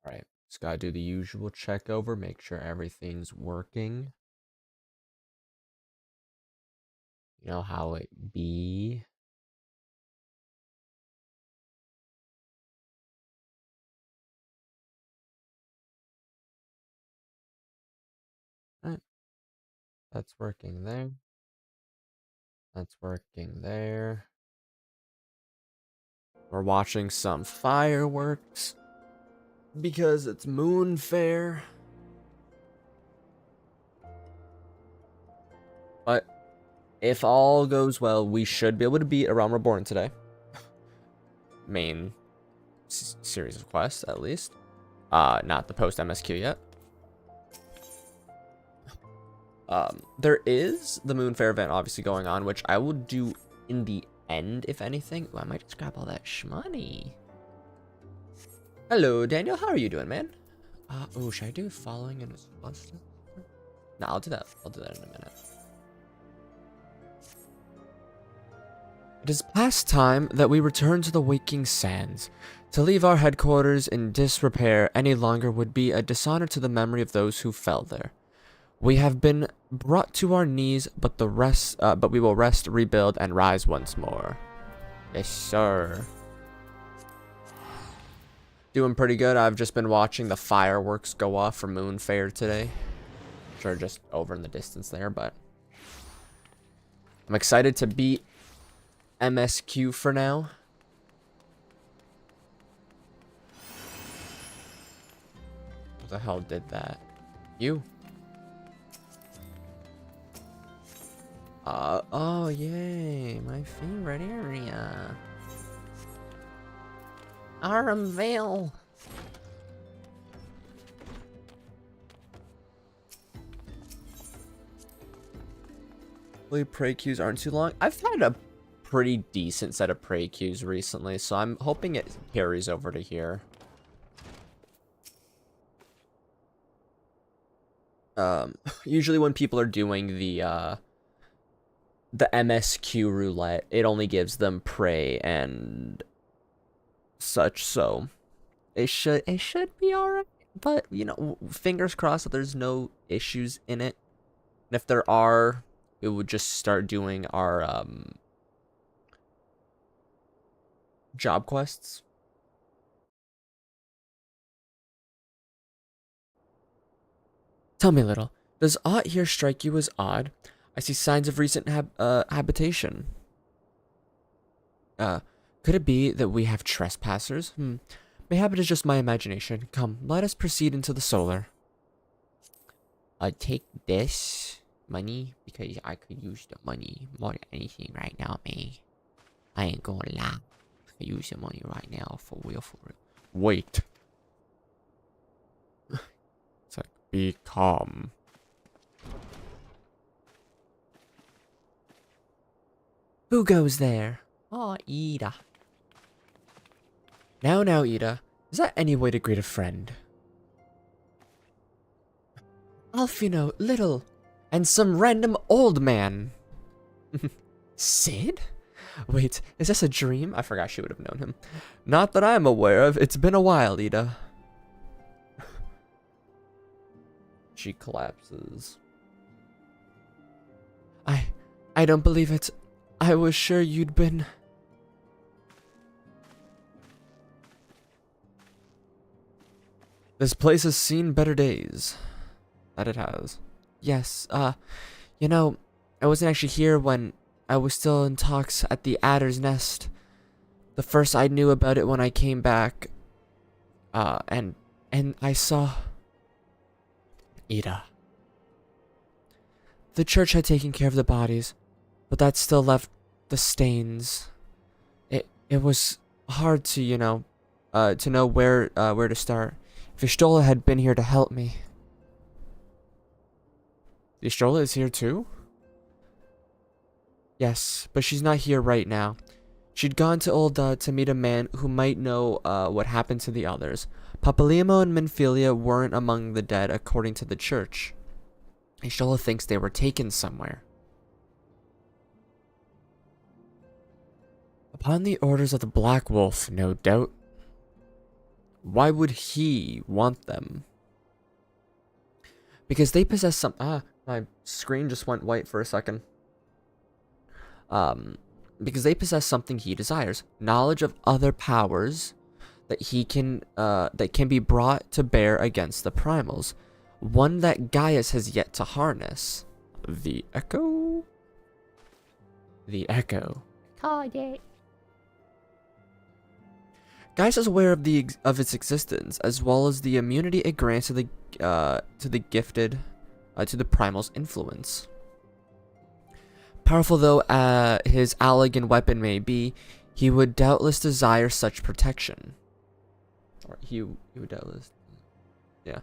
Right. Just gotta do the usual check over, make sure everything's working. You know how it be. Right. That's working there. That's working there. We're watching some fireworks because it's Moon Fair. But if all goes well, we should be able to beat Around Reborn today. Main series of quests, at least. Not the post MSQ yet. There is the Moon Fair event obviously going on, which I will do in the end, if anything. Ooh, I might just grab all that shmoney. Hello, Daniel. How are you doing, man? Oh, should I do following in response to? No, I'll do that. I'll do that in a minute. It is past time that we return to the waking sands. To leave our headquarters in disrepair any longer would be a dishonor to the memory of those who fell there. We have been brought to our knees, but we will rest, rebuild, and rise once more. Yes, sir. Doing pretty good. I've just been watching the fireworks go off for Moon Fair today. Sure, just over in the distance there, but I'm excited to beat MSQ for now. What the hell did that? You? Oh, yay. My favorite area. Armvale. Hopefully prey queues aren't too long. I've had a pretty decent set of prey queues recently, so I'm hoping it carries over to here. Usually when people are doing the MSQ roulette, it only gives them prey and such, so it should be alright. But you know, fingers crossed that there's no issues in it. And if there are, we would just start doing our job quests. Tell me, little, does aught here strike you as odd? I see signs of recent habitation. Could it be that we have trespassers? Mayhap it is just my imagination. Come, let us proceed into the solar. Take this money because I could use the money more than anything right now, man. I ain't gonna lie. I could use the money right now, for real, for real. Wait. It's like, be calm. Who goes there? Oh, Ida. Now, Ida. Is that any way to greet a friend? Alfino, little, and some random old man. Sid? Wait, is this a dream? I forgot she would have known him. Not that I'm aware of. It's been a while, Ida. She collapses. I don't believe it. I was sure you'd been... This place has seen better days. That it has. Yes, you know, I wasn't actually here when I was still in talks at the Adder's Nest. The first I knew about it when I came back. And I saw... Ida. The church had taken care of the bodies, but that still left the stains. It was hard to, you know, to know where to start. Vishtola had been here to help me. Vishtola is here too? Yes, but she's not here right now. She'd gone to Ul'dah to meet a man who might know what happened to the others. Papalimo and Menphilia weren't among the dead according to the church. Vishtola thinks they were taken somewhere. Upon the orders of the Black Wolf, no doubt. Why would he want them? Because they possess some... my screen just went white for a second. Because they possess something he desires. Knowledge of other powers that that can be brought to bear against the primals. One that Gaius has yet to harness. The Echo? The Echo. Called it. Gaius is aware of its existence, as well as the immunity it grants to the gifted, to the primal's influence. Powerful though his elegant weapon may be, he would doubtless desire such protection. Or he would doubtless, yeah.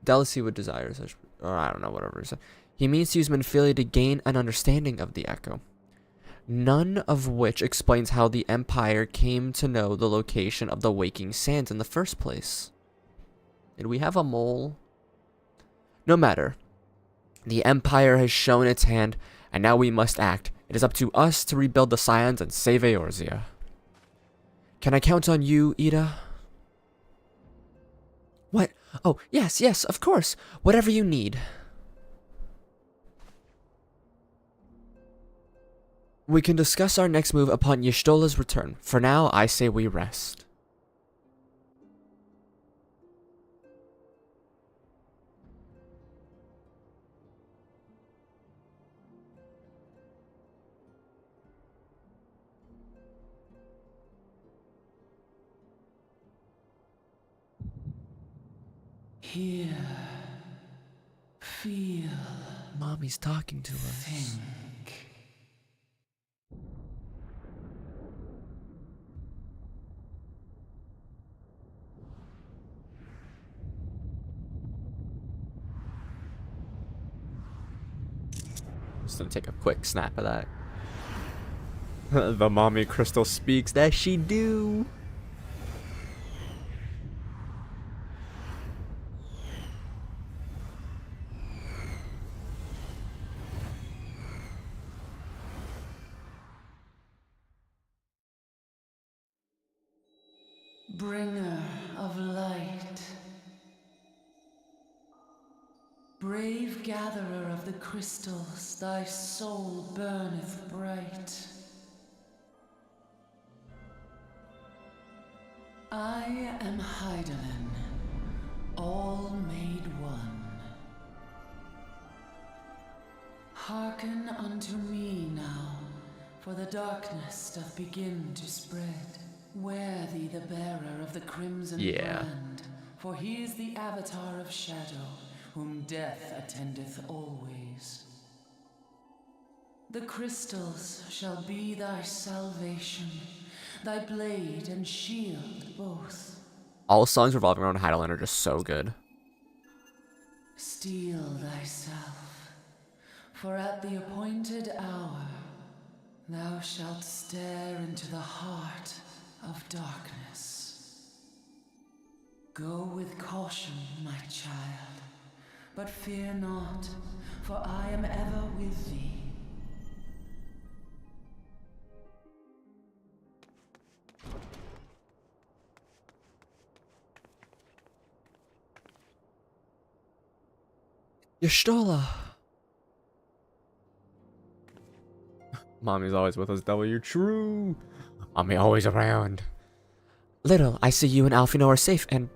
Doubtless he would desire such, or I don't know, whatever. So he means to use Minfilia to gain an understanding of the Echo. None of which explains how the Empire came to know the location of the Waking Sands in the first place. Did we have a mole? No matter. The Empire has shown its hand, and now we must act. It is up to us to rebuild the Scions and save Eorzea. Can I count on you, Ida? What? Oh, yes, of course. Whatever you need. We can discuss our next move upon Y'shtola's return. For now, I say we rest. Hear, feel, Mommy's talking to us. think. Just gonna take a quick snap of that. The mommy crystal speaks, that she do. Bringer of light, brave gatherer of the crystals, thy soul burneth bright. I am Hydaelyn, all made one. Hearken unto me now, for the darkness doth begin to spread. Wear thee the bearer of the crimson brand, for he is the avatar of shadow, whom death attendeth always. The crystals shall be thy salvation, thy blade and shield both. All songs revolving around Hydaelyn are just so good. Steel thyself, for at the appointed hour thou shalt stare into the heart of darkness. Go with caution, my child, but fear not, for I am ever with thee. Y'shtola! Mommy's always with us, W. True! Mommy always around. Little, I see you and Alfino are safe, and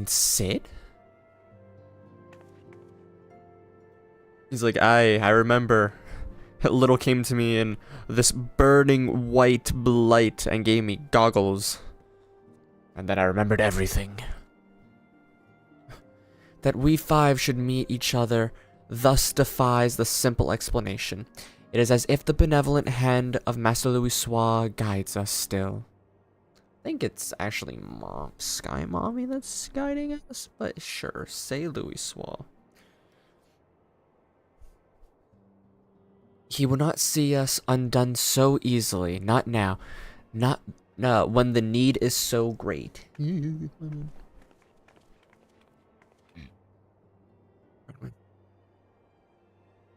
Sid? He's like, I remember. Little came to me in this burning white light and gave me goggles. And then I remembered everything. That we five should meet each other thus defies the simple explanation. It is as if the benevolent hand of Master Louisoix guides us still. I think it's actually Sky Mommy that's guiding us, but sure, say Louisoix. He will not see us undone so easily, not now, not when the need is so great.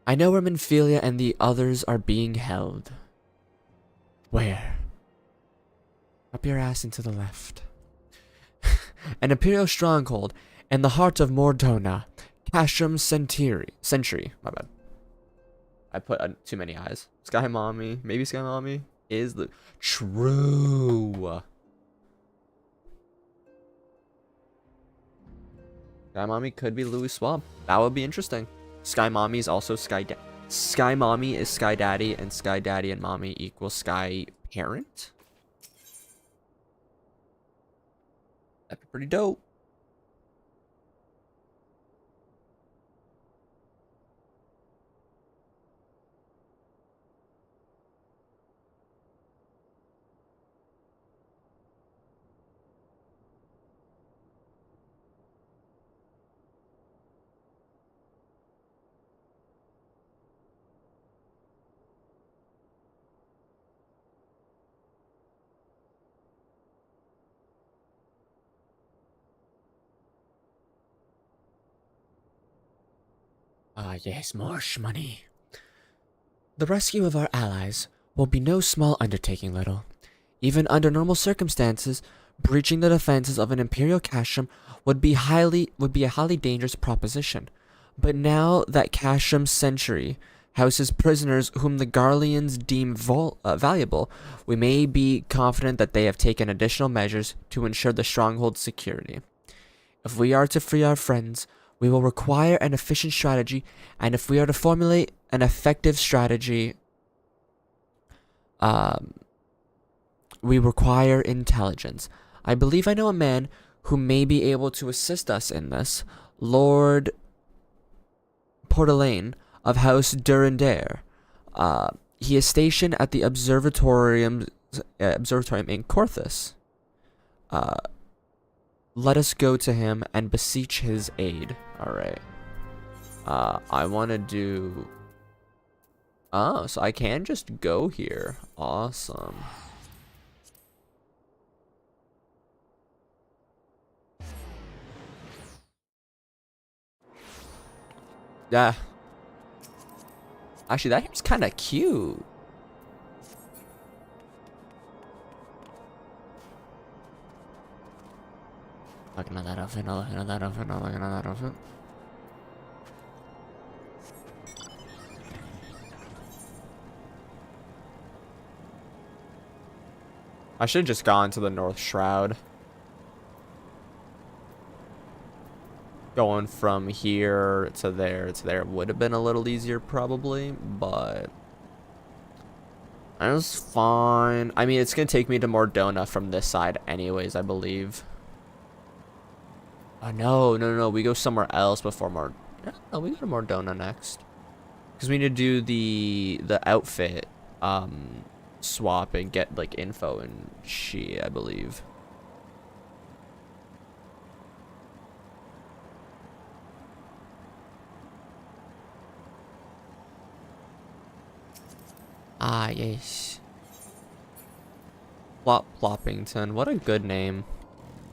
I know where Minfilia and the others are being held. Where? Up your ass and to the left. an imperial stronghold in the heart of Mordona, Castrum Century. My bad. I put too many eyes. Sky Mommy, maybe Sky Mommy is the true. Sky Mommy could be Louis Swab. That would be interesting. Sky Mommy is also Sky Daddy. Sky Mommy is Sky Daddy, and Sky Daddy and Mommy equals Sky Parent. That'd be pretty dope. Ah, yes, more money. The rescue of our allies will be no small undertaking, little. Even under normal circumstances, breaching the defenses of an imperial castrum would be a highly dangerous proposition. But now that Castrum Century houses prisoners whom the Garleans deem valuable, we may be confident that they have taken additional measures to ensure the stronghold's security. If we are to free our friends, we will require an efficient strategy, and if we are to formulate an effective strategy, we require intelligence. I believe I know a man who may be able to assist us in this, Lord Portelaine of House Durandare. He is stationed at the observatorium in Corthus. Let us go to him and beseech his aid. Alright. I want to do... Oh, so I can just go here. Awesome. Yeah. Actually, that hair's kind of cute. Looking at that outfit, looking at that outfit, looking at that outfit. I should have just gone to the North Shroud. Going from here to there would have been a little easier probably, but that was fine. I mean, it's gonna take me to Mordona from this side anyways, I believe. Oh no, we go somewhere else before no, we go to Mordona next. Because we need to do the outfit swap and get like info and shit, I believe. Ah, yes. Ploppington. What a good name.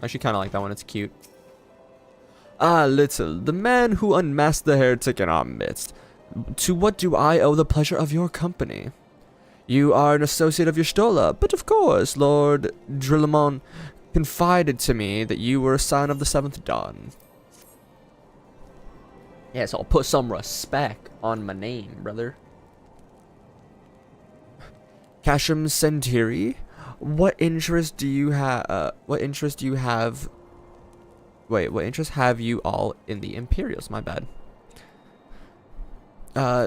I actually kind of like that one. It's cute. Ah, Little, the man who unmasked the heretic in our midst. To what do I owe the pleasure of your company? You are an associate of your Stola, but of course, Lord Drillamon confided to me that you were a son of the 7th Dawn. Yes, I'll put some respect on my name, brother. Castrum Century, what interest have you all in the Imperials? My bad.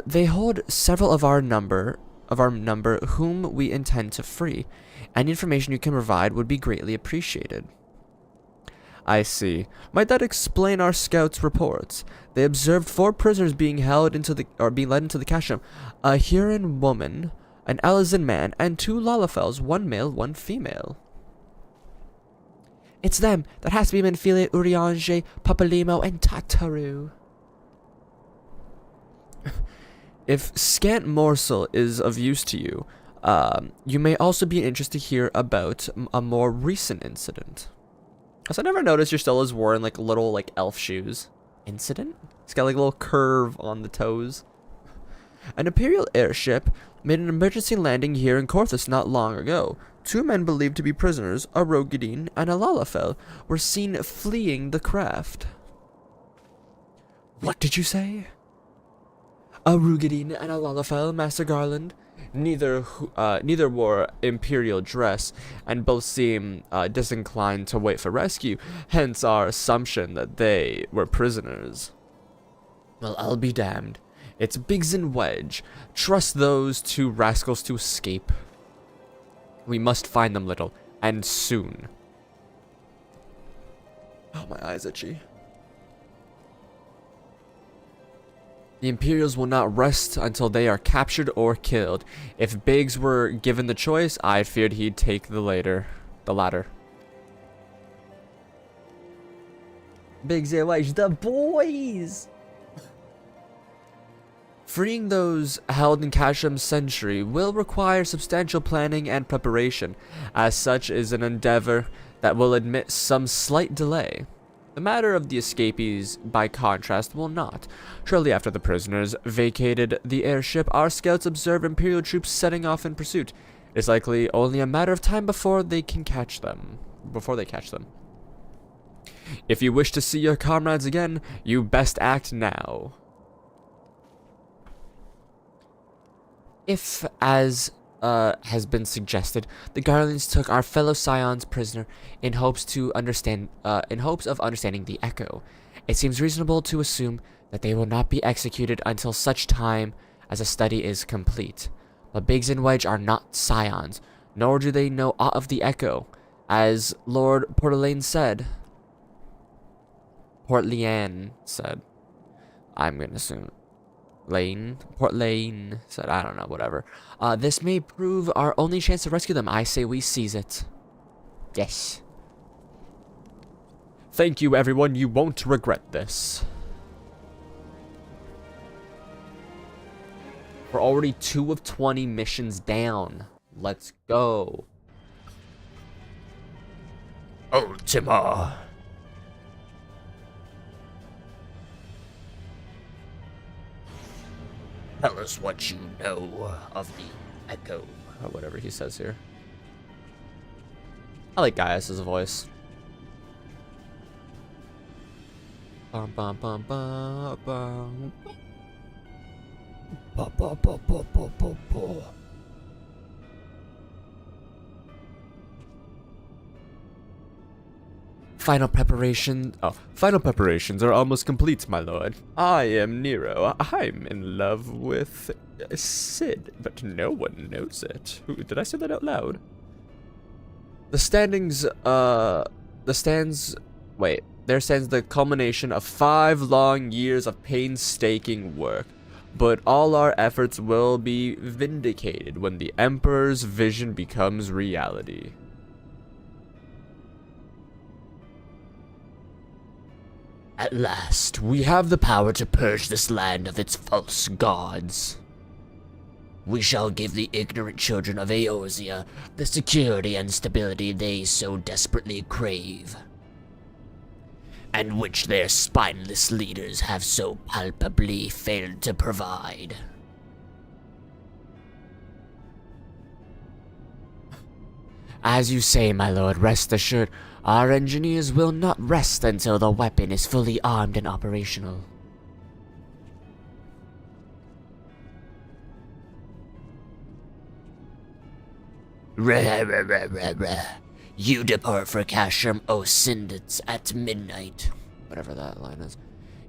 They hold several of our number whom we intend to free. Any information you can provide would be greatly appreciated. I see. Might that explain our scouts' reports? They observed 4 prisoners being led into the castrum. A Huron woman, an Alizan man, and 2 Lalafels, 1 male, 1 female. It's them. That has to be Menfile, Uriange, Papalimo, and Tataru. If scant morsel is of use to you, you may also be interested to hear about a more recent incident. Also, I never noticed your Stella's wearing like little like elf shoes. Incident? It's got like a little curve on the toes. An Imperial airship made an emergency landing here in Corthus not long ago. two men believed to be prisoners, a Rogadine and a Lalafell, were seen fleeing the craft. What did you say? A Rogadine and a Lalafell, Master Garland. Neither wore imperial dress, and both seem disinclined to wait for rescue, hence our assumption that they were prisoners. Well, I'll be damned. It's Biggs and Wedge. Trust those two rascals to escape. We must find them, little, and soon. Oh, my eyes itchy. The Imperials will not rest until they are captured or killed. If Biggs were given the choice, I feared he'd take the latter. Biggs and Wedge, the boys! Freeing those held in Kasham Century will require substantial planning and preparation. As such is an endeavor that will admit some slight delay. The matter of the escapees, by contrast, will not. Shortly after the prisoners vacated the airship, our scouts observe Imperial troops setting off in pursuit. It is likely only a matter of time before they catch them. If you wish to see your comrades again, you best act now. If, as has been suggested, the Garlands took our fellow scions prisoner in hopes of understanding the echo, it seems reasonable to assume that they will not be executed until such time as a study is complete. But Biggs and Wedge are not scions, nor do they know aught of the echo, as Lord Portleane said. I'm gonna assume. Portleane said, I don't know, whatever. This may prove our only chance to rescue them. I say we seize it. Yes. Thank you, everyone. You won't regret this. We're already 2 of 20 missions down. Let's go. Ultima. Tell us what you know of the echo. Or whatever he says here. I like Gaius's voice. Bum bum bum bum bum. Ba ba ba ba ba ba ba. Final preparations are almost complete, my lord. I am Nero. I'm in love with Sid, but no one knows it. Ooh, did I say that out loud? There stands the culmination of 5 long years of painstaking work. But all our efforts will be vindicated when the Emperor's vision becomes reality. At last, we have the power to purge this land of its false gods. We shall give the ignorant children of Eorzea the security and stability they so desperately crave, and which their spineless leaders have so palpably failed to provide. As you say, my lord, rest assured, our engineers will not rest until the weapon is fully armed and operational. You depart for Kasham Osindits at midnight. Whatever that line is.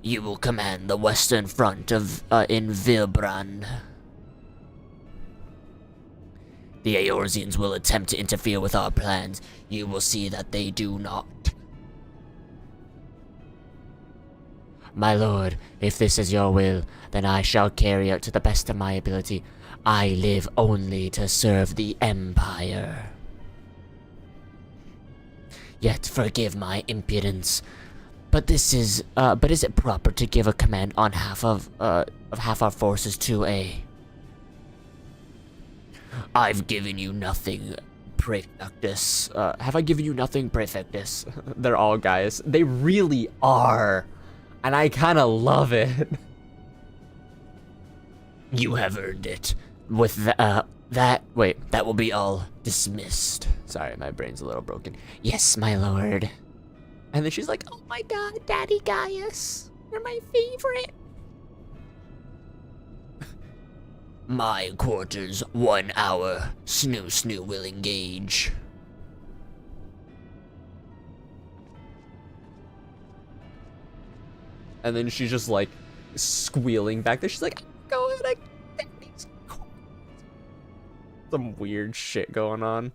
You will command the western front of in Vilbrand. The Eorzeans will attempt to interfere with our plans. You will see that they do not. My lord, if this is your will, then I shall carry out to the best of my ability. I live only to serve the Empire. Yet forgive my impudence, but is it proper to give a command on half of half our forces to a? I've given you nothing, Prefectus. Have I given you nothing, Prefectus? They're all guys. They really are. And I kind of love it. You have earned it. With That will be all dismissed. Sorry, my brain's a little broken. Yes, my lord. And then she's like, oh my god, Daddy Gaius, you're my favorite. My quarters, 1 hour. Snoo will engage. And then she's just like squealing back there. She's like, go ahead, some weird shit going on.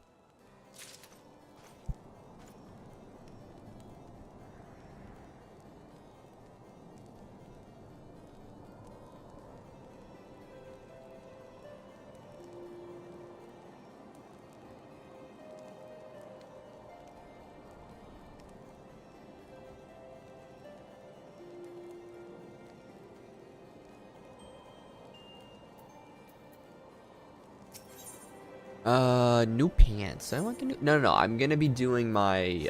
New pants. I want the new. No. I'm gonna be doing my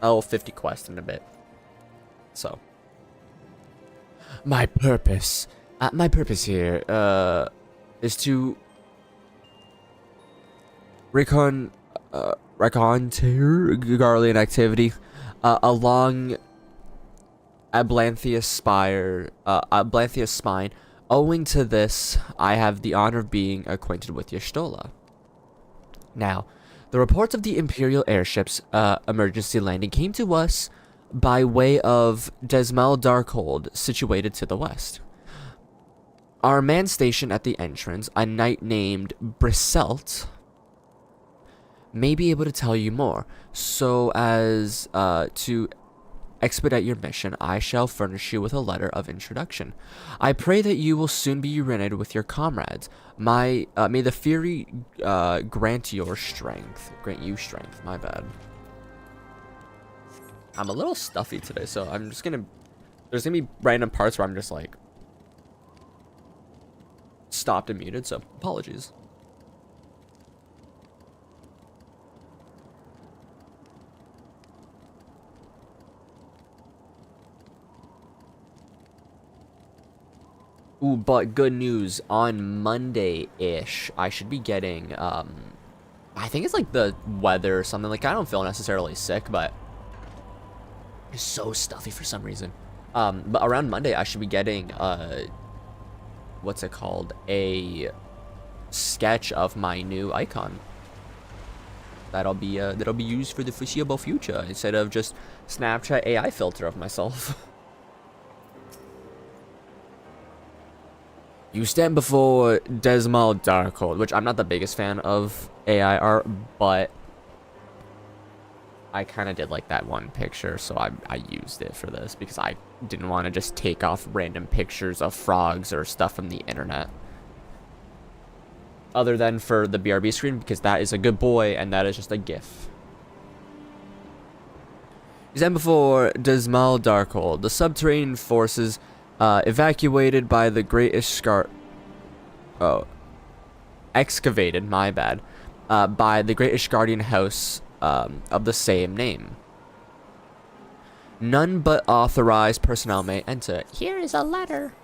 L50 quest in a bit. So, my purpose here, is to raconter Garlean activity, along Ablanthia's spine. Owing to this, I have the honor of being acquainted with Y'shtola. Now, the reports of the Imperial airship's emergency landing came to us by way of Desmal Darkhold, situated to the west. Our man stationed at the entrance, a knight named Briselt, may be able to tell you more. So as to expedite your mission, I shall furnish you with a letter of introduction. I pray that you will soon be reunited with your comrades. May the Fury grant you strength. My bad. I'm a little stuffy today, so I'm just gonna. There's gonna be random parts where I'm just like stopped and muted, so apologies. Ooh, but good news, on Monday-ish, I should be getting, I think it's like the weather or something. Like, I don't feel necessarily sick, but it's so stuffy for some reason. But around Monday, I should be getting, what's it called? A sketch of my new icon. That'll be used for the foreseeable future, instead of just Snapchat AI filter of myself. You stand before Desmal Darkhold, which I'm not the biggest fan of AI art, but I kind of did like that one picture, so I used it for this because I didn't want to just take off random pictures of frogs or stuff from the internet. Other than for the BRB screen, because that is a good boy and that is just a GIF. You stand before Desmal Darkhold, the subterranean forces evacuated by the Great excavated, my bad, by the Great Ishgardian house of the same name. None but authorized personnel may enter. Here is a letter.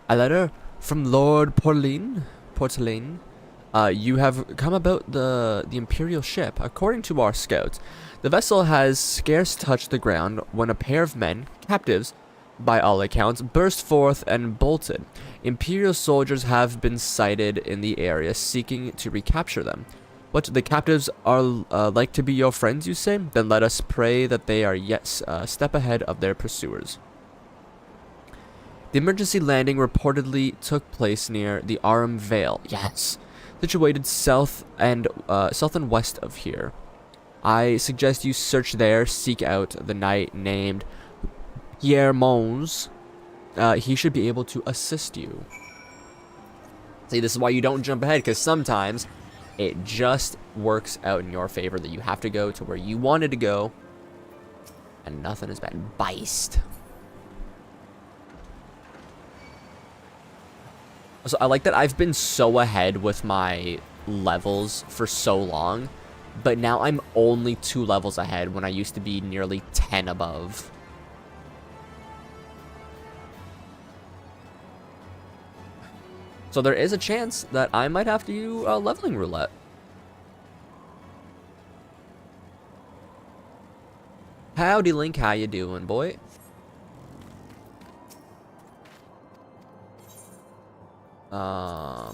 A letter from Lord Portelaine. You have come about the Imperial ship. According to our scouts, the vessel has scarce touched the ground when a pair of men, captives, by all accounts, burst forth and bolted. Imperial soldiers have been sighted in the area seeking to recapture them. What, the captives are like to be your friends, you say? Then let us pray that they are yet a step ahead of their pursuers. The emergency landing reportedly took place near the Arum Vale, yes, situated south and west of here. I suggest you search there, seek out the knight named Pierre Mons. He should be able to assist you. See, this is why you don't jump ahead, because sometimes it just works out in your favor that you have to go to where you wanted to go, and nothing has been biced. So I like that I've been so ahead with my levels for so long, but now I'm only 2 levels ahead when I used to be nearly 10 above. So there is a chance that I might have to do leveling roulette. Howdy, Link. How you doing, boy? Yeah,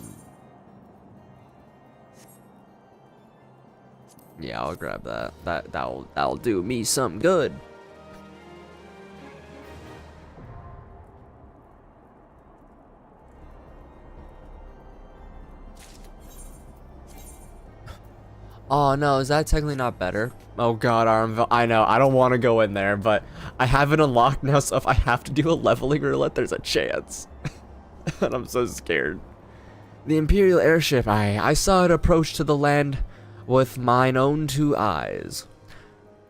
I'll grab that. That'll do me some good. Oh no, is that technically not better? Oh god, I know, I don't want to go in there, but I have it unlocked now, so if I have to do a leveling roulette, there's a chance. And I'm so scared. The Imperial airship, I saw it approach to the land with mine own 2 eyes.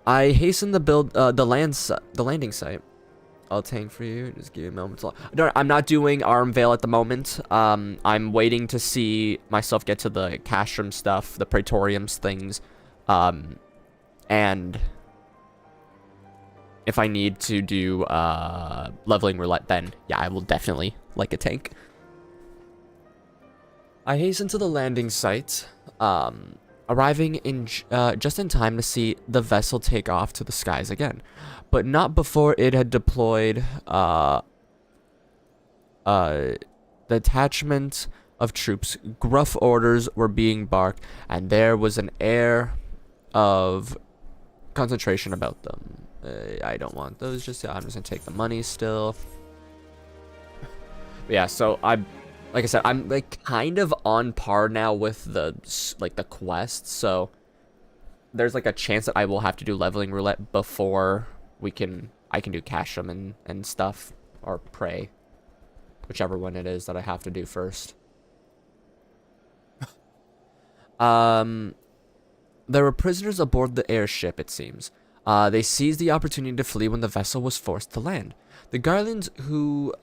I hastened to build the landing site. I'll tank for you. Just give me a moment. I'm not doing Armvale at the moment. I'm waiting to see myself get to the Castrum stuff, the Praetoriums things, and if I need to do leveling roulette, then yeah, I will definitely like a tank. I hasten to the landing site, arriving in just in time to see the vessel take off to the skies again, but not before it had deployed the detachment of troops. Gruff orders were being barked, and there was an air of concentration about them. I don't want those just yet. I'm just gonna take the money still. But yeah, so like I said, I'm like kind of on par now with the quest, so there's like a chance that I will have to do leveling roulette before I can do Casham and stuff, or Prey, whichever one it is that I have to do first. There were prisoners aboard the airship, it seems. They seized the opportunity to flee when the vessel was forced to land. The Garlands who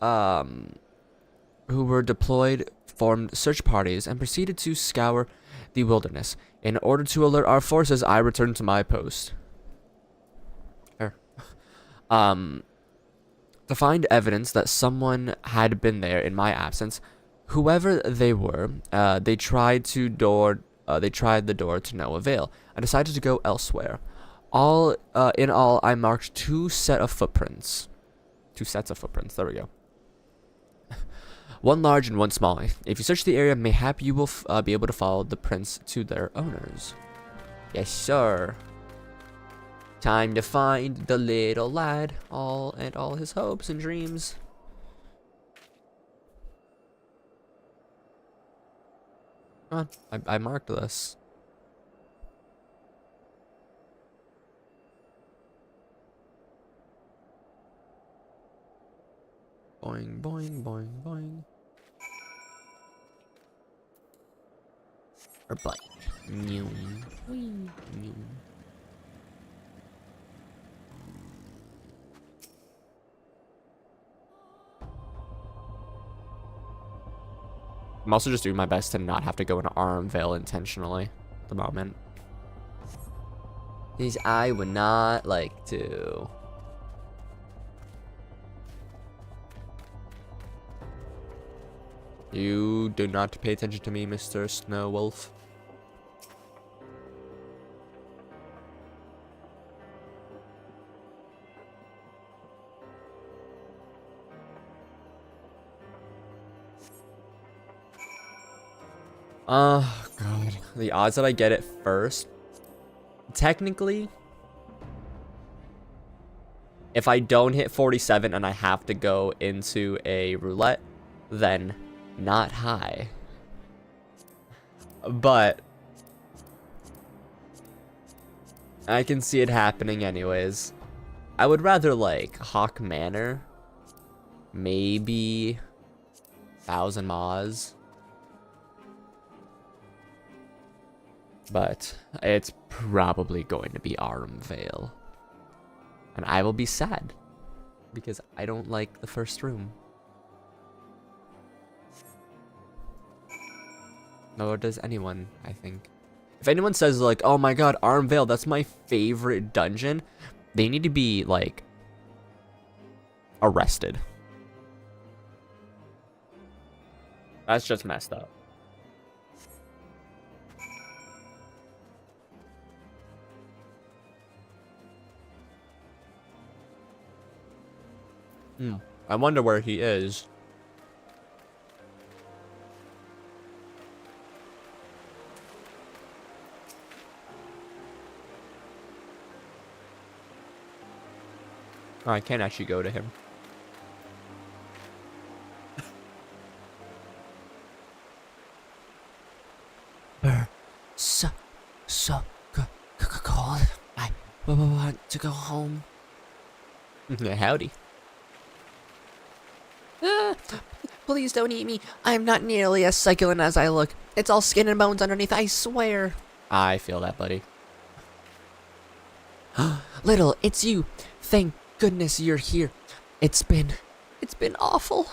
were deployed formed search parties and proceeded to scour the wilderness. In order to alert our forces, I returned to my post. To find evidence that someone had been there in my absence, whoever they were, they tried the door to no avail. I decided to go elsewhere. In all, I marked 2 sets of footprints. 2 sets of footprints. There we go. One large and one small. If you search the area, mayhap you will be able to follow the prints to their owners. Yes, sir. Time to find the little lad, all his hopes and dreams. Come on, I marked this. Boing, boing, boing, boing. Or bite. Noom. Noom. I'm also just doing my best to not have to go into Armvale intentionally at the moment. Because I would not like to. You do not pay attention to me, Mr. Snow Wolf. Oh, God. The odds that I get it first. Technically, if I don't hit 47 and I have to go into a roulette, then not high. But I can see it happening anyways. I would rather like Hawk Manor. Maybe 1,000 Maws. But it's probably going to be Armvale. And I will be sad. Because I don't like the first room. Nor does anyone, I think. If anyone says like, oh my god, Armvale, that's my favorite dungeon, they need to be like arrested. That's just messed up. I wonder where he is. Oh, I can't actually go to him. So cold. I want to go home. Howdy. Please don't eat me. I'm not nearly as succulent as I look. It's all skin and bones underneath, I swear. I feel that, buddy. Little, it's you. Thank goodness you're here. It's been awful.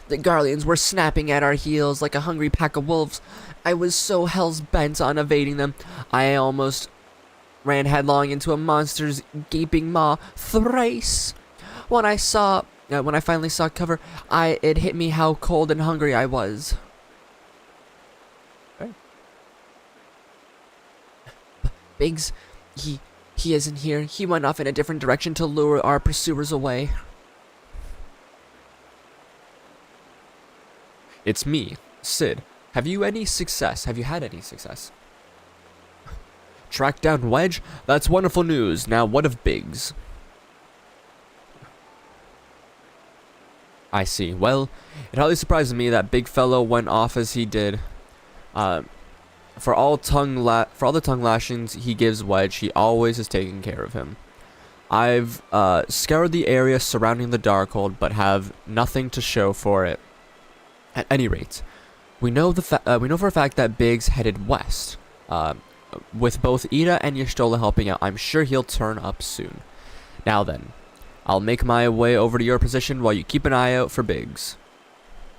The Garleans were snapping at our heels like a hungry pack of wolves. I was so hell's bent on evading them, I almost ran headlong into a monster's gaping maw thrice. When I finally saw cover, it hit me how cold and hungry I was. Okay. Biggs, he isn't here. He went off in a different direction to lure our pursuers away. It's me, Sid. Have you had any success? Track down Wedge? That's wonderful news. Now what of Biggs? I see. Well, it hardly surprises me that big fellow went off as he did. For all the tongue lashings he gives Wedge, he always has taken care of him. I've scoured the area surrounding the Darkhold, but have nothing to show for it. At any rate, we know for a fact that Biggs headed west. With both Ida and Y'shtola helping out, I'm sure he'll turn up soon. Now then, I'll make my way over to your position while you keep an eye out for Biggs.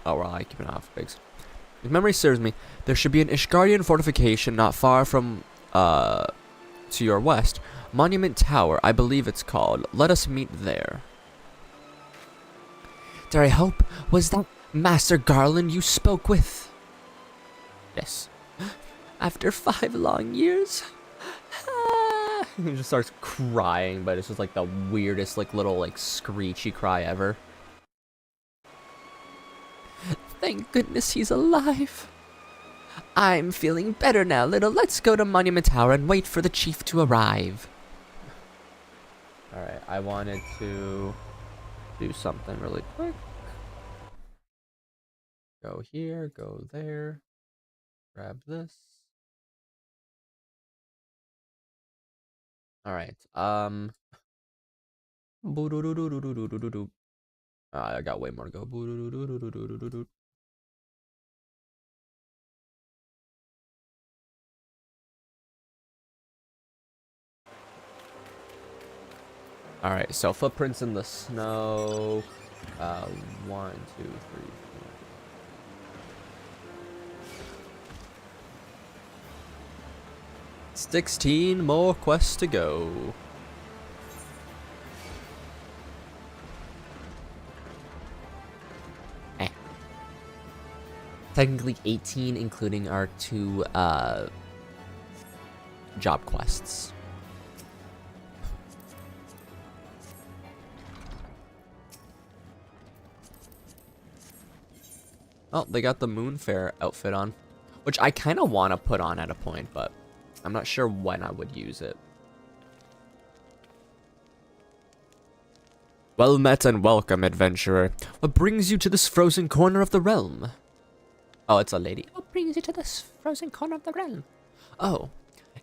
Oh, well, I keep an eye out for Biggs. If memory serves me, there should be an Ishgardian fortification not far from, to your west. Monument Tower, I believe it's called. Let us meet there. Dare I hope, was that Master Garland you spoke with? Yes. After 5 long years? He just starts crying, but it's just like the weirdest, like, little, like, screechy cry ever. Thank goodness he's alive. I'm feeling better now, little. Let's go to Monument Tower and wait for the chief to arrive. Alright, I wanted to do something really quick. Go here, go there. Grab this. Alright, I got way more to go. Alright, so footprints in the snow. 1, 2, 3, 4. 16 more quests to go. Technically 18, including our 2 job quests. Oh, they got the Moonfair outfit on, which I kind of want to put on at a point, but I'm not sure when I would use it. Well met and welcome, adventurer. What brings you to this frozen corner of the realm? Oh, it's a lady. What brings you to this frozen corner of the realm? Oh,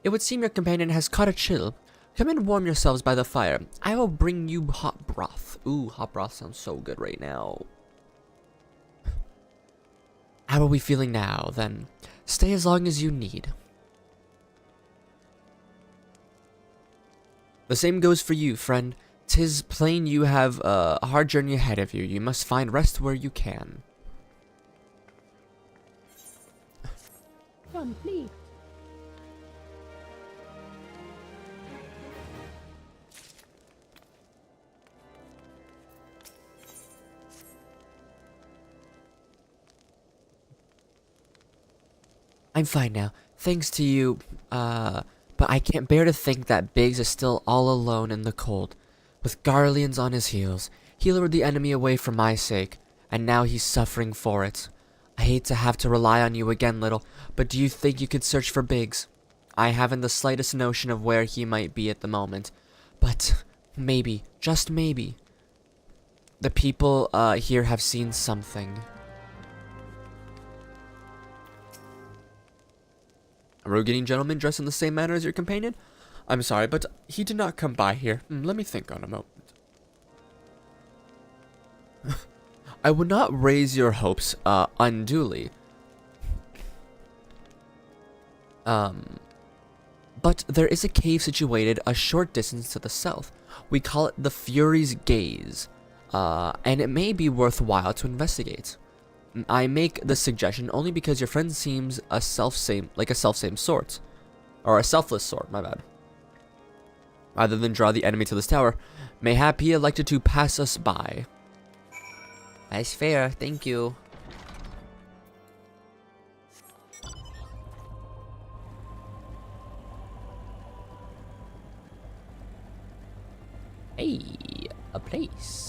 it would seem your companion has caught a chill. Come and warm yourselves by the fire. I will bring you hot broth. Ooh, hot broth sounds so good right now. How are we feeling now, then? Stay as long as you need. The same goes for you, friend. 'Tis plain you have a hard journey ahead of you. You must find rest where you can. Come, please. I'm fine now, thanks to you, but I can't bear to think that Biggs is still all alone in the cold, with Garleans on his heels. He lured the enemy away for my sake, and now he's suffering for it. I hate to have to rely on you again, Little, but do you think you could search for Biggs? I haven't the slightest notion of where he might be at the moment, but maybe, just maybe, the people here have seen something. A Rogenian gentleman dressed in the same manner as your companion? I'm sorry, but he did not come by here. Let me think on a moment. I would not raise your hopes unduly. But there is a cave situated a short distance to the south. We call it the Fury's Gaze, and it may be worthwhile to investigate. I make this suggestion only because your friend seems a self-same sort, or a selfless sort, my bad. Rather than draw the enemy to this tower, mayhap he elected to pass us by. That's fair, thank you. Hey, a place.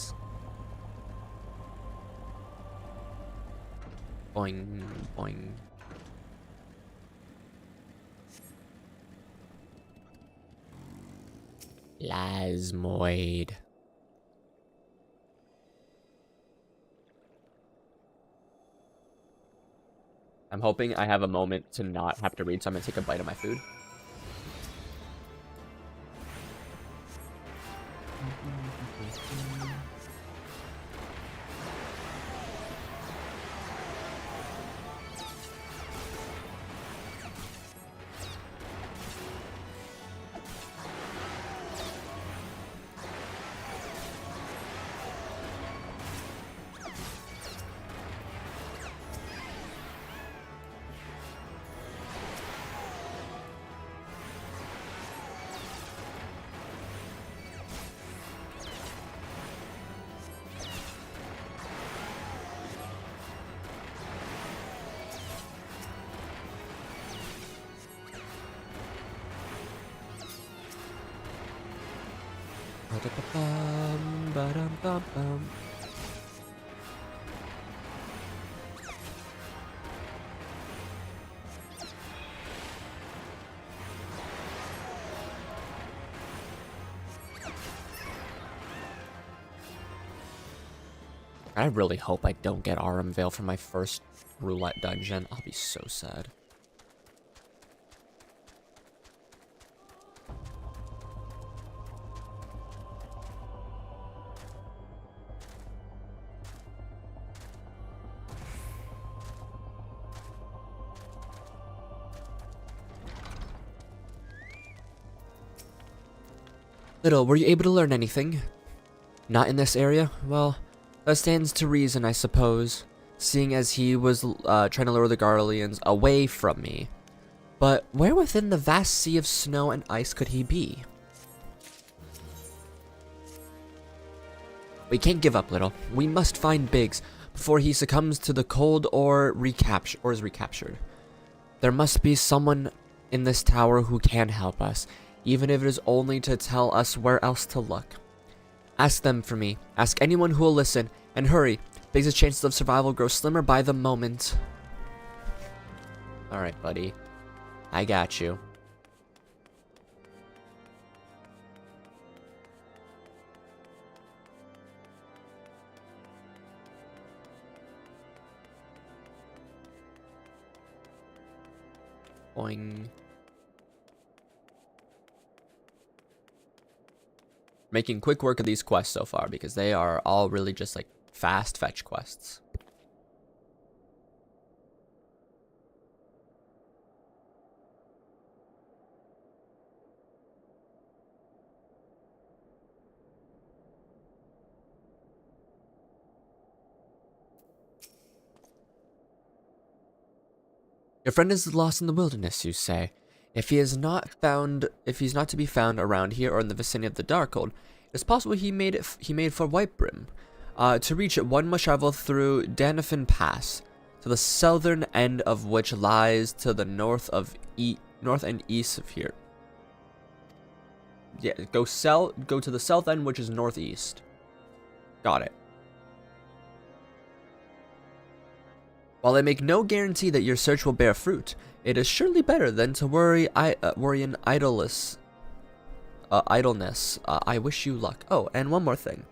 Boing, boing. Lasmoid. I'm hoping I have a moment to not have to read, so I'm gonna take a bite of my food. I really hope I don't get RM Veil for my first roulette dungeon. I'll be so sad. Little, were you able to learn anything? Not in this area? Well, that stands to reason, I suppose, seeing as he was trying to lure the Garleans away from me. But where within the vast sea of snow and ice could he be? We can't give up, Little. We must find Biggs before he succumbs to the cold or is recaptured. There must be someone in this tower who can help us, even if it is only to tell us where else to look. Ask them for me. Ask anyone who will listen. And hurry. Biggs' chances of survival grow slimmer by the moment. Alright, buddy. I got you. Boing. Making quick work of these quests so far because they are all really just like fast fetch quests. Your friend is lost in the wilderness, you say. If he's not to be found around here or in the vicinity of the Darkhold, it's possible he made for Whitebrim. To reach it, one must travel through Danafin Pass to the southern end of which lies to the north and east of here. Yeah, go to the south end, which is northeast. Got it. While I make no guarantee that your search will bear fruit, it is surely better than to worry in idleness. I wish you luck. Oh, and one more thing.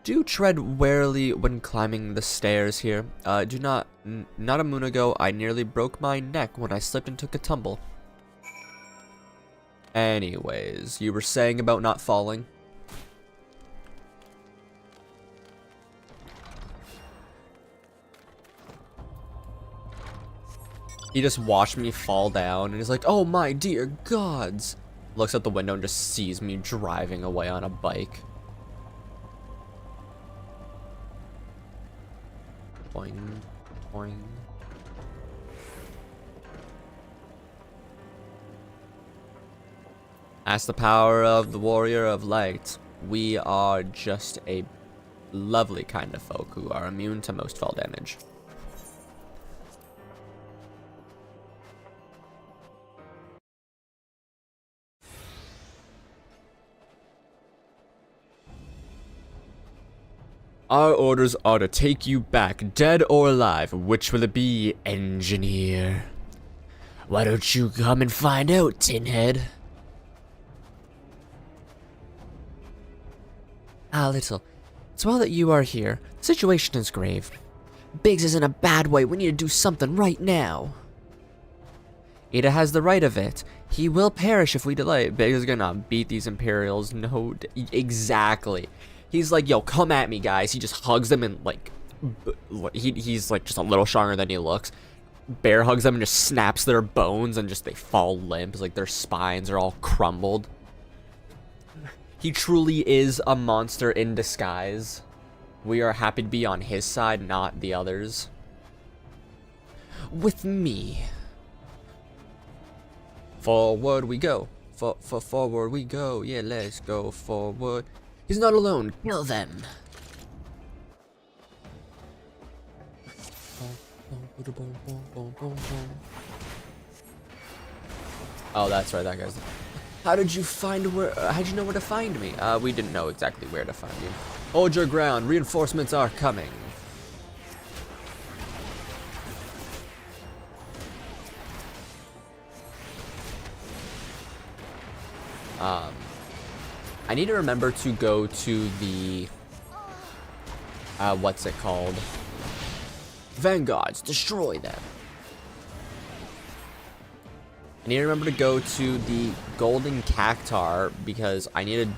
Do tread warily when climbing the stairs here. Not a moon ago, I nearly broke my neck when I slipped and took a tumble. Anyways, you were saying about not falling? He just watched me fall down and he's like, oh my dear gods. Looks out the window and just sees me driving away on a bike. Boing, boing. As the power of the warrior of light, we are just a lovely kind of folk who are immune to most fall damage. Our orders are to take you back, dead or alive. Which will it be, engineer? Why don't you come and find out, Tinhead? Ah, little. It's well that you are here. The situation is grave. Biggs is in a bad way. We need to do something right now. Ada has the right of it. He will perish if we delay. Biggs is gonna beat these Imperials. No, exactly. He's like, yo, come at me, guys. He just hugs them and, like, he's, like, just a little stronger than he looks. Bear hugs them and just snaps their bones and just they fall limp. Like, their spines are all crumbled. He truly is a monster in disguise. We are happy to be on his side, not the others. With me. Forward we go. Forward we go. Yeah, let's go forward. He's not alone. Kill them. Oh, that's right. That guy's. How'd you know where to find me? We didn't know exactly where to find you. Hold your ground. Reinforcements are coming. I need to remember to go to the, what's it called? Vanguards, destroy them. I need to remember to go to the Golden Cactar because I need to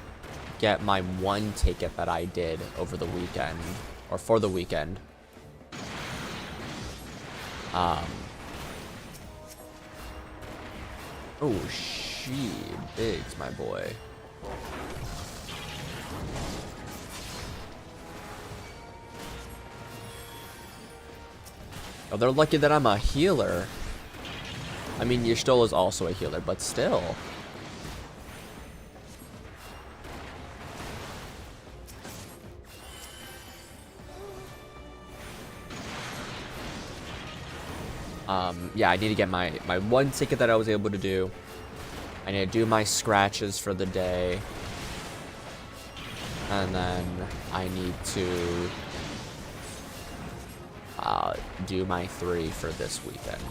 get my one ticket that I did over the weekend, or for the weekend. Oh, Biggs, my boy. Oh, they're lucky that I'm a healer. I mean, Y'shtola is also a healer, but still. Yeah, I need to get my one ticket that I was able to do. I need to do my scratches for the day. And then I need to do my 3 for this weekend.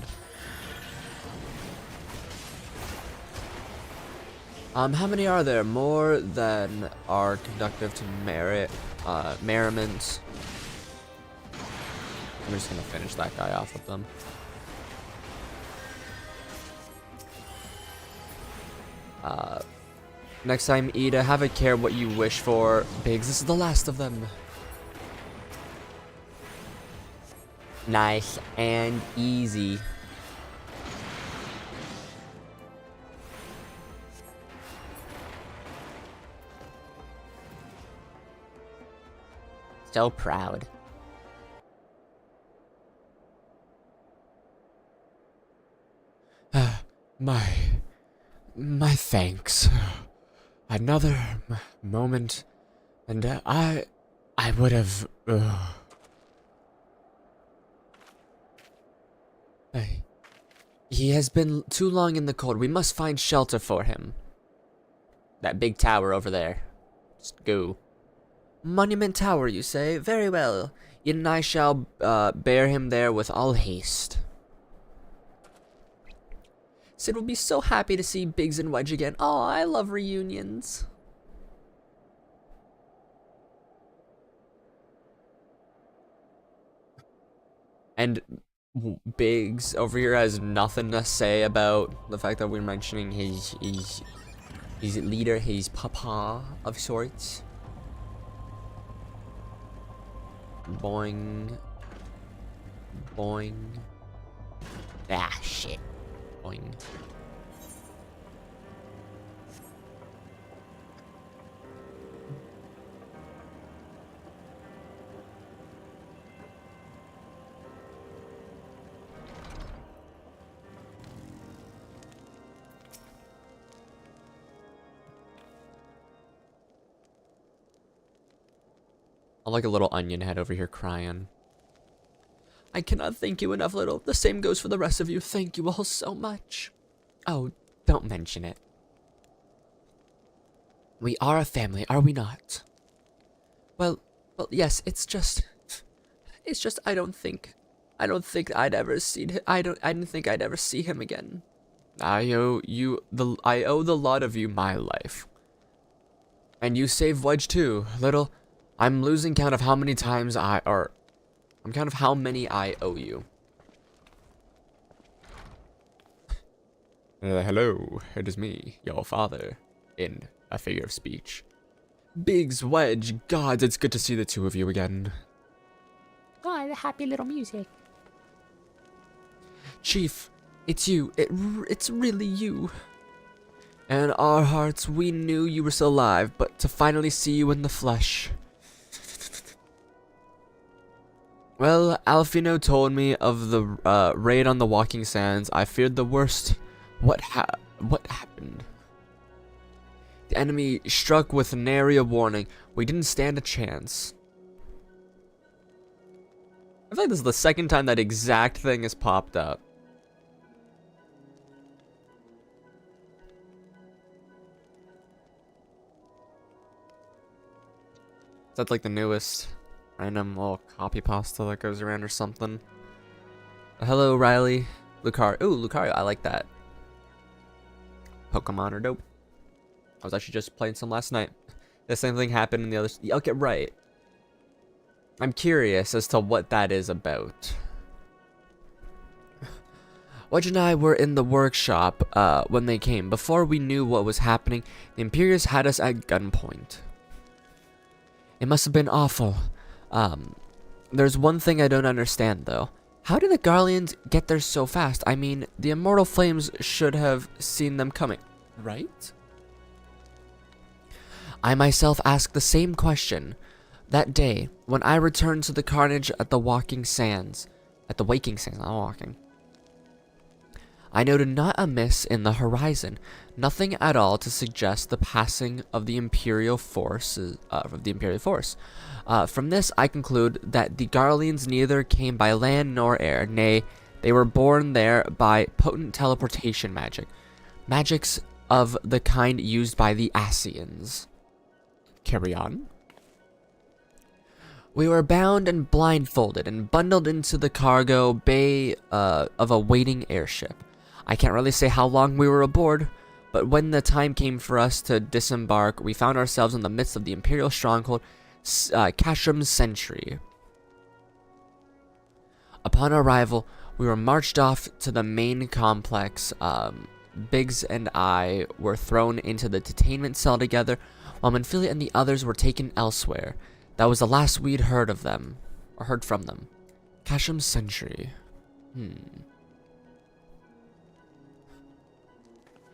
How many are there? More than are conducive to merriment. I'm just gonna finish that guy off with them. Next time, Ida, have a care what you wish for. Biggs, this is the last of them. Nice and easy. So proud. My thanks. Another moment, and I would have. Hey. He has been too long in the cold. We must find shelter for him. That big tower over there. Just go. Monument Tower, you say? Very well. Yin and I shall bear him there with all haste. Sid will be so happy to see Biggs and Wedge again. Oh, I love reunions. And Biggs over here has nothing to say about the fact that we're mentioning his leader, his papa of sorts. Boing. Boing. Ah, shit. Boing. I'm like a little onion head over here crying. I cannot thank you enough, Little. The same goes for the rest of you. Thank you all so much. Oh, don't mention it. We are a family, are we not? Well, yes, it's just I don't think I'd ever seen him. I didn't think I'd ever see him again. I owe the lot of you my life. And you saved Wedge too, Little. I'm losing count of how many times I'm count of how many I owe you. Hello, it is me, your father, in a figure of speech. Biggs, Wedge, gods, it's good to see the two of you again. Oh, the happy little music. Chief, it's you. It's really you. In our hearts, we knew you were still alive, but to finally see you in the flesh. Well, Alfino told me of the raid on the Walking Sands. I feared the worst. What happened? The enemy struck with nary a warning. We didn't stand a chance. I feel like this is the second time that exact thing has popped up. Is that like the newest random little copy pasta that goes around or something? Hello, Riley. Lucario. Ooh, Lucario. I like that. Pokemon are dope. I was actually just playing some last night. The same thing happened in the other... Okay, right. I'm curious as to what that is about. Wedge and I were in the workshop when they came. Before we knew what was happening, the Imperials had us at gunpoint. It must have been awful. There's one thing I don't understand, though. How did the Garleans get there so fast? I mean, the Immortal Flames should have seen them coming, right? I myself asked the same question. That day, when I returned to the carnage at the Waking Sands, not walking, I noted not a miss in the horizon, nothing at all to suggest the passing of the Imperial force. From this, I conclude that the Garleans neither came by land nor air. Nay, they were born there by potent teleportation magics of the kind used by the Asians. Carry on. We were bound and blindfolded and bundled into the cargo bay of a waiting airship. I can't really say how long we were aboard, but when the time came for us to disembark, we found ourselves in the midst of the Imperial stronghold, Kashrum's Sentry. Upon arrival, we were marched off to the main complex. Biggs and I were thrown into the detainment cell together, while Manphilia and the others were taken elsewhere. That was the last we'd heard of them, or heard from them. Kashrum's Sentry.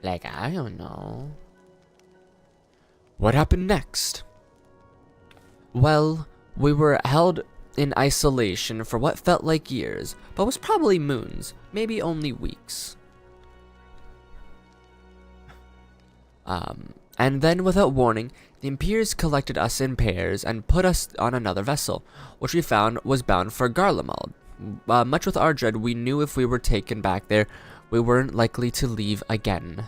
Like, I don't know. What happened next? Well, we were held in isolation for what felt like years, but was probably moons, maybe only weeks. And then without warning, the Imperials collected us in pairs and put us on another vessel, which we found was bound for Garlemald. Much with our dread, we knew if we were taken back there, we weren't likely to leave again.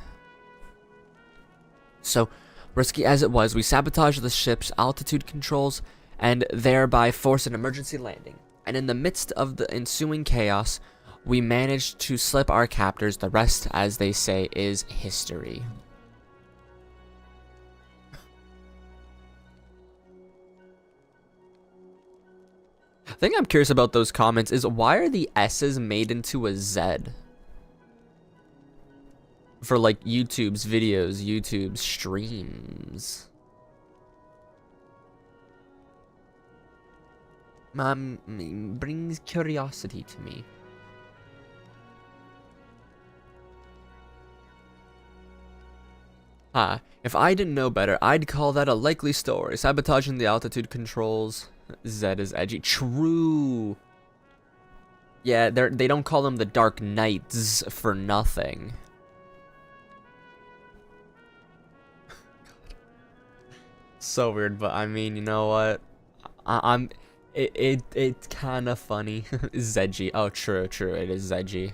So, risky as it was, we sabotaged the ship's altitude controls and thereby forced an emergency landing. And in the midst of the ensuing chaos, we managed to slip our captors. The rest, as they say, is history. The thing I'm curious about those comments is why are the S's made into a Z? For like YouTube's videos, YouTube's streams. Brings curiosity to me. If I didn't know better, I'd call that a likely story. Sabotaging the altitude controls. Z is edgy. True. Yeah, they don't call them the Dark Knights for nothing. So weird, but I mean, you know what? It's kind of funny. Zedgy. Oh, true. It is Zedgy.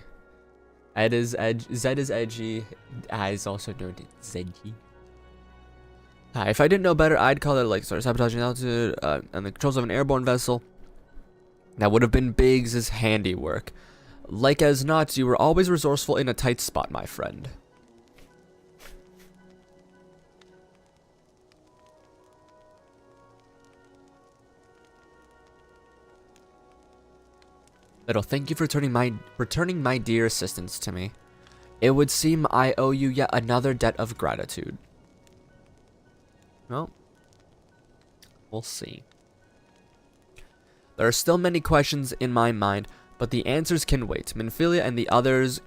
Zed is edgy. I is also known as Zedgy. If I didn't know better, I'd call it like sabotaging altitude and the controls of an airborne vessel. That would have been Biggs' handiwork. Like as not, you were always resourceful in a tight spot, my friend. Little, thank you for returning my dear assistance to me. It would seem I owe you yet another debt of gratitude. Well, we'll see. There are still many questions in my mind, but the answers can wait. Minfilia and the others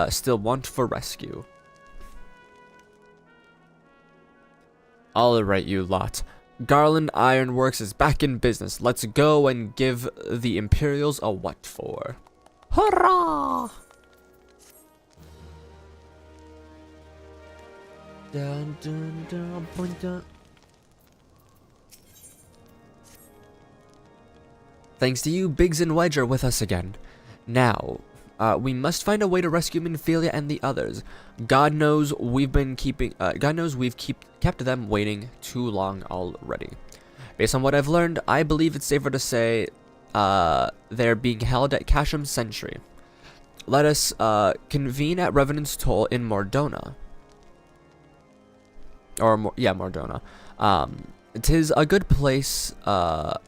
still want for rescue. Alright, you lot. Garland Ironworks is back in business. Let's go and give the Imperials a what for. Hurrah! Dun, dun, dun, dun, dun. Thanks to you, Biggs and Wedge are with us again. Now, we must find a way to rescue Minfilia and the others. God knows we've kept them waiting too long already. Based on what I've learned, I believe it's safer to say they're being held at Casham Sentry. Let us convene at Revenant's Toll in Mordona. Mordona. Tis a good place,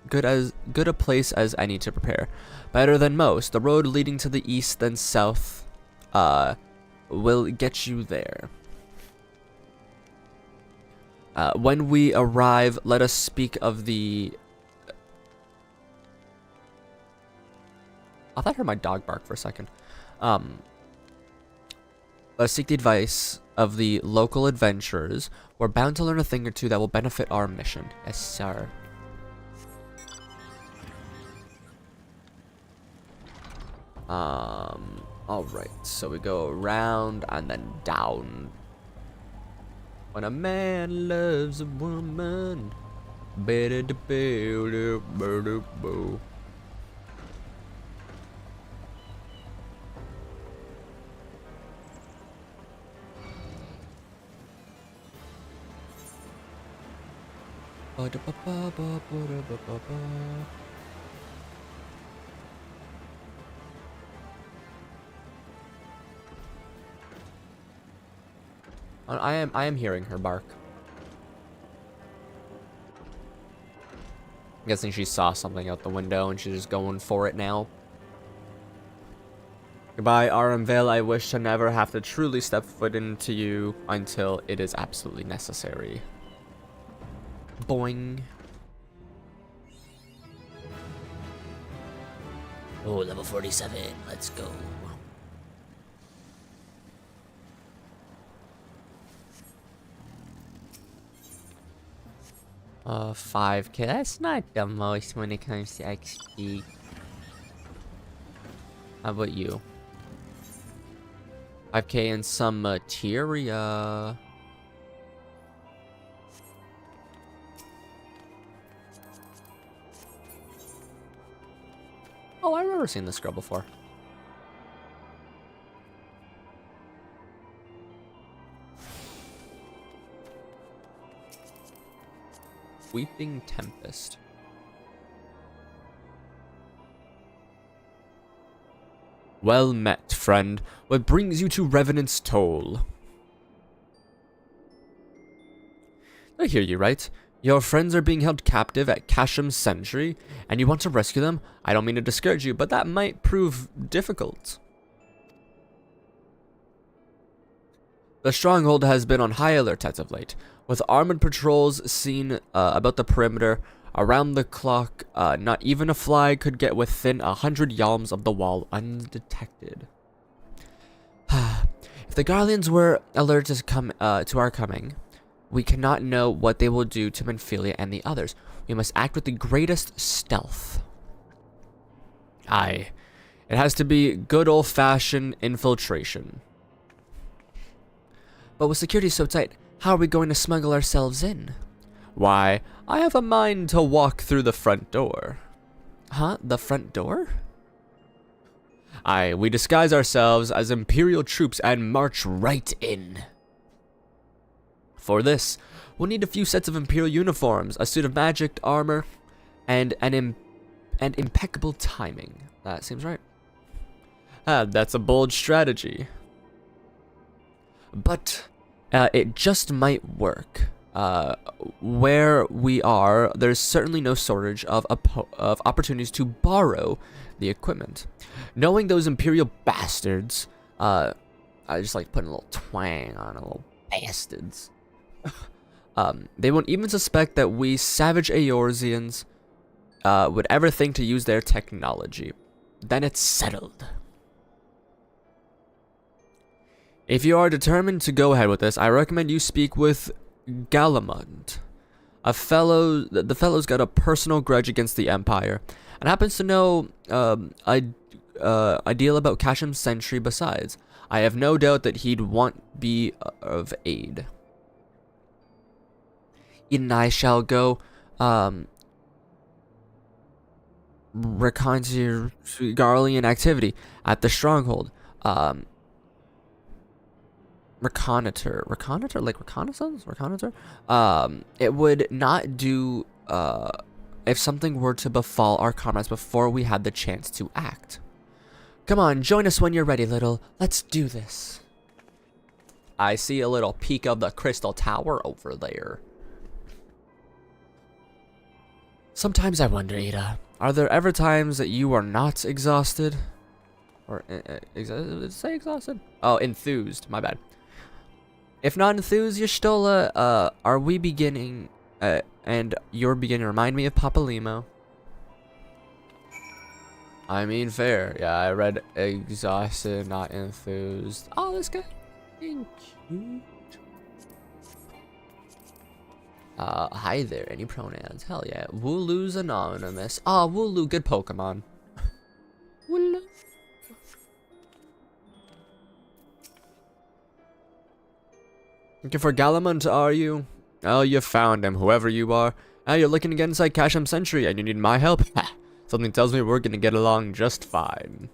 good a place as any to prepare. Better than most. The road leading to the east then south, will get you there. When we arrive, let us speak of the... I thought I heard my dog bark for a second. Let's seek the advice of the local adventurers. We're bound to learn a thing or two that will benefit our mission. Yes, sir. Alright, so we go around and then down. When a man loves a woman, better to build a better bow. I am hearing her bark. I'm guessing she saw something out the window and she's just going for it now. Goodbye, Aramvale. I wish to never have to truly step foot into you until it is absolutely necessary. Boing. Oh, level 47. Let's go. 5k. That's not the most when it comes to XP. How about you? 5k and some materia. Oh, I've never seen this girl before. Weeping Tempest. Well met, friend. What brings you to Revenant's Toll? I hear you, right? Your friends are being held captive at Kasham's Sentry, and you want to rescue them? I don't mean to discourage you, but that might prove difficult. The stronghold has been on high alert as of late, with armored patrols seen about the perimeter. Around the clock, not even a fly could get within 100 yalms of the wall undetected. If the Garleans were alerted to our coming, we cannot know what they will do to Menphilia and the others. We must act with the greatest stealth. Aye, it has to be good old-fashioned infiltration. But with security so tight, how are we going to smuggle ourselves in? Why, I have a mind to walk through the front door. Huh? The front door? Aye, we disguise ourselves as Imperial troops and march right in. For this, we'll need a few sets of Imperial uniforms, a suit of magic armor, and impeccable timing. That seems right. That's a bold strategy. But it just might work. Where we are, there's certainly no shortage of opportunities to borrow the equipment. Knowing those Imperial bastards, I just like putting a little twang on it, little bastards. They won't even suspect that we savage Eorzeans would ever think to use their technology. Then it's settled. If you are determined to go ahead with this, I recommend you speak with Galamond. The fellow's got a personal grudge against the Empire, and happens to know a deal about Kasham's Sentry besides. I have no doubt that he'd want be of aid. Eden and I shall go reconnoiter Garlean activity at the stronghold. Reconnoiter, like reconnaissance? Reconnoiter? It would not do if something were to befall our comrades before we had the chance to act. Come on, join us when you're ready, little. Let's do this. I see a little peak of the crystal tower over there. Sometimes I wonder, Ada, are there ever times that you are not exhausted? Or, say exhausted? Oh, enthused, my bad. If not enthused, Y'shtola, are we beginning, and you're beginning to remind me of Papa Limo? I mean, fair. Yeah, I read exhausted, not enthused. Oh, this guy being cute. Hi there, any pronouns? Hell yeah. Wooloo's anonymous. Ah, Wooloo, good Pokemon. Wooloo. Looking for Galamond, are you? Oh, you found him, whoever you are. Oh, you're looking to get inside Kasham's Sentry, and you need my help? Ha! Something tells me we're gonna get along just fine.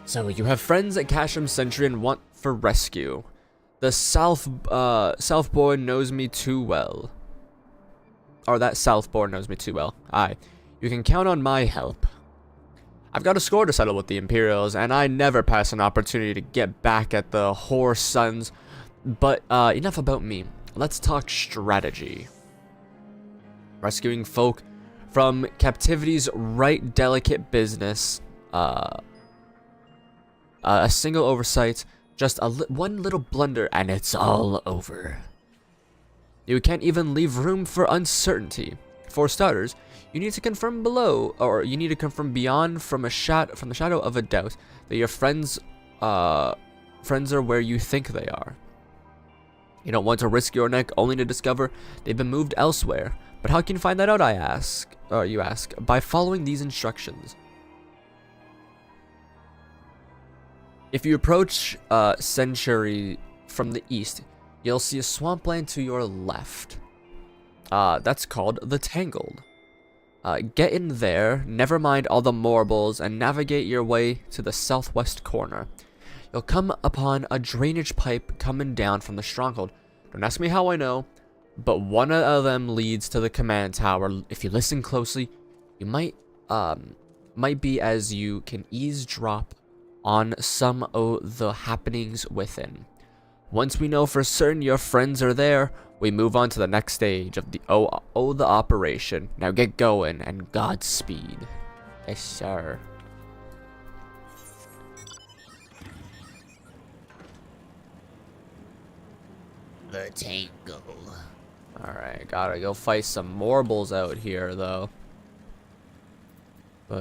So, you have friends at Kasham's Sentry and want for rescue. The Southborn knows me too well. Or that Southborn knows me too well. Aye. You can count on my help. I've got a score to settle with the Imperials, and I never pass an opportunity to get back at the whore sons. But, enough about me. Let's talk strategy. Rescuing folk from captivity's right delicate business. A single oversight, just one little blunder, and it's all over. You can't even leave room for uncertainty. For starters, you need to confirm below, or you need to confirm beyond from the shadow of a doubt that your friends are where you think they are. You don't want to risk your neck only to discover they've been moved elsewhere. But how can you find that out, you ask? By following these instructions. If you approach Century from the east, you'll see a swampland to your left. That's called the Tangled. Get in there, never mind all the marbles, and navigate your way to the southwest corner. You'll come upon a drainage pipe coming down from the stronghold. Don't ask me how I know, but one of them leads to the command tower. If you listen closely, you might be as you can eavesdrop on some of the happenings within. Once we know for certain your friends are there, we move on to the next stage of the the operation. Now get going and Godspeed. Yes, sir. The tangle. Alright, gotta go fight some marbles out here, though. Ow.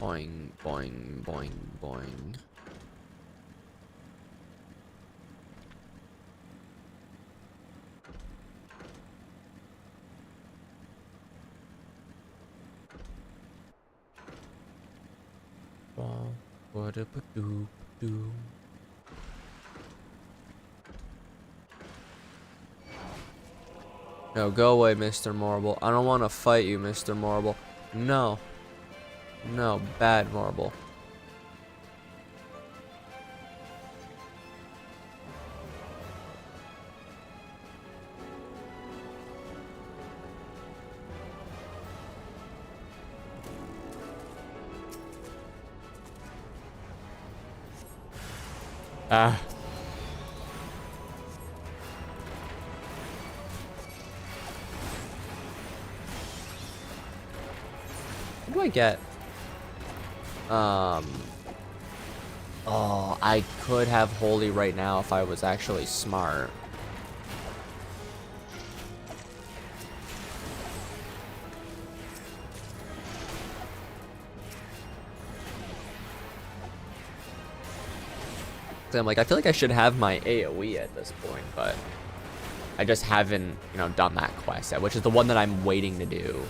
Boing, boing, boing, boing. What-a-ba-doo-ba-doo. No, go away, Mr. Marble. I don't want to fight you, Mr. Marble. No. No, bad Marble. Ah. What do I get? Oh, I could have Holy right now if I was actually smart. I'm like, I feel like I should have my AoE at this point, but I just haven't, you know, done that quest yet, which is the one that I'm waiting to do.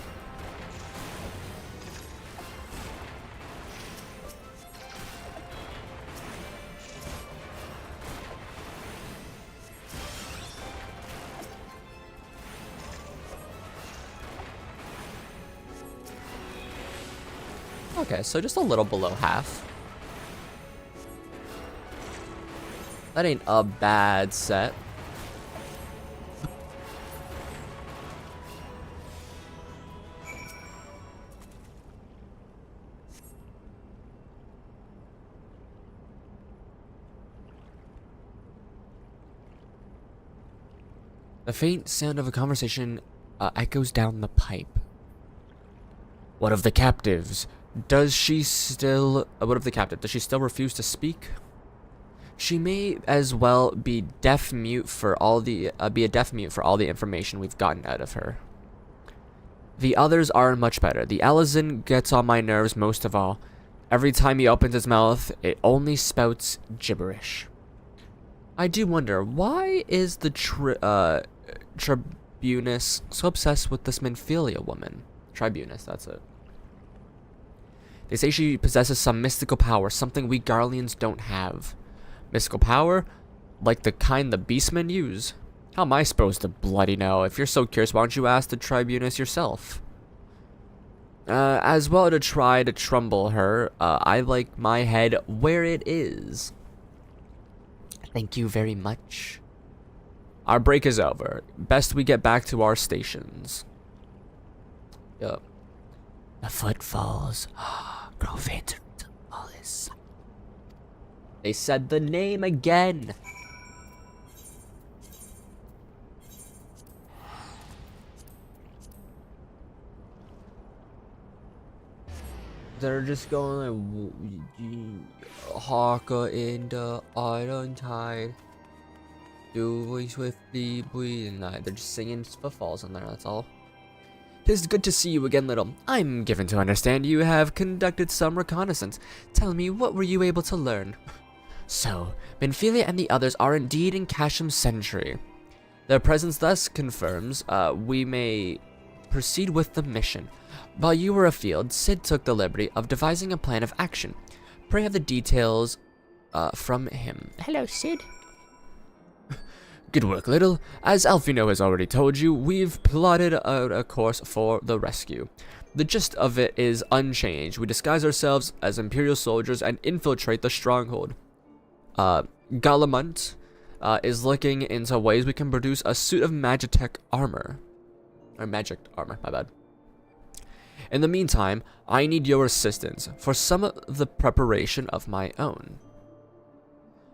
Okay, so just a little below half. That ain't a bad set. The faint sound of a conversation echoes down the pipe. What of the captives? Does she still refuse to speak? She may as well be deaf mute for all the information we've gotten out of her. The others aren't much better. The Alizin gets on my nerves most of all. Every time he opens his mouth, it only spouts gibberish. I do wonder, why is the Tribunus so obsessed with this Minfilia woman? Tribunus, that's it. They say she possesses some mystical power, something we Garleans don't have. Mystical power? Like the kind the beastmen use? How am I supposed to bloody know? If you're so curious, why don't you ask the Tribunus yourself? As well to try to trumble her, I like my head where it is. Thank you very much. Our break is over. Best we get back to our stations. Yup. The footfalls grow fainter to all this. They said the name again. They're just going like Harker in the island tide. Doing swiftly breathing night. They're just singing footfalls in there, that's all. Tis good to see you again, little. I'm given to understand you have conducted some reconnaissance. Tell me, what were you able to learn? So, Minfilia and the others are indeed in Kasham's Century. Their presence thus confirms we may proceed with the mission. While you were afield, Sid took the liberty of devising a plan of action. Pray have the details from him. Hello, Sid. Good work, Little. As Alfino has already told you, we've plotted out a course for the rescue. The gist of it is unchanged. We disguise ourselves as Imperial soldiers and infiltrate the stronghold. Galamont is looking into ways we can produce a suit of Magitech armor. Or magic armor, my bad. In the meantime, I need your assistance for some of the preparation of my own.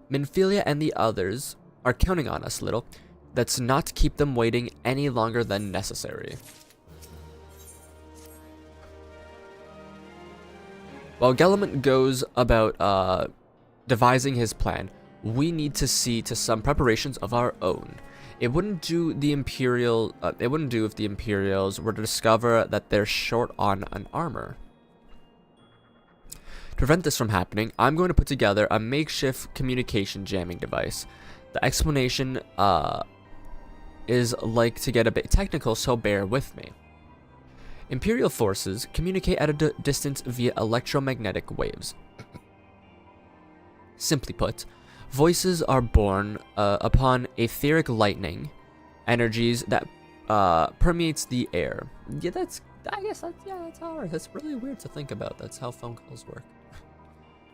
Minfilia and the others are counting on us, Little. Let's not keep them waiting any longer than necessary. While Galamont goes about devising his plan, we need to see to some preparations of our own. It wouldn't do if the Imperials were to discover that they're short on an armor. To prevent this from happening, I'm going to put together a makeshift communication jamming device. The explanation is like to get a bit technical, so bear with me. Imperial forces communicate at a distance via electromagnetic waves. Simply put, voices are born upon etheric lightning energies that permeates the air. Yeah, that's how it. That's really weird to think about. That's how phone calls work.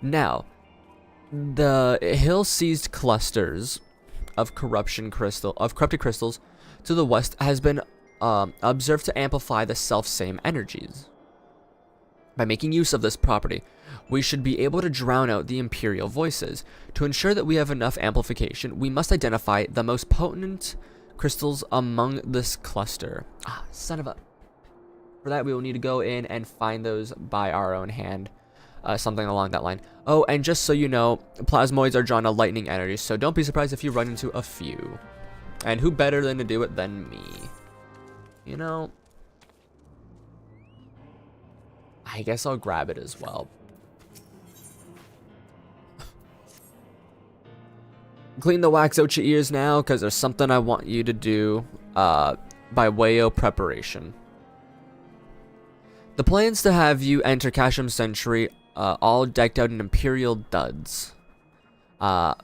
Now, the hill-seized clusters of corrupted crystals to the west has been observed to amplify the self-same energies. By making use of this property, we should be able to drown out the Imperial voices. To ensure that we have enough amplification, we must identify the most potent crystals among this cluster. Ah, son of a... For that, we will need to go in and find those by our own hand. Something along that line. Oh, and just so you know, plasmoids are drawn to lightning energy, so don't be surprised if you run into a few. And who better than to do it than me? You know... I guess I'll grab it as well. Clean the wax out your ears now, because there's something I want you to do by way of preparation. The plan's to have you enter Kasham Century all decked out in Imperial duds. But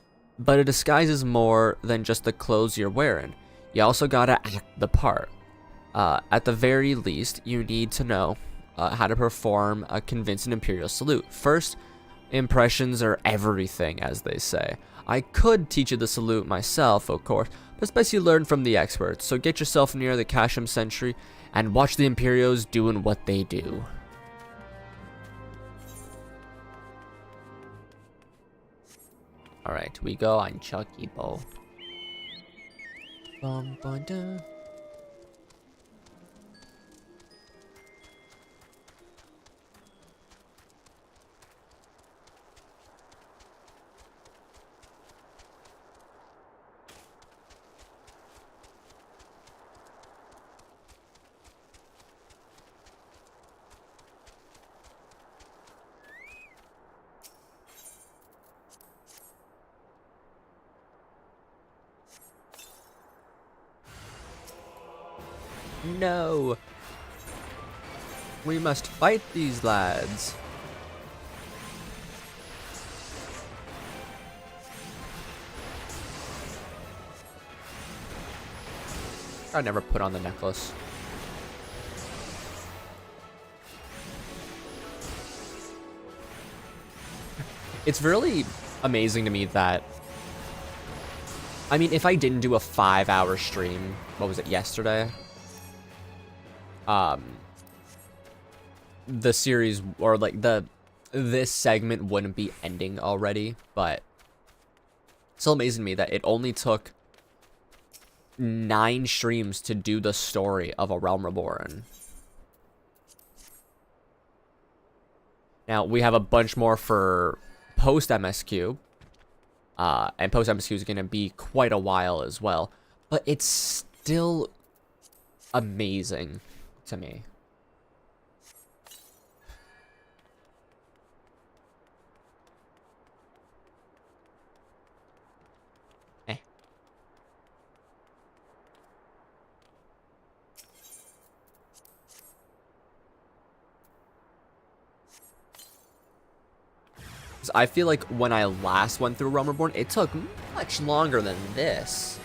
a disguise is more than just the clothes you're wearing. You also gotta act the part. At the very least, you need to know how to perform a convincing Imperial salute. First, impressions are everything, as they say. I could teach you the salute myself, of course, but it's best you learn from the experts, so get yourself near the Kasham Sentry and watch the Imperials doing what they do. Alright, we go on Chucky Bow. Bum, bum, dum. No! We must fight these lads. I never put on the necklace. It's really amazing to me that... I mean, if I didn't do a 5-hour stream, what was it, yesterday? The series, or like this segment wouldn't be ending already, but it's still amazing to me that it only took 9 streams to do the story of A Realm Reborn. Now, we have a bunch more for post MSQ, and post MSQ is going to be quite a while as well, but it's still amazing to me. 'Cause I feel like when I last went through Realm Reborn, it took much longer than this.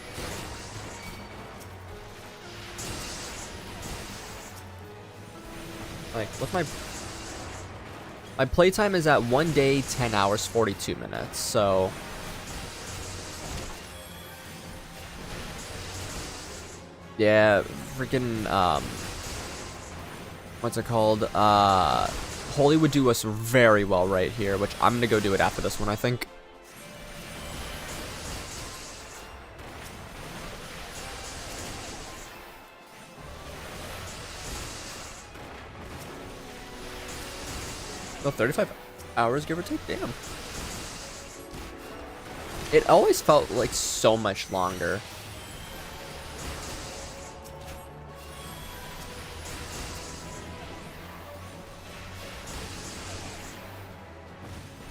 Like, what's my playtime is at 1 day, 10 hours, 42 minutes, so... Yeah, freaking, what's it called? Holy would do us very well right here, which I'm gonna go do it after this one, I think. So 35 hours, give or take, damn. It always felt like so much longer.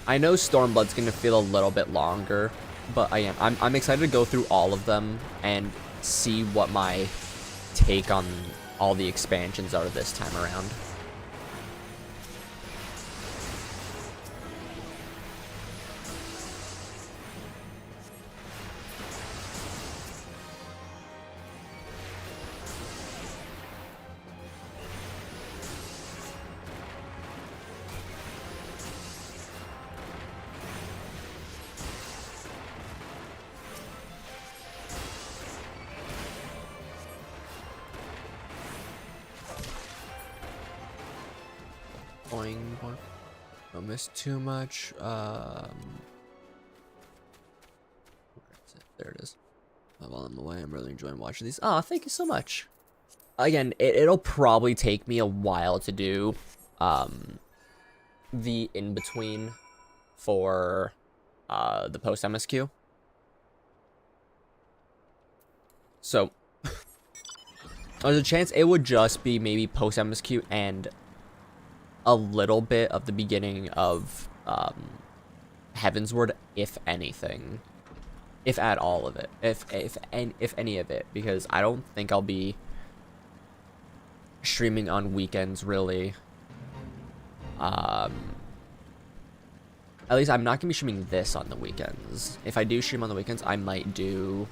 I know Stormblood's gonna feel a little bit longer, but I'm excited to go through all of them and see what my take on all the expansions are this time around. Boing, boing. Don't miss too much. Where is it? There it is. While I'm away, I'm really enjoying watching these. Ah, thank you so much. Again, it'll probably take me a while to do the in-between for the post MSQ. So there's a chance it would just be maybe post MSQ and a little bit of the beginning of Heavensward, if anything, if at all of it, if any of it, because I don't think I'll be streaming on weekends really. At least I'm not gonna be streaming this on the weekends. If I do stream on the weekends, I might do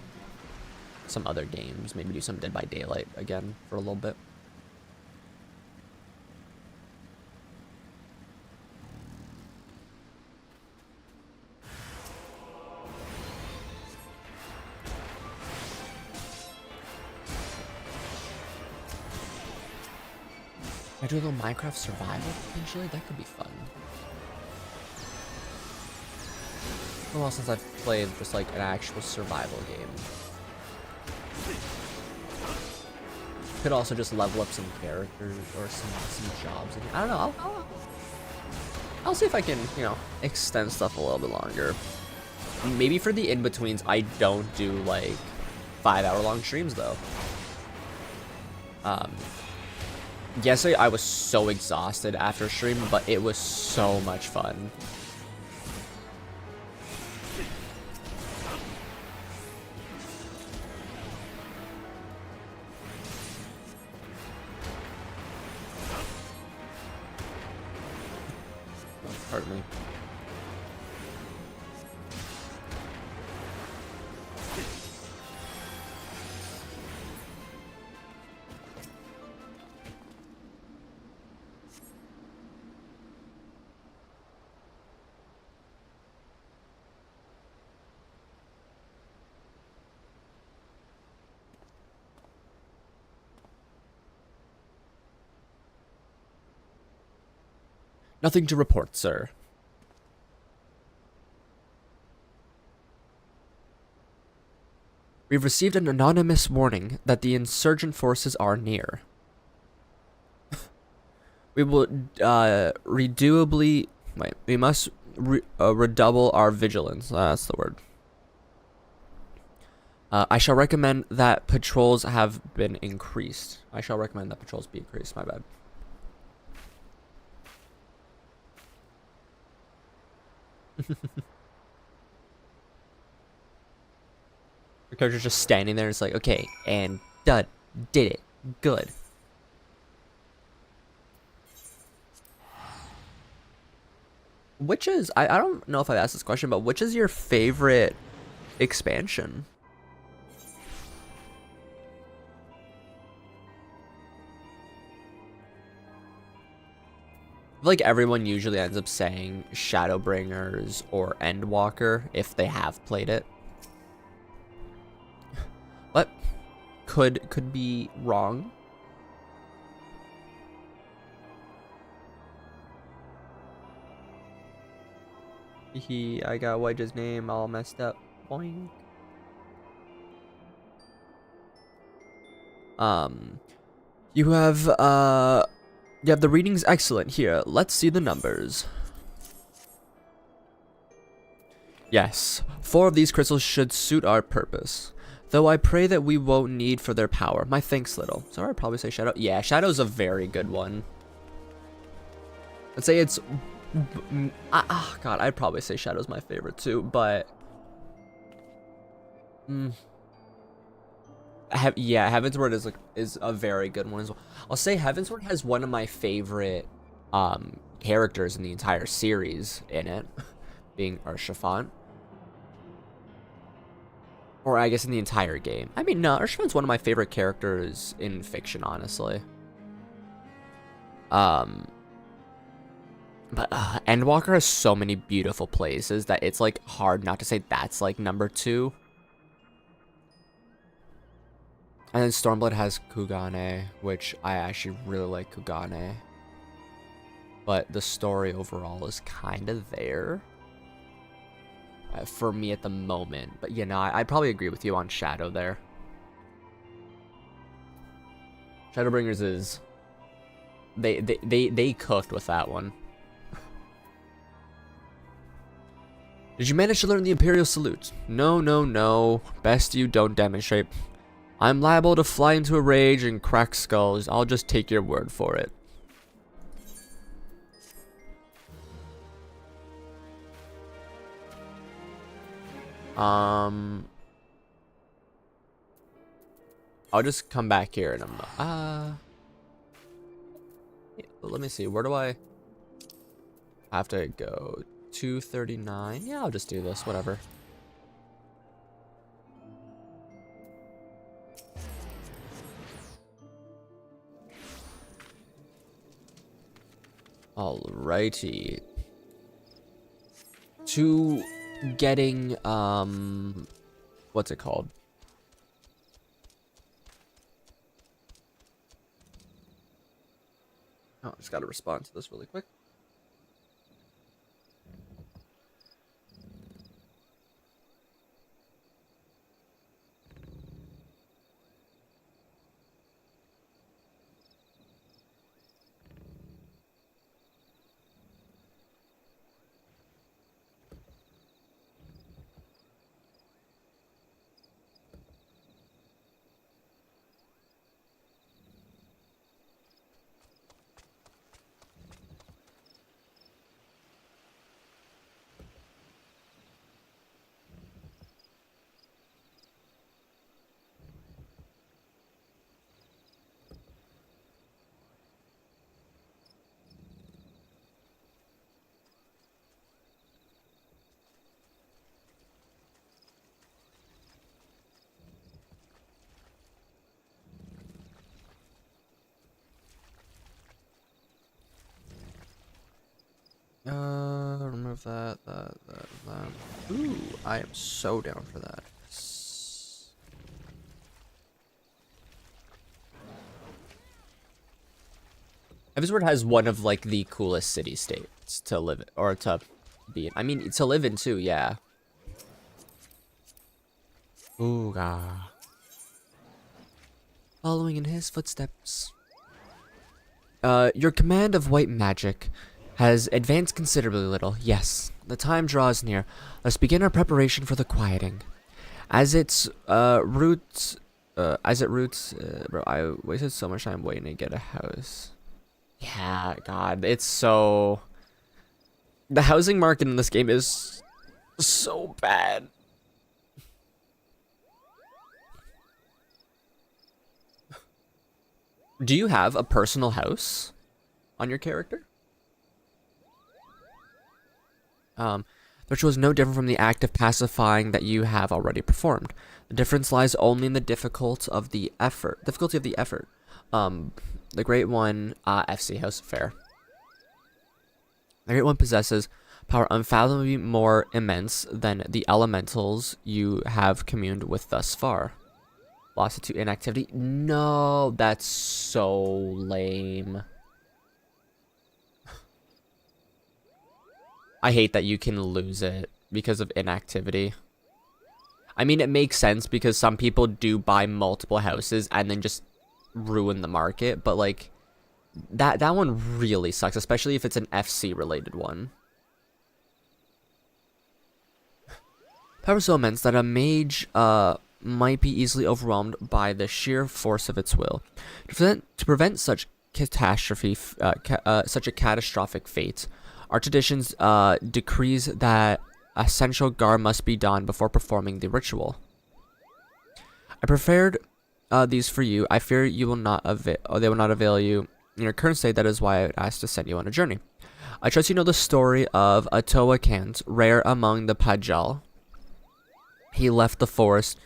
some other games, maybe do some Dead by Daylight again for a little bit. I do a little Minecraft survival potentially. That could be fun. It's been a while since I've played just like an actual survival game. Could also just level up some characters or some jobs. I don't know. I'll see if I can, you know, extend stuff a little bit longer. Maybe for the in-betweens, I don't do like 5-hour-long streams though. Yesterday I was so exhausted after stream, but it was so much fun. Pardon me. Nothing to report, sir. We've received an anonymous warning that the insurgent forces are near. We will we must redouble our vigilance. That's the word. I shall recommend that patrols have been increased. I shall recommend that patrols be increased. My bad. The character's just standing there. It's like, okay, and done. Did it. Good. Which is, I don't know if I've asked this question, but which is your favorite expansion? I feel like everyone usually ends up saying Shadowbringers or Endwalker if they have played it. But could be wrong. I got Wedge's name all messed up. Boing. You have the readings excellent here. Let's see the numbers. Yes, 4 of these crystals should suit our purpose. Though I pray that we won't need for their power. My thanks, little. So I'd probably say Shadow. Yeah, Shadow's a very good one. I'd say it's... God, I'd probably say Shadow's my favorite too, but... yeah, Heavensward is a very good one as well. I'll say Heavensward has one of my favorite characters in the entire series in it, being Urshiphant. Or I guess in the entire game. I mean, no, Urshiphant's one of my favorite characters in fiction, honestly. But Endwalker has so many beautiful places that it's like hard not to say that's like number 2. And then Stormblood has Kugane, which I actually really like Kugane. But the story overall is kind of there. For me at the moment. But you know, I'd probably agree with you on Shadow there. Shadowbringers is... They cooked with that one. Did you manage to learn the Imperial Salute? No, no, no. Best you don't demonstrate. I'm liable to fly into a rage and crack skulls. I'll just take your word for it. I'll just come back here and I'm let me see, where do I have to go? 239. Yeah, I'll just do this, whatever. Alrighty. To getting what's it called? Oh, I just gotta respond to this really quick. Remove that. Ooh, I am so down for that. Evansward has one of like the coolest city states to live in, or to be in. I mean, to live in too, yeah. Ooh, ah. Following in his footsteps. Your command of white magic has advanced considerably little. Yes, the time draws near. Let's begin our preparation for the quieting. As it roots, bro, I wasted so much time waiting to get a house. Yeah, God, it's so... The housing market in this game is so bad. Do you have a personal house on your character? The ritual is no different from the act of pacifying that you have already performed. The difference lies only in the difficulty of the effort. The Great One, FC House of Fair. The Great One possesses power unfathomably more immense than the elementals you have communed with thus far. Lost it to inactivity? No, that's so lame. I hate that you can lose it because of inactivity. I mean, it makes sense because some people do buy multiple houses and then just ruin the market, but like that one really sucks, especially if it's an FC related one. Power so immense that a mage might be easily overwhelmed by the sheer force of its will. To prevent such catastrophe, such a catastrophic fate, our traditions decrees that essential guard must be done before performing the ritual. I prepared these for you. I fear you will not they will not avail you in your current state. That is why I asked to send you on a journey. I trust you know the story of Atoa rare among the Pajal. He left the forest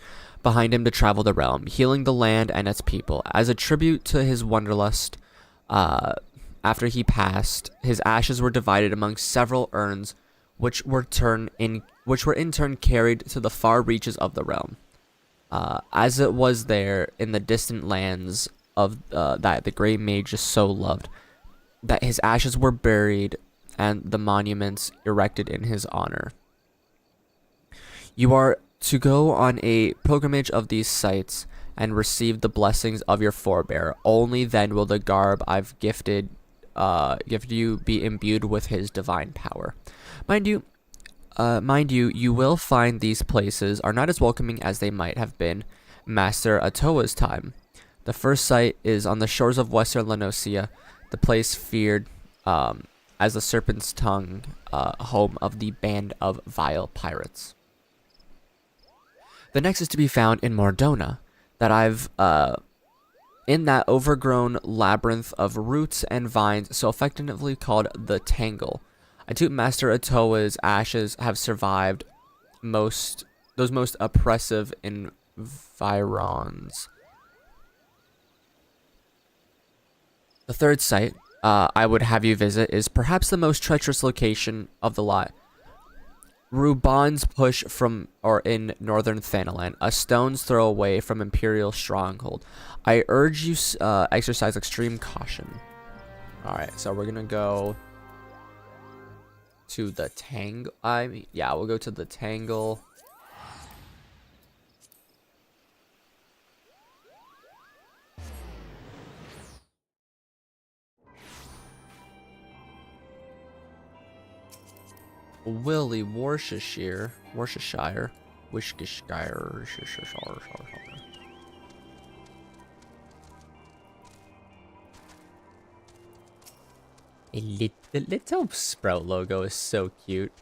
behind him to travel the realm, healing the land and its people. As a tribute to his wanderlust, after he passed, his ashes were divided among several urns, which were in turn carried to the far reaches of the realm. As it was there in the distant lands of that the great mage so loved, that his ashes were buried and the monuments erected in his honor. You are to go on a pilgrimage of these sites and receive the blessings of your forebear. Only then will the garb I've gifted you be imbued with his divine power. Mind you, you will find these places are not as welcoming as they might have been Master Atoa's time. The first site is on the shores of western Lenosia, the place feared as the Serpent's Tongue, home of the band of vile pirates. The next is to be found in Mordona, that I've in that overgrown labyrinth of roots and vines so effectively called the Tangle. I too Master Atoa's ashes have survived those most oppressive environs. The third site I would have you visit is perhaps the most treacherous location of the lot. Ruban's push in northern Thanalan, a stone's throw away from Imperial stronghold. I urge you exercise extreme caution. Alright, so we're gonna go to the Tangle. Yeah, we'll go to the Tangle. Willie Worcestershire. The little sprout logo is so cute.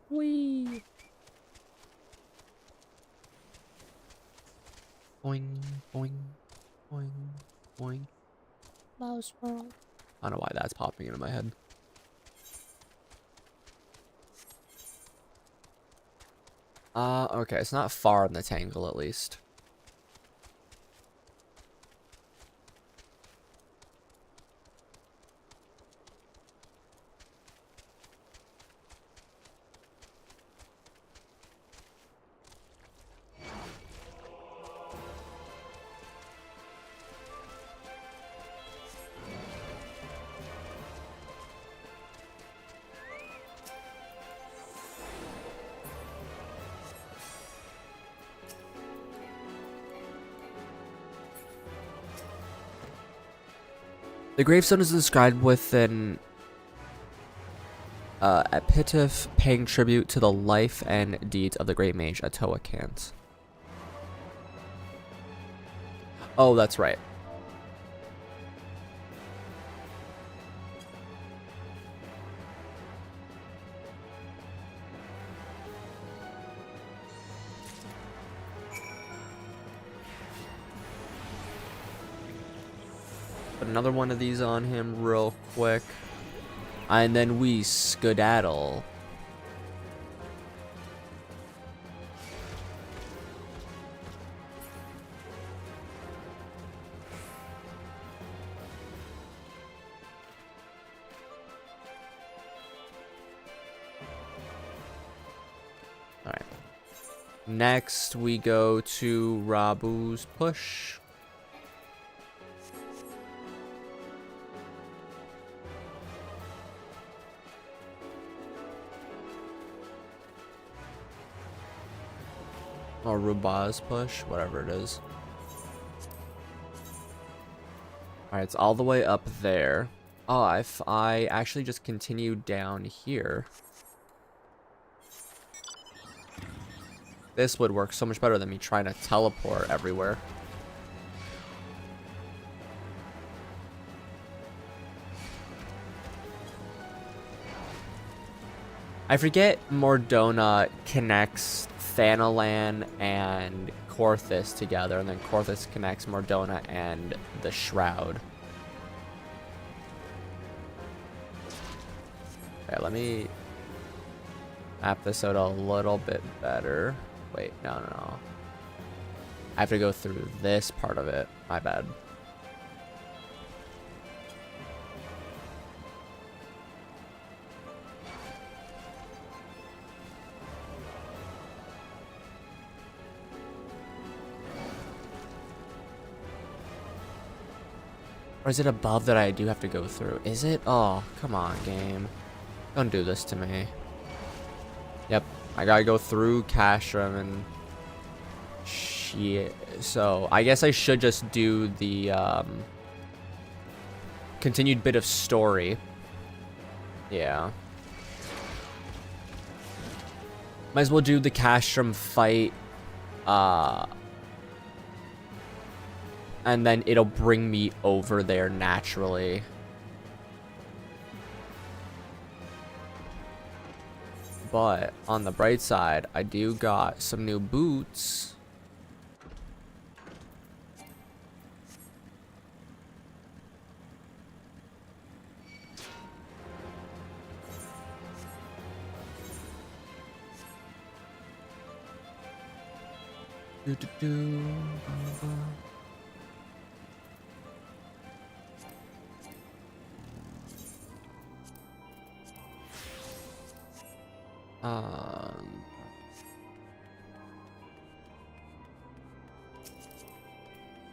Whee! Boing, boing, boing, boing. Mouse world. I don't know why that's popping into my head. Okay, it's not far in the Tangle at least. The gravestone is described with an epitaph paying tribute to the life and deeds of the great mage Atoa Kant. Oh, that's right. Put another one of these on him real quick. And then we skedaddle. Alright. Next, we go to Rabu's push. Or Ruba's push, whatever it is. Alright, it's all the way up there. Oh, if I actually just continue down here. This would work so much better than me trying to teleport everywhere. I forget Mordona connects Thanalan and Korthus together, and then Korthus connects Mordona and the Shroud. Okay, let me map this out a little bit better. Wait, no. I have to go through this part of it. My bad. Or is it above that I do have to go through? Is it? Oh, come on, game. Don't do this to me. Yep, I gotta go through Cashram and shit. So I guess I should just do the continued bit of story. Yeah. Might as well do the Cashram fight. And then it'll bring me over there naturally. But on the bright side, I do got some new boots.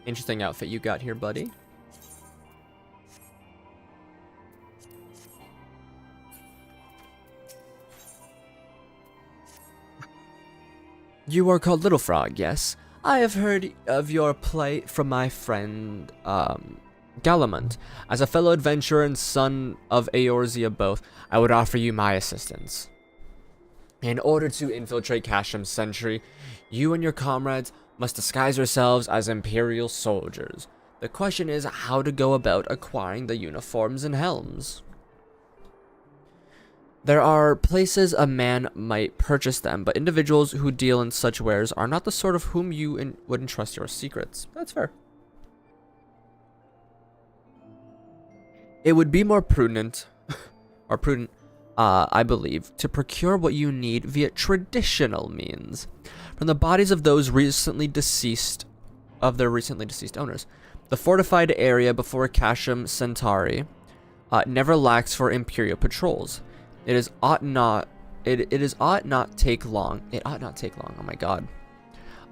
Interesting outfit you got here, buddy. You are called Little Frog, yes? I have heard of your plight from my friend, Galamond. As a fellow adventurer and son of Eorzea both, I would offer you my assistance. In order to infiltrate Cashram's Sentry, you and your comrades must disguise yourselves as Imperial soldiers. The question is how to go about acquiring the uniforms and helms. There are places a man might purchase them, but individuals who deal in such wares are not the sort of whom you would entrust your secrets. That's fair. It would be more prudent, I believe, to procure what you need via traditional means from the bodies of those recently deceased, of their recently deceased owners. The fortified area before Cashram Centauri never lacks for Imperial patrols. It ought not take long. Oh my god.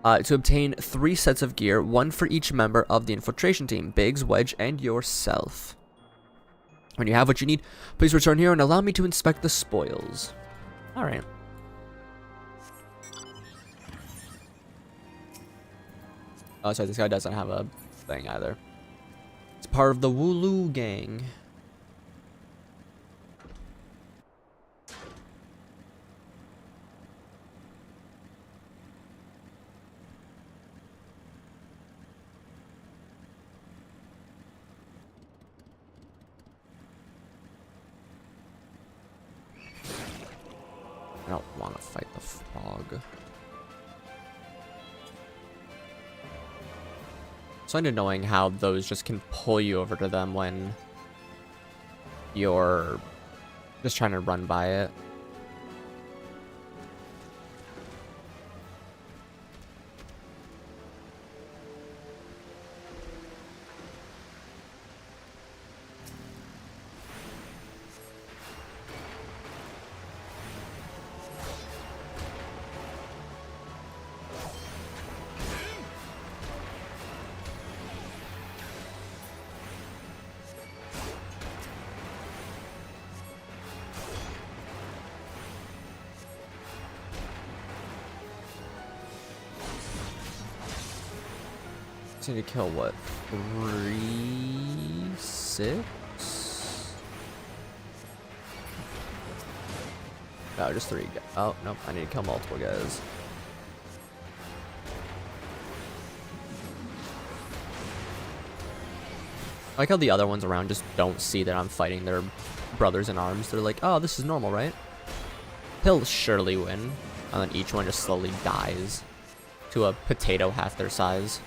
To obtain 3 sets of gear, 1 for each member of the infiltration team, Biggs, Wedge, and yourself. When you have what you need, please return here and allow me to inspect the spoils. Alright. Oh, sorry, this guy doesn't have a thing either. It's part of the Wooloo gang. I don't want to fight the frog. It's kind of annoying how those just can pull you over to them when you're Just trying to run by it. Need to kill what? 3, 6? No, just 3. Oh, nope. I need to kill multiple guys. I like how the other ones around just don't see that I'm fighting their brothers in arms. They're like, oh, this is normal, right? He'll surely win. And then each one just slowly dies to a potato half their size.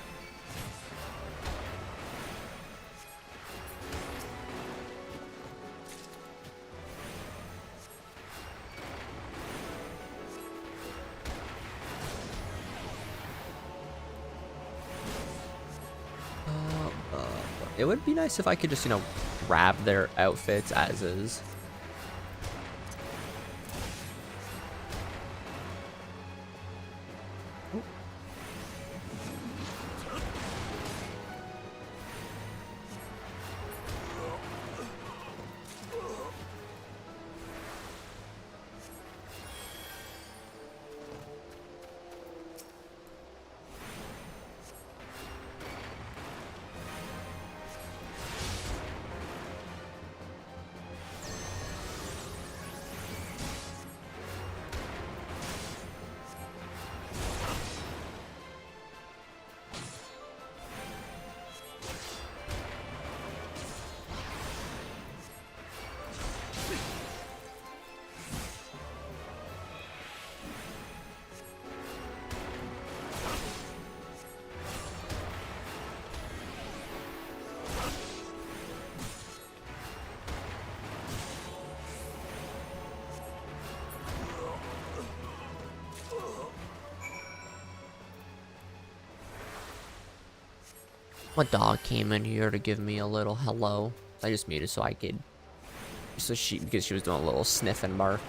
It would be nice if I could just, you know, grab their outfits as is. My dog came in here to give me a little hello. I just muted so I could, because she was doing a little sniff and bark.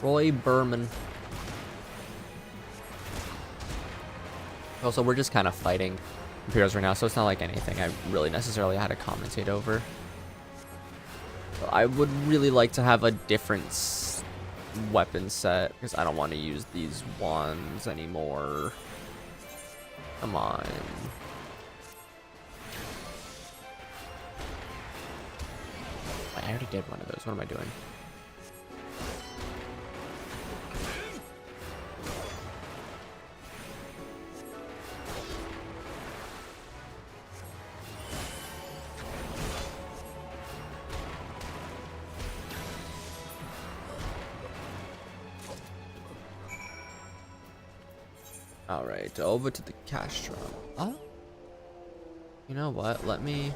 Roy Berman. Also, we're just kind of fighting Imperials right now, so it's not like anything I really necessarily had to commentate over. But I would really like to have a different weapon set, because I don't want to use these ones anymore. Come on. I already did one of those. What am I doing? Alright, over to the castrum. Oh? You know what? Let me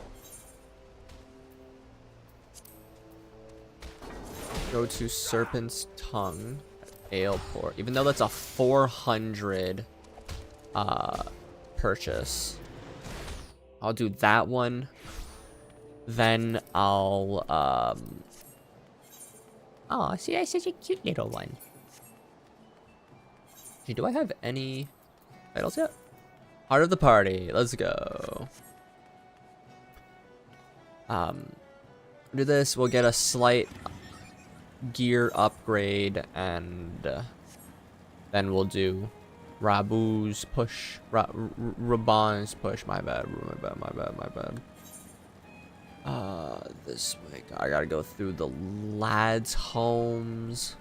go to Serpent's Tongue at Aleport. Even though that's a 400 purchase. I'll do that one. Then I'll Oh, see, that's such a cute little one. do I have any titles yet? Heart of the party. Let's go. Do this. We'll get a slight gear upgrade, and then we'll do Rabu's push. Raban's push. My bad. My bad. This way. I gotta go through the lads' homes.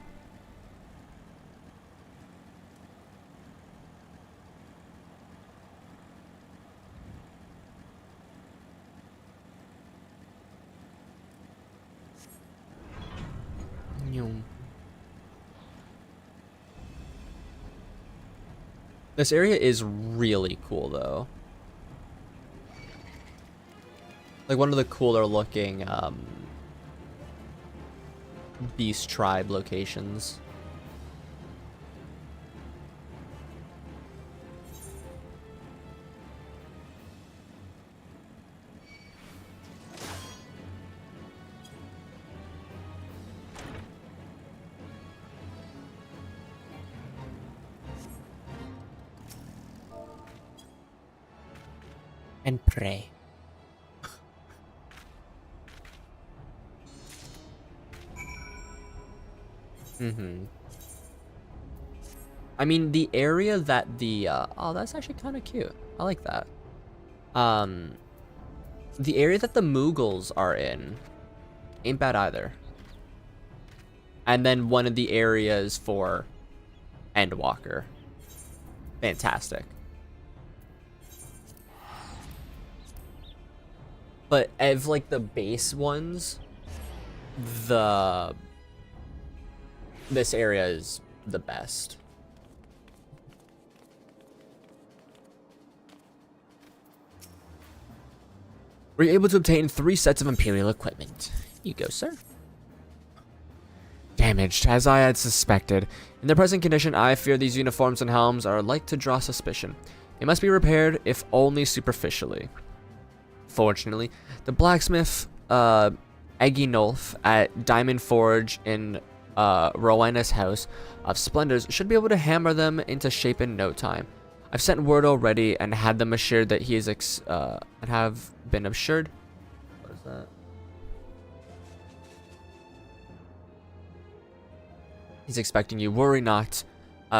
This area is really cool, though. Like, one of the cooler looking, beast tribe locations. And pray. Mm-hmm. I mean, the area that the, oh, that's actually kind of cute. I like that. The area that the Moogles are in ain't bad either. And then one of the areas for Endwalker. Fantastic. But of like the base ones, this area is the best. Were you able to obtain 3 sets of Imperial equipment? You go, sir. Damaged, as I had suspected. In their present condition, I fear these uniforms and helms are like to draw suspicion. They must be repaired, if only superficially. Fortunately, the blacksmith, Eginolf at Diamond Forge in Rowena's House of Splendors should be able to hammer them into shape in no time. I've sent word already and had them assured that he is and have been assured. What is that? He's expecting you. Worry not.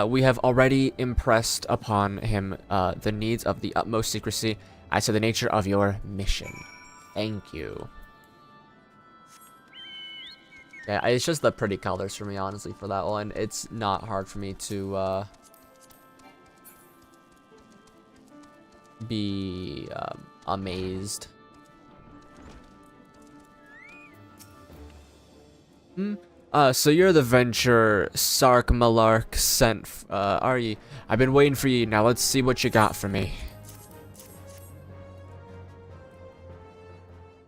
We have already impressed upon him the needs of the utmost secrecy as to the nature of your mission. Thank you. Yeah, it's just the pretty colors for me, honestly, for that one. It's not hard for me to be amazed. So you're the venture Sark Malark sent, are ye? I've been waiting for you. Now let's see what you got for me.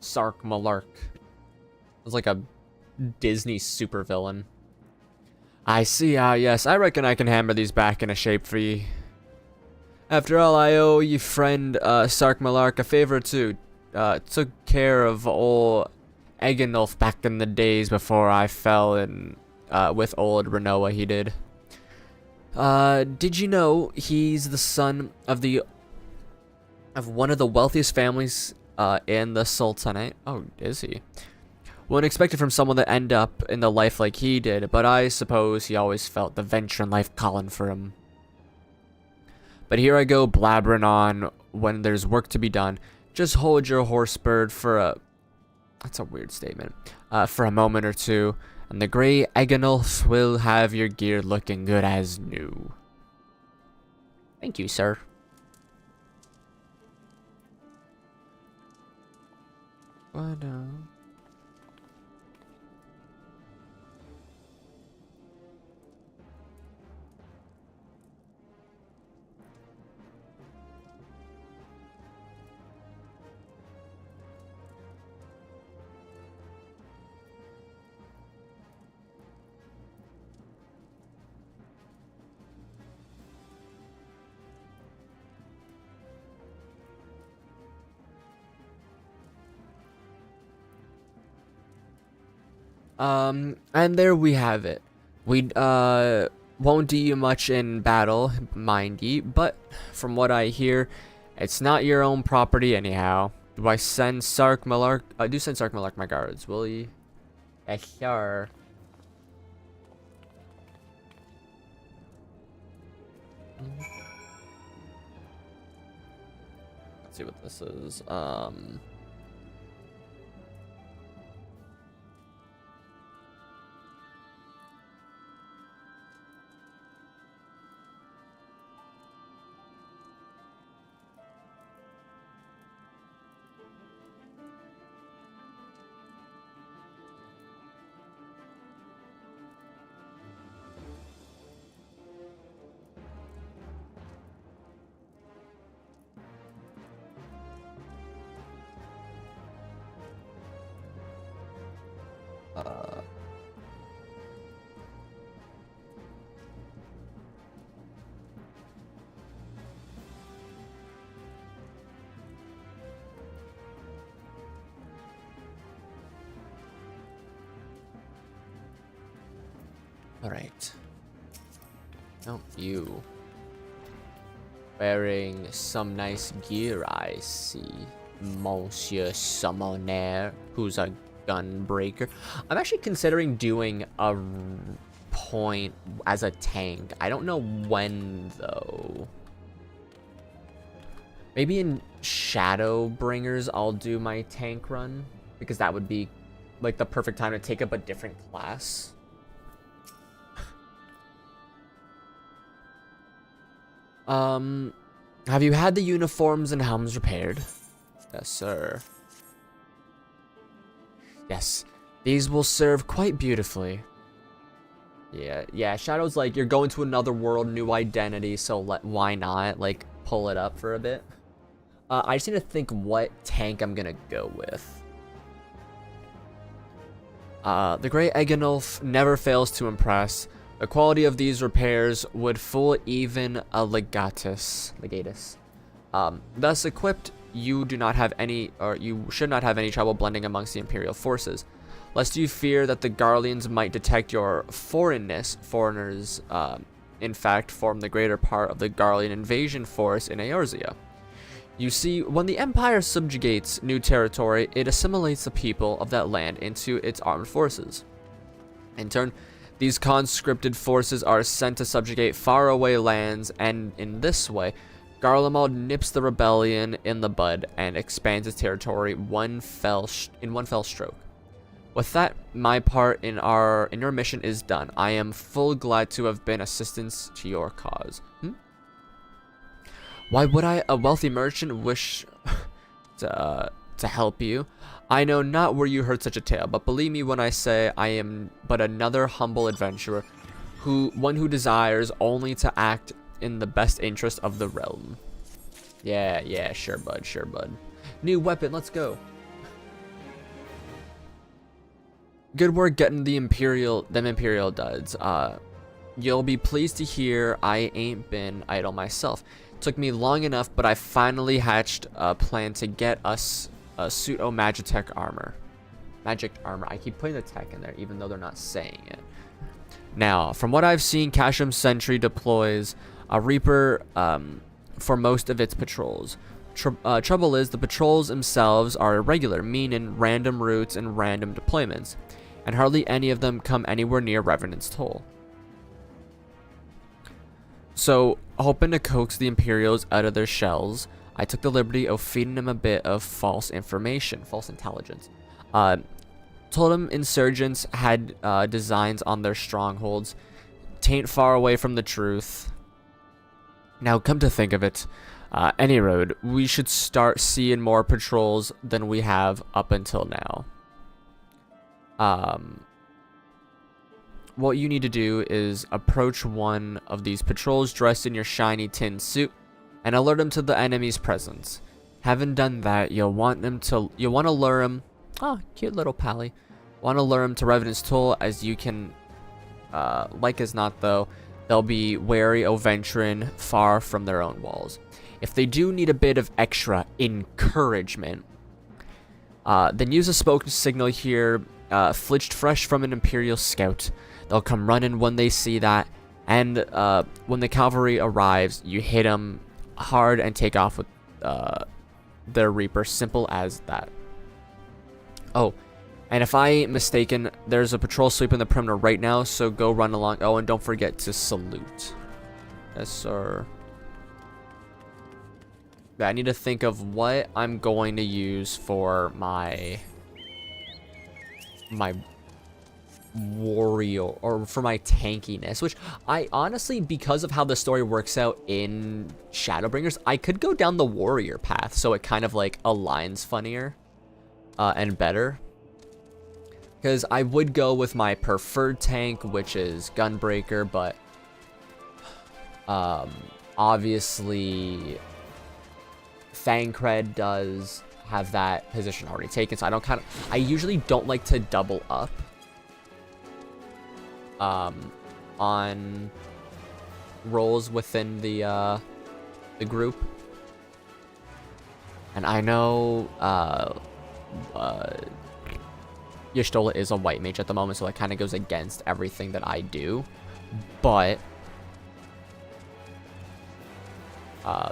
Sark Malark. It's like a Disney supervillain. I see, yes. I reckon I can hammer these back into shape for ye. After all, I owe ye friend, Sark Malark a favor too. Took care of old Eginolf back in the days before I fell in, with old Renoa, he did. Did you know he's the son of one of the wealthiest families, in the Sultanate? Oh, is he? Wouldn't expect it from someone that end up in the life like he did, but I suppose he always felt the venture in life calling for him. But here I go blabbering on when there's work to be done. Just hold your horse bird for a... That's a weird statement. For a moment or two, and the grey Eginolf will have your gear looking good as new. Thank you, sir. What, and there we have it. We, won't do you much in battle, mind ye, but from what I hear, it's not your own property anyhow. Do I send Sark Malark? I do send Sark Malark my guards, will ye? Yes, sir. Let's see what this is. Alright. Oh, you. Wearing some nice gear, I see. Monsieur Summoner, who's a gunbreaker. I'm actually considering doing a point as a tank. I don't know when, though. Maybe in Shadowbringers, I'll do my tank run. Because that would be, like, the perfect time to take up a different class. Have you had the uniforms and helms repaired? Yes, sir. Yes, these will serve quite beautifully. Yeah, Shadow's like, you're going to another world, new identity, so why not, like, pull it up for a bit? I just need to think what tank I'm gonna go with. The Great Eganulf never fails to impress. The quality of these repairs would fool even a legatus. Thus equipped, you do not have any, or you should not have any trouble blending amongst the Imperial forces. Lest you fear that the Garleans might detect your foreignness, foreigners, in fact, form the greater part of the Garlean invasion force in Eorzea. You see, when the Empire subjugates new territory, it assimilates the people of that land into its armed forces. In turn, these conscripted forces are sent to subjugate faraway lands, and in this way, Garlemald nips the rebellion in the bud and expands its territory in one fell stroke. With that, my part in your mission is done. I am full glad to have been assistance to your cause. Why would I, a wealthy merchant, wish to help you? I know not where you heard such a tale, but believe me when I say I am but another humble adventurer, one who desires only to act in the best interest of the realm. Yeah, sure bud. New weapon, let's go. Good work getting them Imperial duds. You'll be pleased to hear I ain't been idle myself. Took me long enough, but I finally hatched a plan to get us a pseudo-magitech armor. Magic armor. I keep putting the tech in there, even though they're not saying it. Now, from what I've seen, Casham Sentry deploys a Reaper for most of its patrols. Trouble is, the patrols themselves are irregular, meaning random routes and random deployments, and hardly any of them come anywhere near Revenant's Toll. So, hoping to coax the Imperials out of their shells, I took the liberty of feeding them a bit of false intelligence. Told them insurgents had designs on their strongholds, tain't far away from the truth. Now, come to think of it, any road, we should start seeing more patrols than we have up until now. What you need to do is approach one of these patrols dressed in your shiny tin suit and alert them to the enemy's presence. Having done that, you'll want to lure him. Oh, cute little pally. Want to lure him to Revenant's Toll, as you can, like as not though, they'll be wary of venturing far from their own walls. If they do need a bit of extra encouragement, then use a smoke signal here, fletched fresh from an Imperial scout. They'll come running when they see that, and when the cavalry arrives, you hit them hard and take off with their Reaper. Simple as that. Oh, and if I ain't mistaken, there's a patrol sweeping the perimeter right now, so go run along. Oh, and don't forget to salute. Yes, sir. Yeah, I need to think of what I'm going to use for my warrior, or for my tankiness, which I honestly, because of how the story works out in Shadowbringers, I could go down the warrior path, so it kind of like aligns funnier and better, because I would go with my preferred tank, which is Gunbreaker, but obviously Thancred does have that position already taken, so I usually don't like to double up on roles within the group. And I know Y'shtola is a white mage at the moment, so that kind of goes against everything that I do. But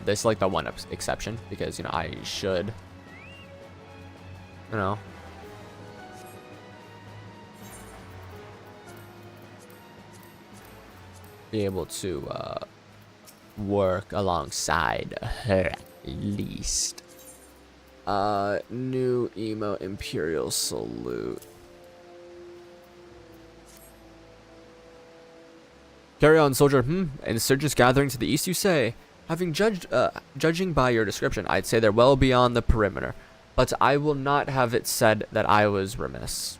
this is like the one exception, because, you know, I should, you know, be able to work alongside her at least. New emo Imperial Salute. Carry on, soldier. Insurgents gathering to the east, you say? Having judging by your description, I'd say they're well beyond the perimeter, but I will not have it said that I was remiss.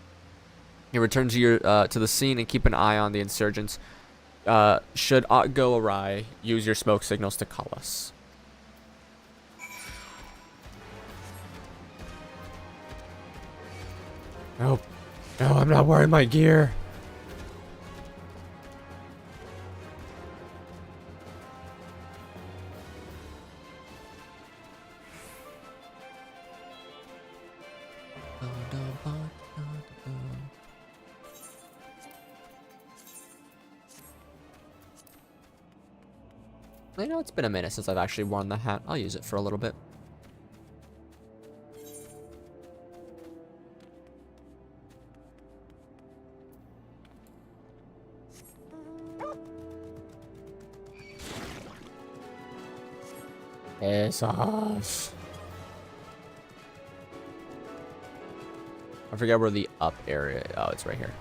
You return to your to the scene and keep an eye on the insurgents. Should aught go awry, use your smoke signals to call us. Nope. No, I'm not wearing my gear. I know it's been a minute since I've actually worn the hat. I'll use it for a little bit. Piss off. I forget where the up area. Oh, it's right here.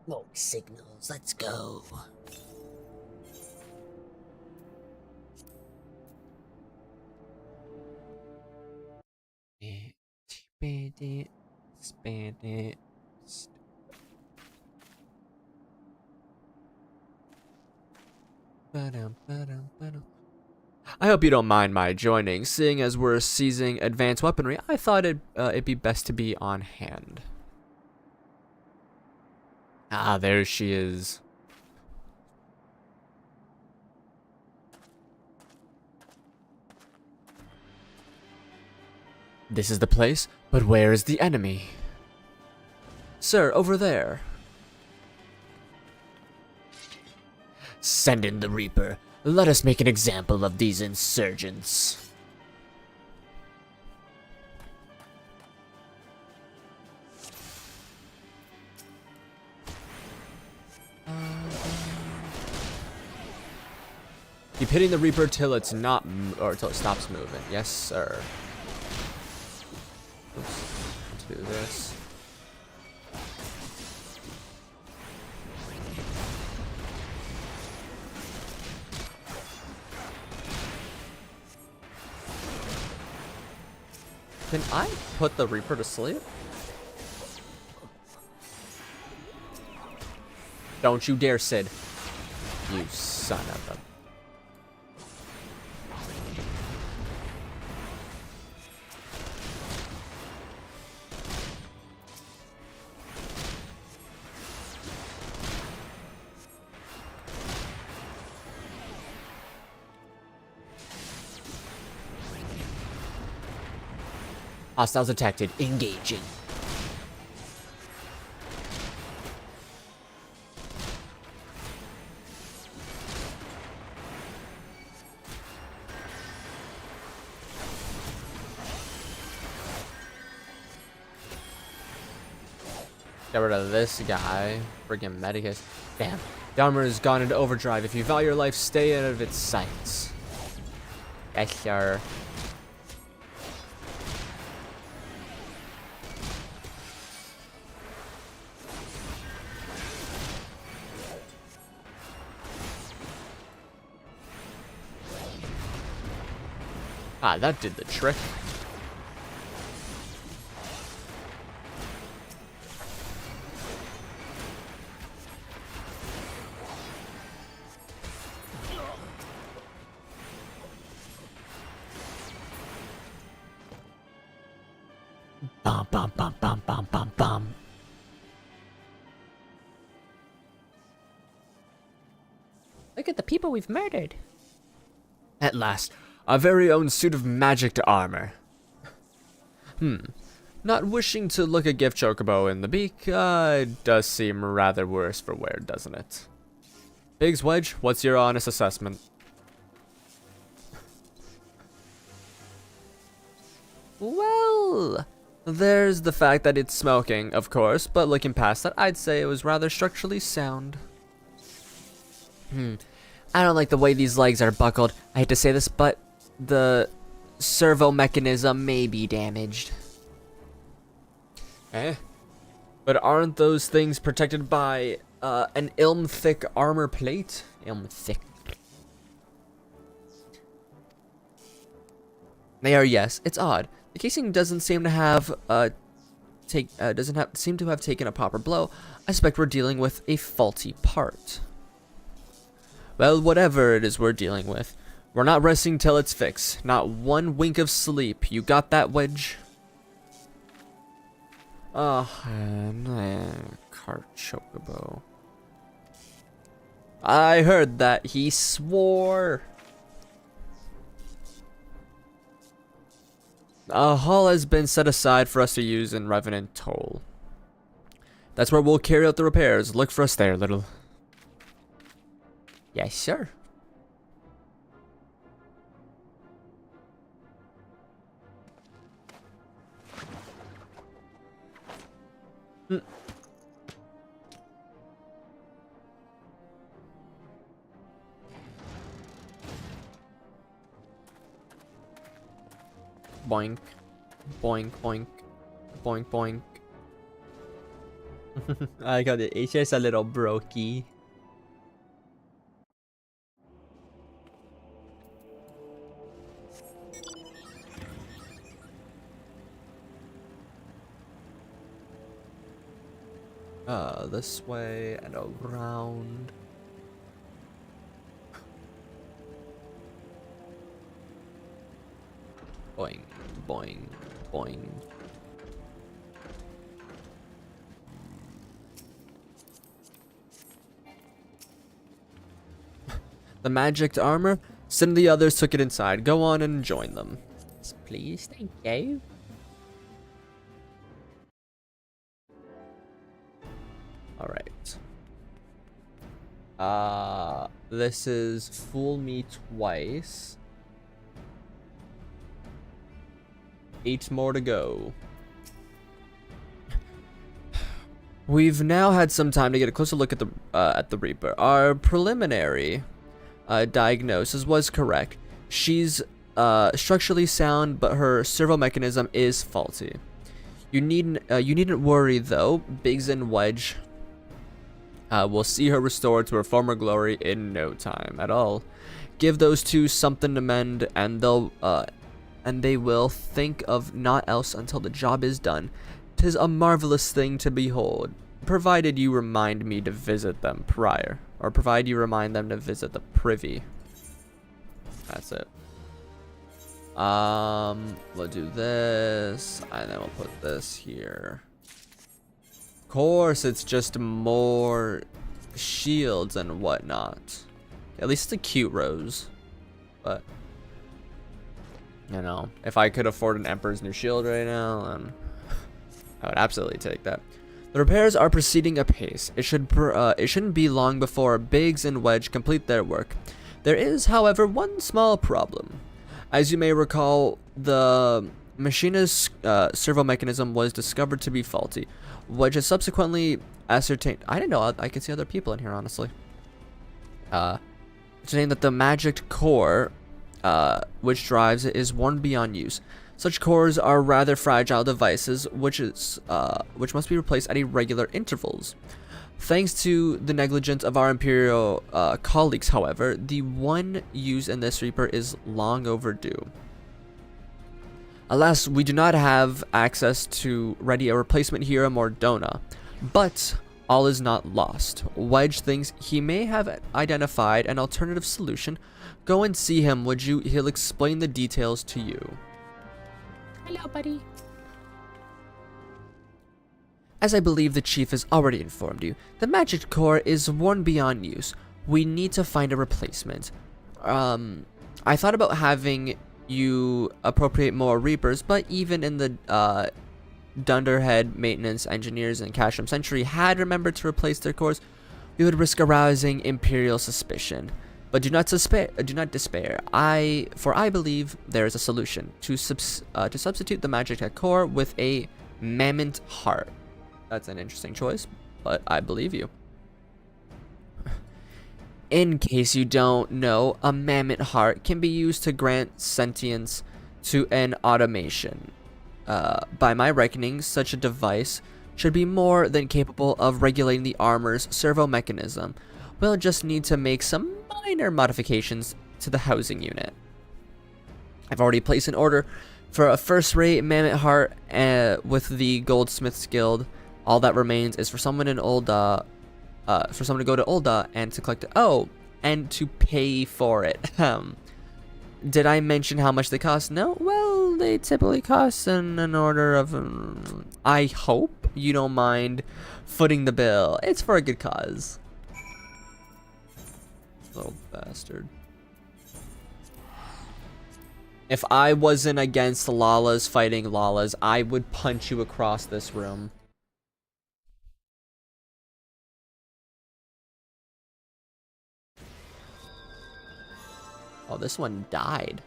Smoke signals, let's go. Expand it. I hope you don't mind my joining. Seeing as we're seizing advanced weaponry, I thought it'd be best to be on hand. Ah, there she is. This is the place, but where is the enemy? Sir, over there. Send in the Reaper. Let us make an example of these insurgents. Keep hitting the Reaper till it's not, or till it stops moving. Yes, sir. Oops. Let's do this. Can I put the Reaper to sleep? Don't you dare, Sid. You son of a... Hostiles detected. Engaging. Get rid of this guy. Friggin' Medicus. Damn. The armor has gone into overdrive. If you value your life, stay out of its sights. Yes, sir. Ah, that did the trick. Bum bum bum bum bum bum bum. I at the people we've murdered. At last, our very own suit of magic armor. Not wishing to look a gift chocobo in the beak, does seem rather worse for wear, doesn't it? Biggs, Wedge, what's your honest assessment? Well, there's the fact that it's smoking, of course, but looking past that, I'd say it was rather structurally sound. I don't like the way these legs are buckled. I hate to say this, but the servo mechanism may be damaged. Eh? But aren't those things protected by an ilm-thick armor plate? Ilm-thick. They are, yes. It's odd. The casing doesn't seem to have seem to have taken a proper blow. I suspect we're dealing with a faulty part. Well, whatever it is we're dealing with, we're not resting till it's fixed. Not one wink of sleep. You got that, Wedge? Oh, cart chocobo. I heard that. He swore. A hall has been set aside for us to use in Revenant Toll. That's where we'll carry out the repairs. Look for us there, little. Yes, sir. Boink. Boink, boink. Boink, boink. I got it. It's just a little brokey. This way and around. Boing, boing, boing. The magic armor? Some of the others took it inside. Go on and join them. Please, thank you. Alright. This is Fool Me Twice. 8 more to go. We've now had some time to get a closer look at the Reaper. Our preliminary diagnosis was correct. She's structurally sound, but her servo mechanism is faulty. You needn't worry though. Biggs and Wedge will see her restored to her former glory in no time at all. Give those two something to mend, and they will think of naught else until the job is done. 'Tis a marvelous thing to behold, provided you remind me to visit them prior, or provide you remind them to visit the privy. That's it. We'll do this, and then we'll put this here. Of course, it's just more shields and whatnot. At least it's a cute rose, but you know, if I could afford an Emperor's New Shield right now, then I would absolutely take that. The repairs are proceeding apace. It shouldn't be long before Biggs and Wedge complete their work. There is, however, one small problem. As you may recall, the Machina's servo mechanism was discovered to be faulty, which is subsequently ascertained. I didn't know I could see other people in here, honestly. Ascertained that the magic core, which drives it, is worn beyond use. Such cores are rather fragile devices, which must be replaced at irregular intervals. Thanks to the negligence of our Imperial colleagues, however, the one used in this Reaper is long overdue. Alas, we do not have access to ready a replacement here in Mordona, but all is not lost. Wedge thinks he may have identified an alternative solution. Go and see him, would you? He'll explain the details to you. Hello, buddy. As I believe the chief has already informed you, the magic core is worn beyond use. we need to find a replacement. I thought about having you appropriate more Reapers, but even in the Dunderhead maintenance engineers and Casham Century had remembered to replace their cores, we would risk arousing Imperial suspicion. But do not despair. I believe there is a solution to substitute the Magitech core with a mammoth heart. That's an interesting choice, but I believe you. In case you don't know, a mammoth heart can be used to grant sentience to an automation. By my reckoning, such a device should be more than capable of regulating the armor's servo mechanism. We'll just need to make some minor modifications to the housing unit. I've already placed an order for a first-rate mammoth heart with the Goldsmiths Guild. All that remains is for someone to go to Ulda and to collect it. Oh, and to pay for it. Did I mention how much they cost? No? Well, they typically cost in an order of... I hope you don't mind footing the bill. It's for a good cause. Little bastard. If I wasn't against Lalas fighting Lalas, I would punch you across this room. Oh, this one died.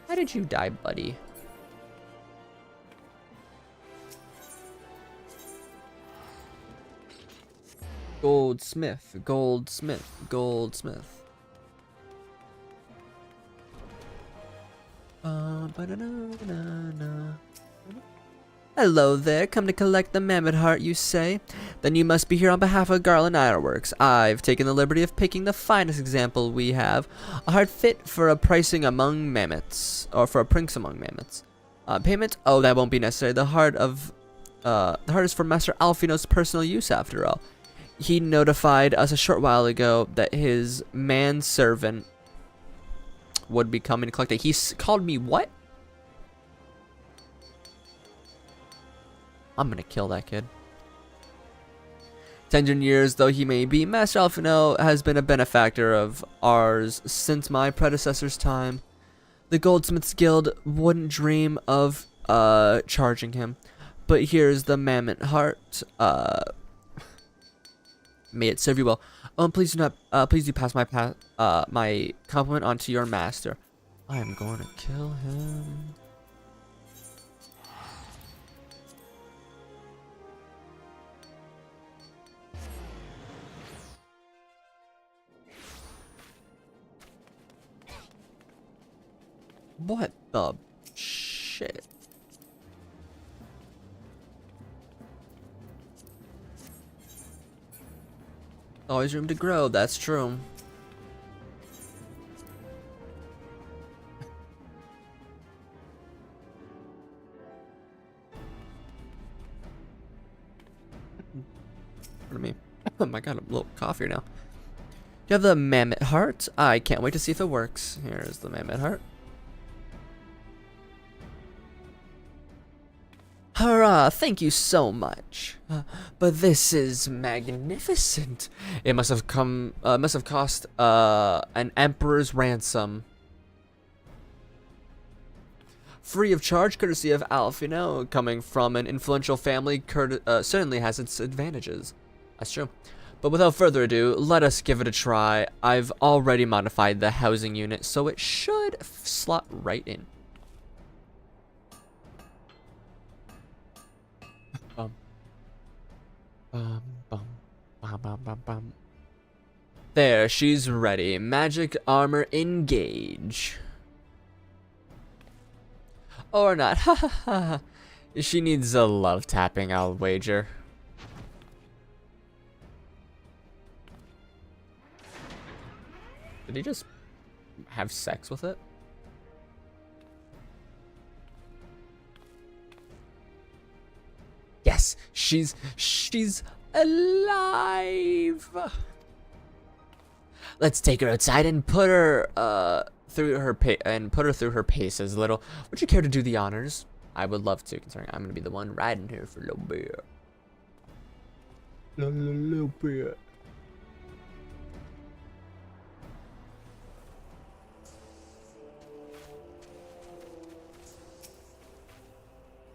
How did you die, buddy? Goldsmith, Goldsmith, Goldsmith. Hello there, come to collect the mammoth heart, you say? Then you must be here on behalf of Garland Ironworks. I've taken the liberty of picking the finest example we have, a heart fit for a pricing among mammoths, or for a prince among mammoths. Payment? Oh, that won't be necessary. The heart is for Master Alfino's personal use, after all. He notified us a short while ago that his manservant would be coming to collect it. He called me what? I'm gonna kill that kid. 10 years though he may be, Master Alfino has been a benefactor of ours since my predecessor's time. The Goldsmiths Guild wouldn't dream of charging him. But here's the mammoth heart. May it serve you well. Please do pass my compliment on to your master. I am going to kill him. What the shit? Always room to grow, that's true. Pardon me. Oh my god, I'm a little cough here now. You have the mammoth heart. I can't wait to see if it works. Here's the mammoth heart. Hurrah, thank you so much. But this is magnificent. It must have cost an emperor's ransom. Free of charge, courtesy of Alfino, coming from an influential family, certainly has its advantages. That's true. But without further ado, let us give it a try. I've already modified the housing unit, so it should slot right in. There, she's ready. Magic armor engage. Or not. Ha ha ha. She needs a love tapping, I'll wager. Did he just have sex with it? Yes, she's alive. Let's take her outside and put her through her paces. Little, would you care to do the honors? I would love to, considering I'm gonna be the one riding her for a little bit.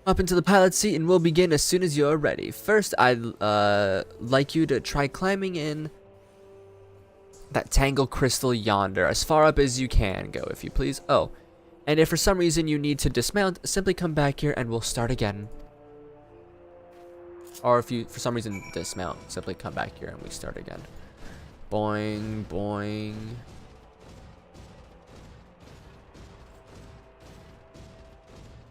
Hop into the pilot seat and we'll begin as soon as you're ready. First, I'd like you to try climbing in that tangle crystal yonder, as far up as you can go, if you please. Oh, and if for some reason you need to dismount, simply come back here and we'll start again. Or if you, for some reason, dismount, simply come back here and we start again. Boing, boing.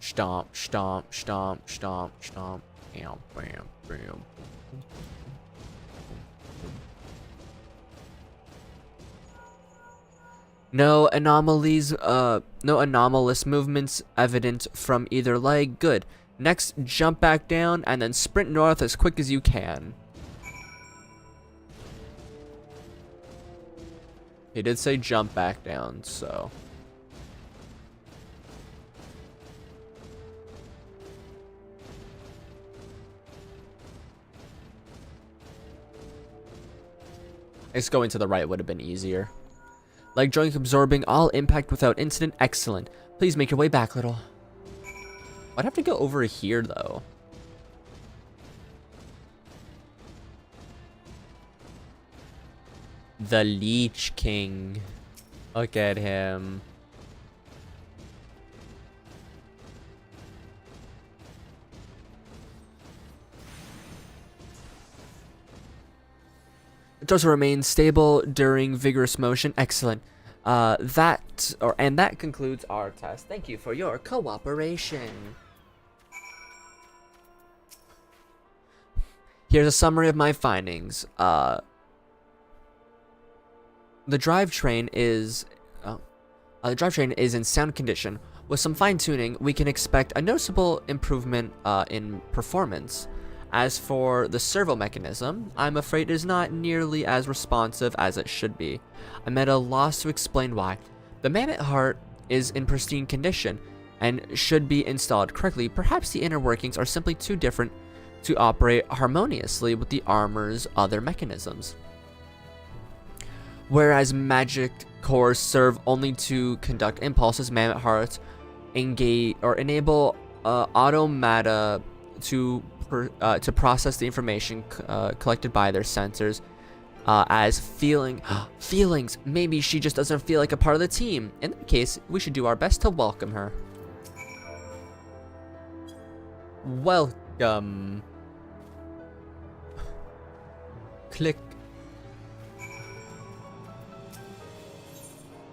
Stomp, stomp, stomp, stomp, stomp. Bam, bam, bam. No anomalies, no anomalous movements evident from either leg. Good. Next, jump back down and then sprint north as quick as you can. He did say jump back down, so. I guess going to the right would have been easier. Leg joint absorbing all impact without incident. Excellent. Please make your way back, little. I'd have to go over here, though. The Leech King. Look at him. The torso remains stable during vigorous motion. Excellent. And that concludes our test. Thank you for your cooperation. Here's a summary of my findings. The drivetrain is in sound condition. With some fine-tuning, we can expect a noticeable improvement in performance. As for the servo mechanism, I'm afraid it is not nearly as responsive as it should be. I'm at a loss to explain why. The mammoth heart is in pristine condition and should be installed correctly. Perhaps the inner workings are simply too different to operate harmoniously with the armor's other mechanisms. Whereas magic cores serve only to conduct impulses, mammoth hearts engage or enable automata to process the information collected by their sensors as feelings. Maybe she just doesn't feel like a part of the team. In that case, we should do our best to welcome her. Welcome. Click.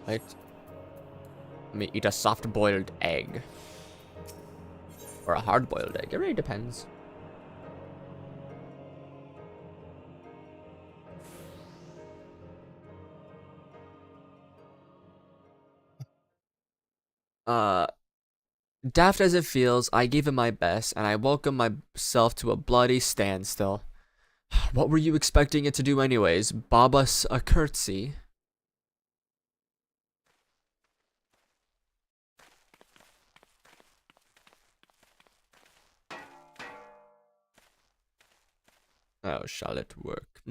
Right. Let me eat a soft-boiled egg. Or a hard-boiled egg. It really depends. Daft as it feels, I gave it my best, and I welcomed myself to a bloody standstill. What were you expecting it to do anyways? Bob us a curtsy? Oh, shall it work?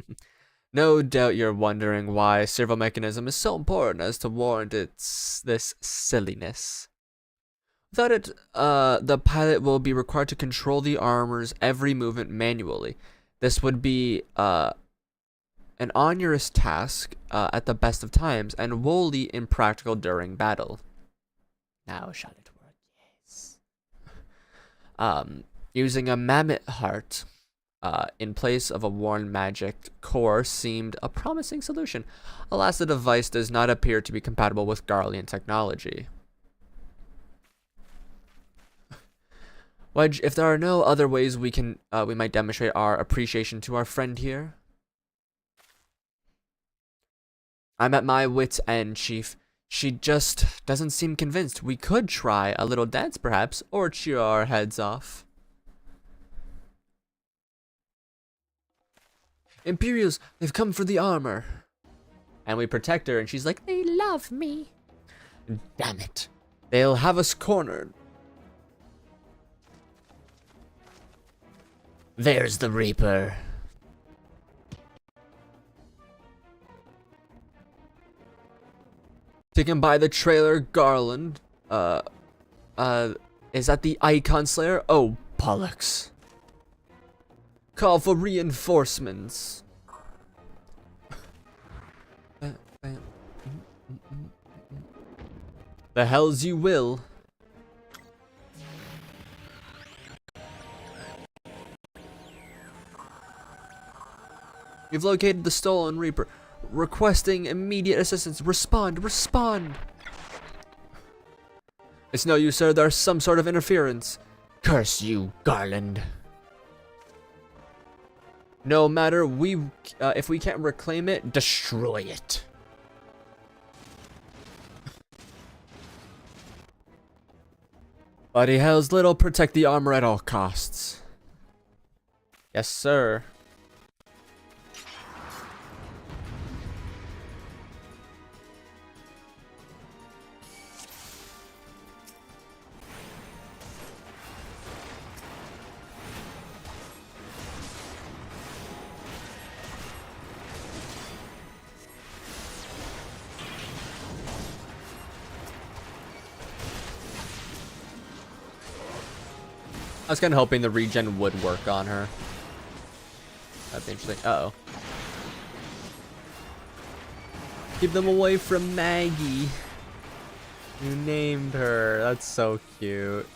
No doubt you're wondering why servo mechanism is so important as to warrant this silliness. Without it, the pilot will be required to control the armor's every movement manually. This would be an onerous task at the best of times and wholly impractical during battle. Now shall it work? Yes. Using a mammoth heart in place of a worn magic core seemed a promising solution. Alas, the device does not appear to be compatible with Garlean technology. Wedge, if there are no other ways we might demonstrate our appreciation to our friend here. I'm at my wit's end, Chief. She just doesn't seem convinced. We could try a little dance, perhaps, or cheer our heads off. Imperials, they've come for the armor. And we protect her, and she's like, they love me. Damn it. They'll have us cornered. There's the Reaper. Taken by the trailer Garland. Is that the Icon Slayer? Oh, bollocks. Call for reinforcements. The hells you will. You've located the stolen Reaper. Requesting immediate assistance. Respond, respond. It's no use, sir. There's some sort of interference. Curse you, Garland. No matter, if we can't reclaim it, Destroy it. Bloody hells little, protect the armor at all costs. Yes, sir. I was kind of hoping the regen would work on her. That'd be interesting. Uh-oh. Keep them away from Maggie. You named her. That's so cute.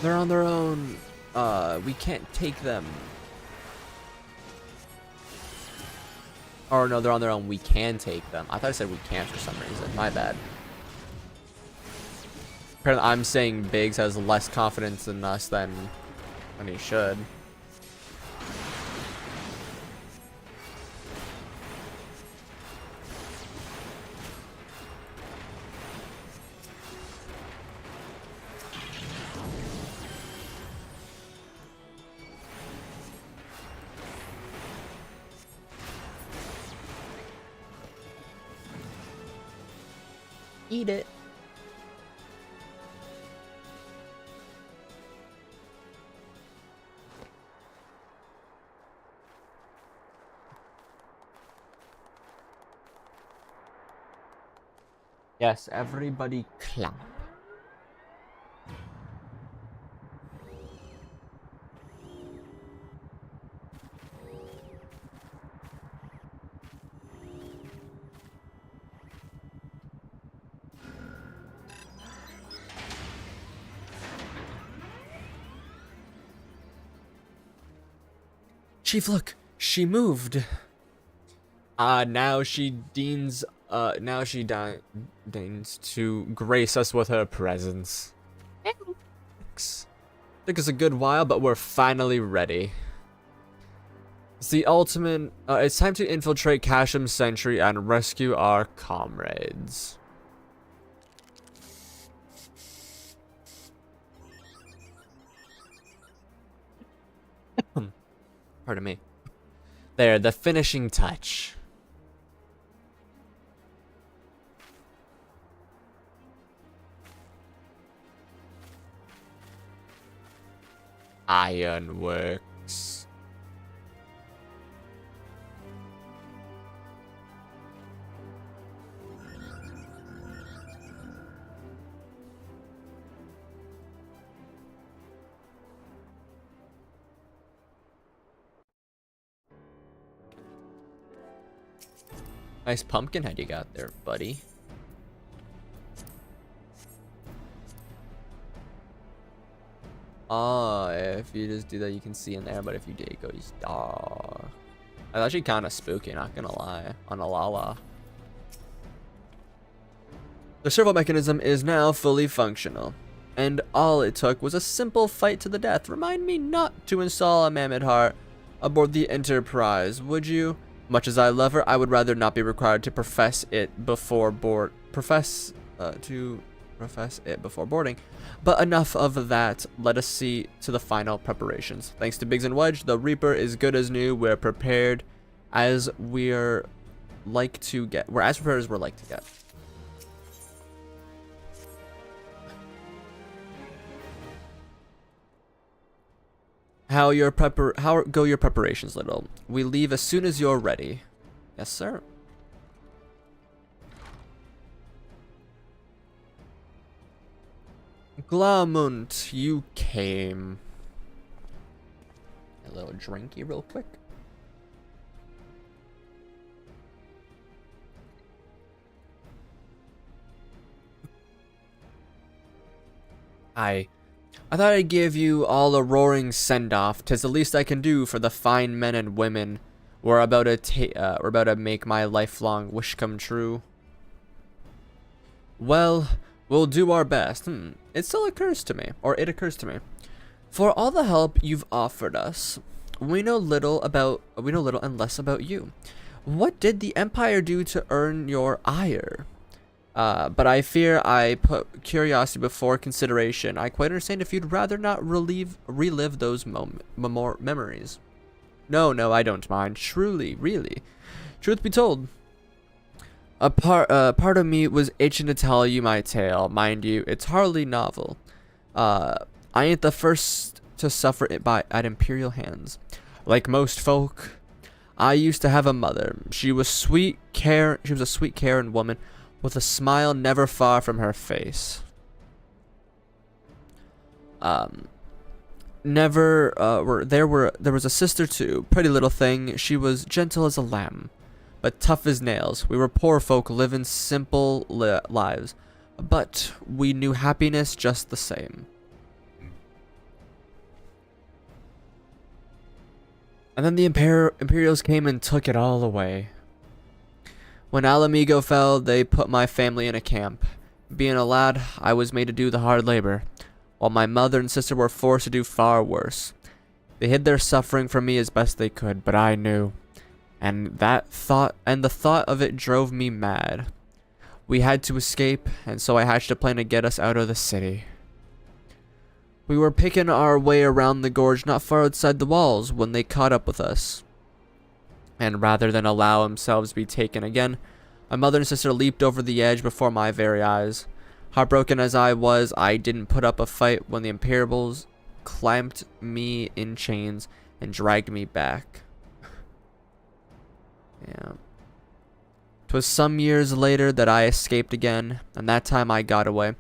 They're on their own. We can't take them. Or no, they're on their own. We can take them. I thought I said we can't for some reason. My bad. Apparently, I'm saying Biggs has less confidence in us than he should. Eat it. Yes, everybody clap. Chief, look, she moved. Now she deigns to grace us with her presence. Took us a good while, but we're finally ready. It's the ultimate. It's time to infiltrate Kasham's Sentry and rescue our comrades. Pardon me. There, the finishing touch. Ironworks. Nice pumpkin head you got there, buddy. Oh, if you just do that, you can see in there, but if you did, it goes dark. That's actually kind of spooky, not gonna lie, on Alala. The servo mechanism is now fully functional, and all it took was a simple fight to the death. Remind me not to install a mammoth heart aboard the Enterprise, would you? Much as I love her, I would rather not be required to profess it before board. To profess it before boarding. But enough of that. Let us see to the final preparations. Thanks to Biggs and Wedge, the Reaper is good as new. We're prepared as we're like to get. We're as prepared as we're like to get. How go your preparations, little? We leave as soon as you're ready. Yes, sir. Glamund, you came. A little drinky real quick. I thought I'd give you all a roaring send-off. 'Tis the least I can do for the fine men and women we're about to make my lifelong wish come true. Well, we'll do our best. It occurs to me. For all the help you've offered us, we know little and less about you. What did the Empire do to earn your ire? But I fear I put curiosity before consideration. I quite understand if you'd rather not relive those memories. No, I don't mind. Truly, really. Truth be told, a part of me was itching to tell you my tale. Mind you, it's hardly novel. I ain't the first to suffer it at Imperial hands. Like most folk, I used to have a mother. She was a sweet, caring woman with a smile never far from her face. There was a sister too, pretty little thing. She was gentle as a lamb, but tough as nails. We were poor folk living simple lives, but we knew happiness just the same. And then the Imperials came and took it all away. When Alamigo fell, they put my family in a camp. Being a lad, I was made to do the hard labor, while my mother and sister were forced to do far worse. They hid their suffering from me as best they could, but I knew, and the thought of it drove me mad. We had to escape, and so I hatched a plan to get us out of the city. We were picking our way around the gorge not far outside the walls when they caught up with us. And rather than allow themselves to be taken again, my mother and sister leaped over the edge before my very eyes. Heartbroken as I was, I didn't put up a fight when the Imperials clamped me in chains and dragged me back. Yeah. 'Twas some years later that I escaped again, and that time I got away.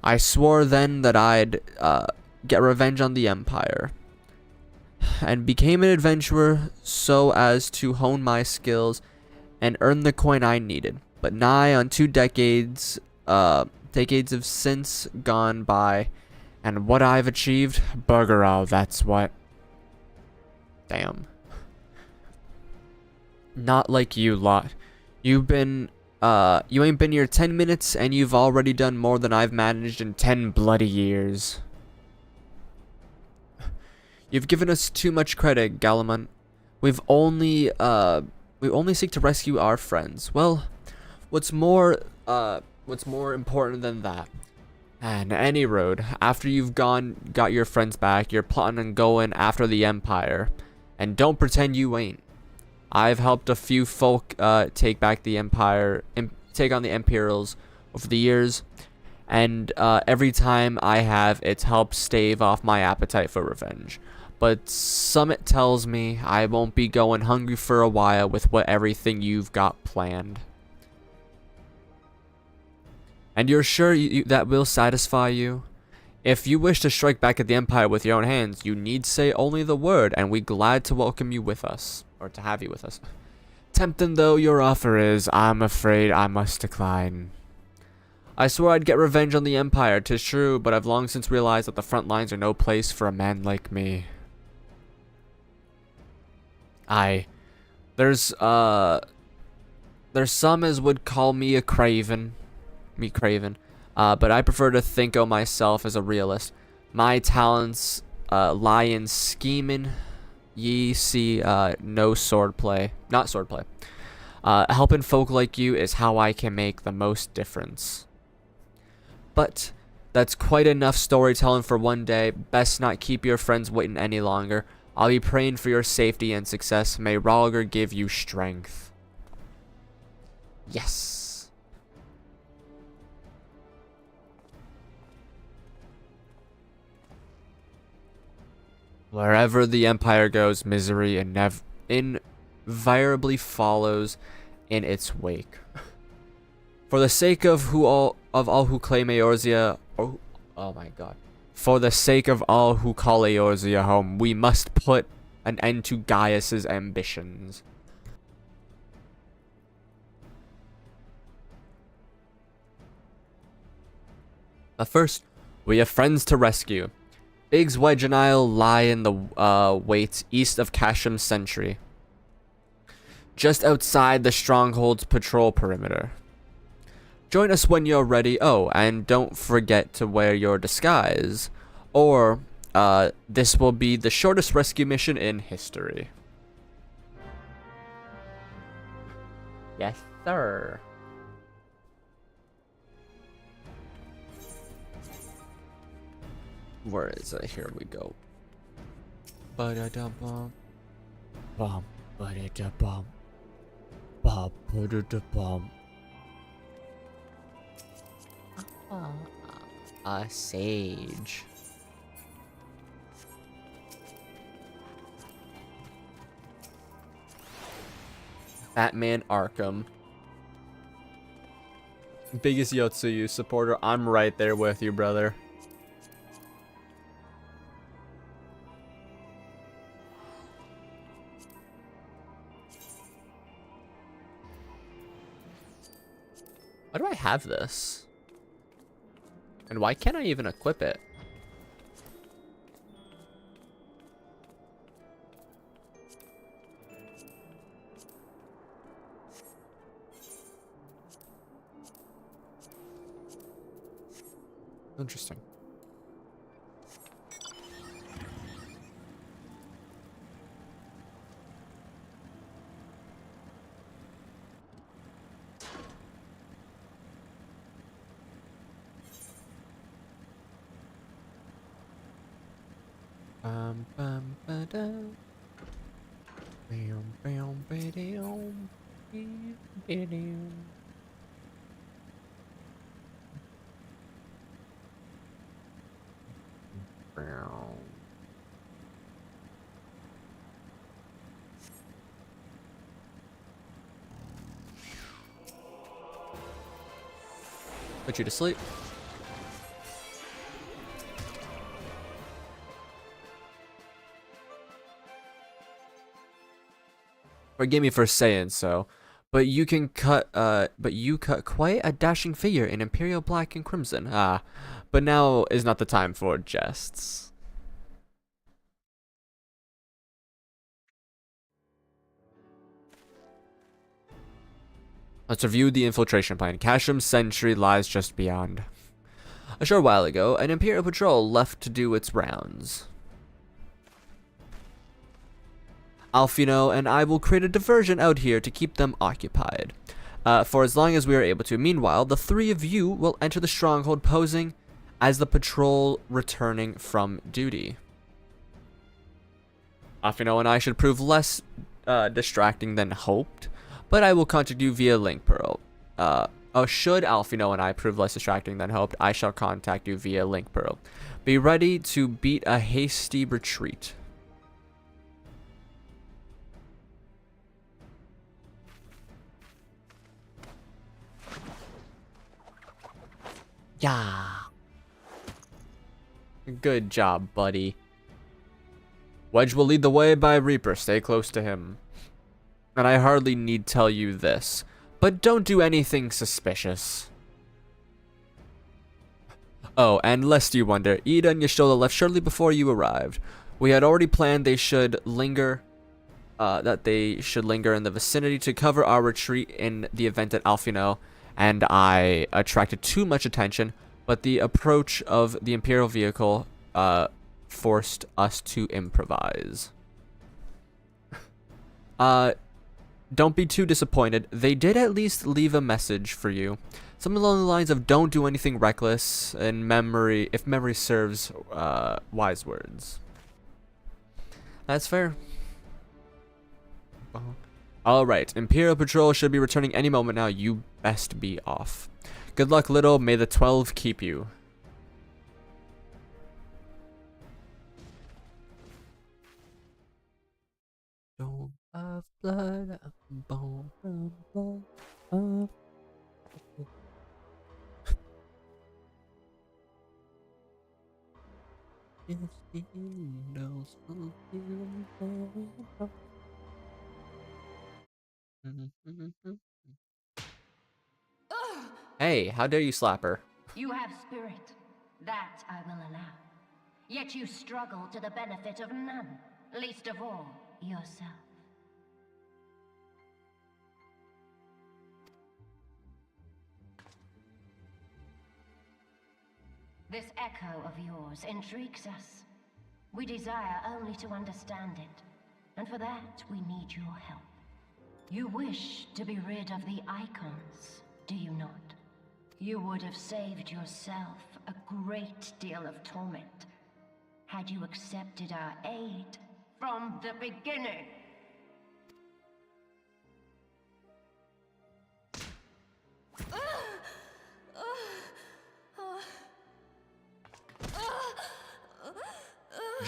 I swore then that I'd get revenge on the Empire, and became an adventurer so as to hone my skills and earn the coin I needed. But nigh on 2 decades have since gone by, and what I've achieved, bugger all, that's what. Damn. Not like you lot. You ain't been here 10 minutes, and you've already done more than I've managed in 10 bloody years. You've given us too much credit, Galamant. We only seek to rescue our friends. Well, what's more important than that? And any road, after you've got your friends back, you're plotting on going after the Empire. And don't pretend you ain't. I've helped a few folk take back the Empire, take on the Imperials over the years. And every time I have, it's helped stave off my appetite for revenge. But Summit tells me I won't be going hungry for a while with everything you've got planned. And you're sure that will satisfy you? If you wish to strike back at the Empire with your own hands, you need say only the word, and we're glad to welcome you with us, or to have you with us. Tempting though your offer is, I'm afraid I must decline. I swore I'd get revenge on the Empire, 'tis true, but I've long since realized that the front lines are no place for a man like me. There's some as would call me a craven, but I prefer to think of myself as a realist. My talents lie in scheming. Ye see, not swordplay. Helping folk like you is how I can make the most difference. But that's quite enough storytelling for one day. Best not keep your friends waiting any longer. I'll be praying for your safety and success. May Ralger give you strength. Yes. Wherever the Empire goes, misery invariably follows in its wake. For the sake of all who claim Eorzea, oh my god. For the sake of all who call Eorzea home, we must put an end to Gaius's ambitions. But first, we have friends to rescue. Biggs, Wedge, and I'll lie in the wait east of Casham Sentry, just outside the Stronghold's patrol perimeter. Join us when you're ready. Oh, and don't forget to wear your disguise, or this will be the shortest rescue mission in history. Yes, sir. Where is it? Here we go. Ba-da-da-bum. Bum, ba-da-da-bum. Bum, ba-da-da-bum. A sage. Batman Arkham. Biggest Yotsuyu supporter. I'm right there with you, brother. Why do I have this? And why can't I even equip it? Interesting. Bum ba da. Bam bam ba dam. Ba dam. Put you to sleep. Forgive me for saying so, but you cut quite a dashing figure in Imperial Black and Crimson. But now is not the time for jests. Let's review the infiltration plan. Casham Sentry lies just beyond. A short while ago, an Imperial patrol left to do its rounds. Alfino and I will create a diversion out here to keep them occupied, for as long as we are able to. Meanwhile, the three of you will enter the stronghold posing as the patrol returning from duty. Alfino and I should prove less distracting than hoped, but I will contact you via link pearl. Should Alfino and I prove less distracting than hoped, I shall contact you via link pearl. Be ready to beat a hasty retreat. Yeah. Good job, buddy. Wedge will lead the way by Reaper. Stay close to him. And I hardly need tell you this, but don't do anything suspicious. Oh, and lest you wonder, Ida and Yashola left shortly before you arrived. We had already planned they should linger in the vicinity to cover our retreat in the event that Alfino and I attracted too much attention, but the approach of the Imperial vehicle forced us to improvise. Don't be too disappointed. They did at least leave a message for you. Something along the lines of don't do anything reckless in memory, if memory serves wise words. That's fair. Alright, Imperial Patrol should be returning any moment now. You best be off. Good luck, little. May the 12 keep you. Don't have blood, bone, bone, bone. Yes, he knows Hey, how dare you slap her? You have spirit. That I will allow. Yet you struggle to the benefit of none, least of all yourself. This echo of yours intrigues us. We desire only to understand it, and for that we need your help. You wish to be rid of the icons, do you not? You would have saved yourself a great deal of torment had you accepted our aid from the beginning.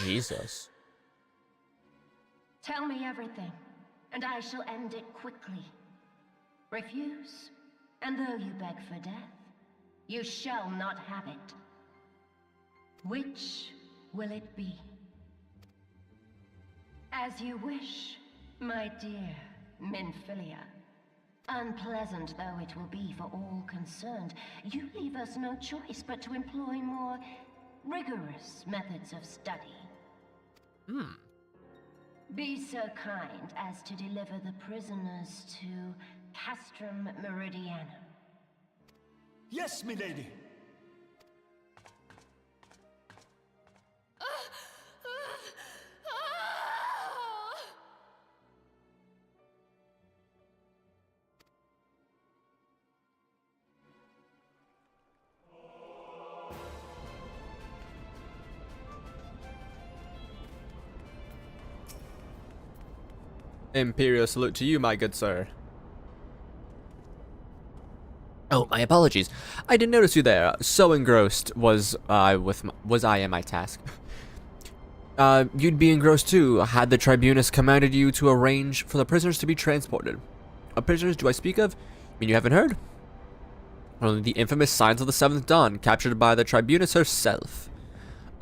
Jesus. Tell me everything, and I shall end it quickly. Refuse, and though you beg for death, you shall not have it. Which will it be? As you wish, my dear Minfilia. Unpleasant though it will be for all concerned, you leave us no choice but to employ more rigorous methods of study. Be so kind as to deliver the prisoners to Castrum Meridianum. Yes, milady. Imperial salute to you, my good sir. Oh, my apologies. I didn't notice you there. So engrossed was I in my task. You'd be engrossed too, had the Tribunus commanded you to arrange for the prisoners to be transported. What prisoners do I speak of? I mean, you haven't heard? Only the infamous Signs of the Seventh Dawn, captured by the Tribunus herself.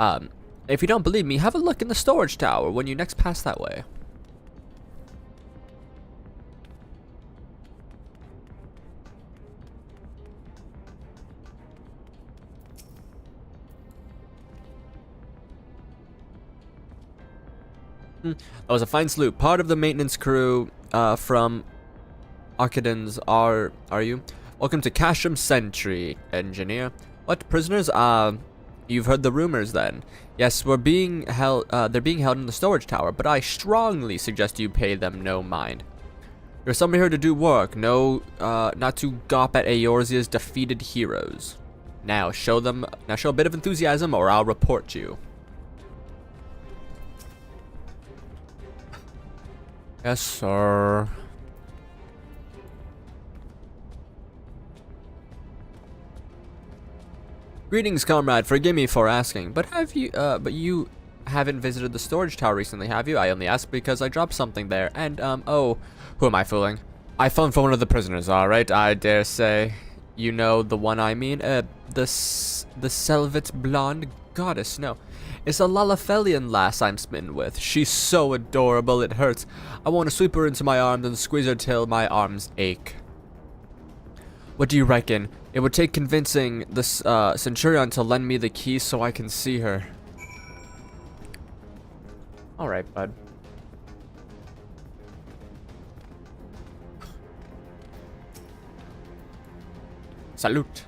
If you don't believe me, have a look in the storage tower when you next pass that way. That was a fine sloop. Part of the maintenance crew from Arcadans are you? Welcome to Castrum Sentry, engineer. What, prisoners? You've heard the rumors then. Yes, we're being held, they're being held in the storage tower, but I strongly suggest you pay them no mind. You're somebody here to do work, no, not to gawp at Eorzea's defeated heroes. Now show a bit of enthusiasm or I'll report you. Yes, sir. Greetings, comrade. Forgive me for asking, but you haven't visited the storage tower recently, have you? I only asked because I dropped something there, and, oh, who am I fooling? I phoned for one of the prisoners, alright? I dare say. You know the one I mean? The Selvet blonde goddess, no. It's a Lalafelian lass I'm smitten with. She's so adorable, it hurts. I want to sweep her into my arms and squeeze her till my arms ache. What do you reckon? It would take convincing this Centurion to lend me the keys so I can see her. Alright, bud. Salute.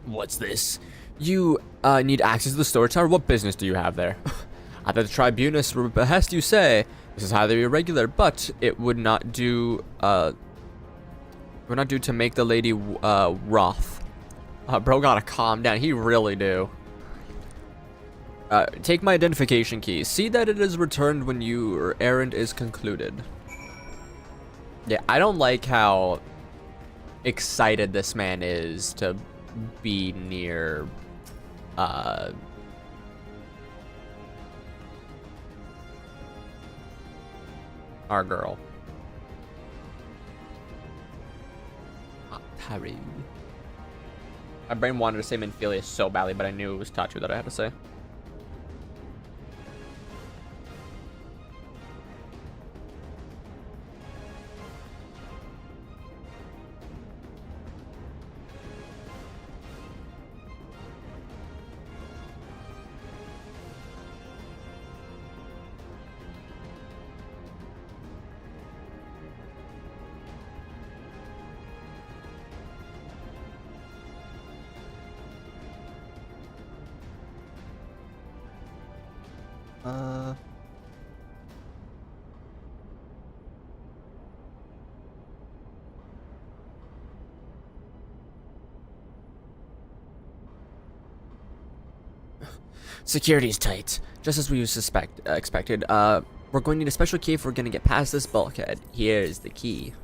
What's this? You need access to the storage tower? What business do you have there? At the Tribunus behest you say. This is highly irregular, but it would not do We're not due to make the lady wroth. Bro gotta calm down. He really do. Take my identification key. See that it is returned when your errand is concluded. Yeah, I don't like how excited this man is to be near our girl. Harry. My brain wanted to say Minfilia so badly, but I knew it was Tatu that I had to say. Security's tight, just as we expected. We're going to need a special key if we're going to get past this bulkhead. Here's the key.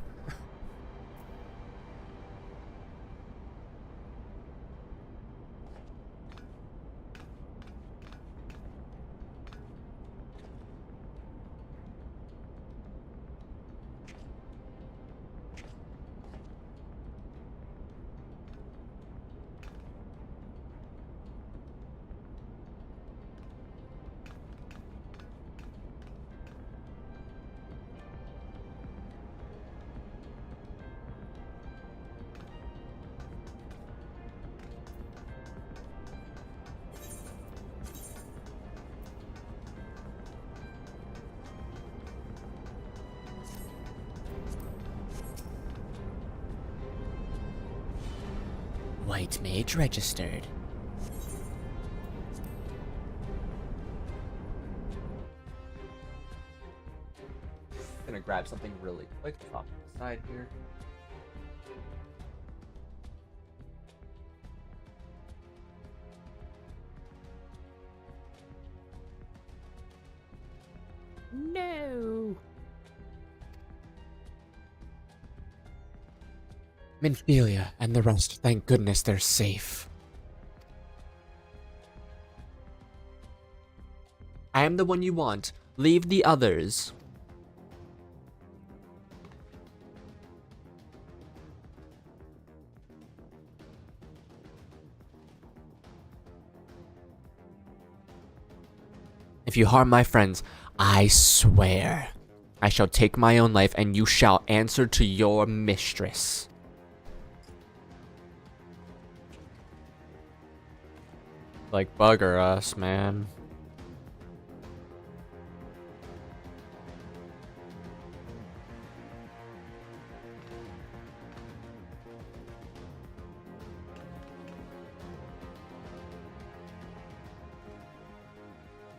White mage registered. Gonna grab something really quick off the side here. No. Minfilia and the rest, thank goodness they're safe. I am the one you want. Leave the others. If you harm my friends, I swear I shall take my own life and you shall answer to your mistress. Like, bugger us, man.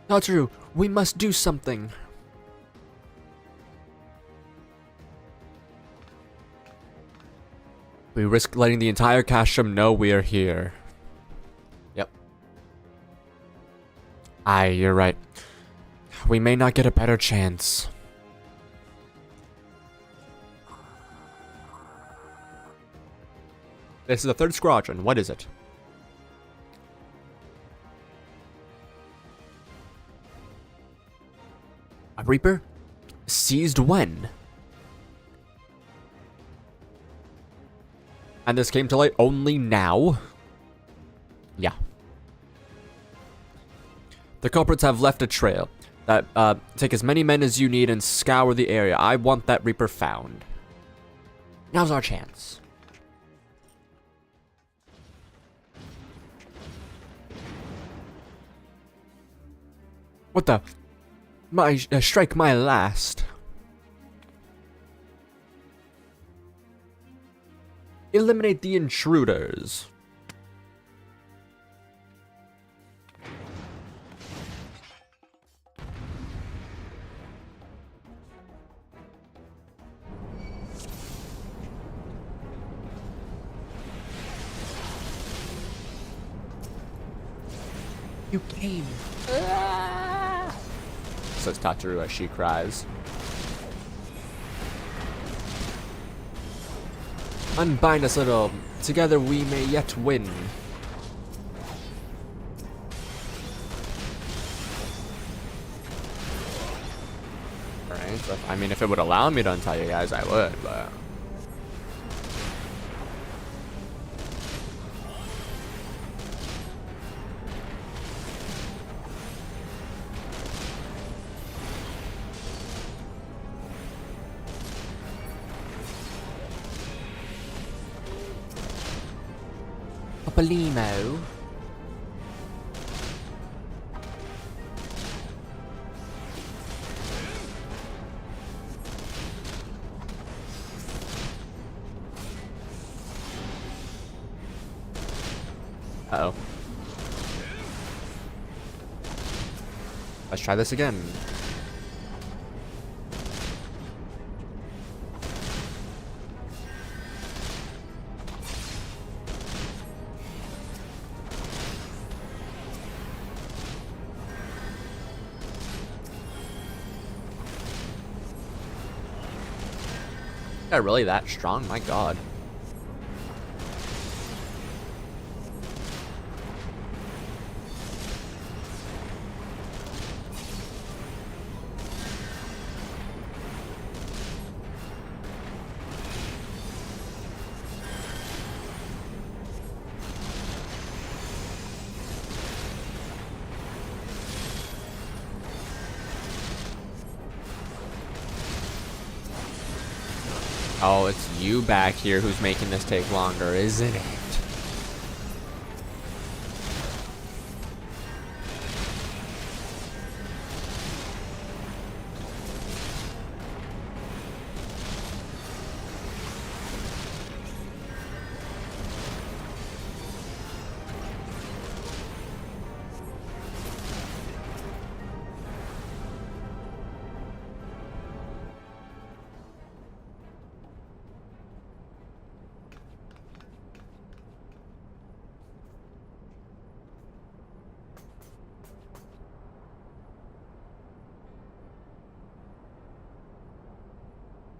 Not true. We must do something. We risk letting the entire Castrum know we are here. Yep. Aye, you're right. We may not get a better chance. This is the 3rd Squadron. What is it? A Reaper? Seized when? And this came to light only now? Yeah. The culprits have left a trail. Take as many men as you need and scour the area. I want that Reaper found. Now's our chance. What the? Strike my last. Eliminate the intruders. You came. Says Tataru as she cries. Unbind us, little. Together we may yet win. Alright, so I mean, if it would allow me to untie you guys, I would, but... Papalimo. Uh-oh. Let's try this again. They're really that strong? My god. Oh, it's you back here who's making this take longer, isn't it?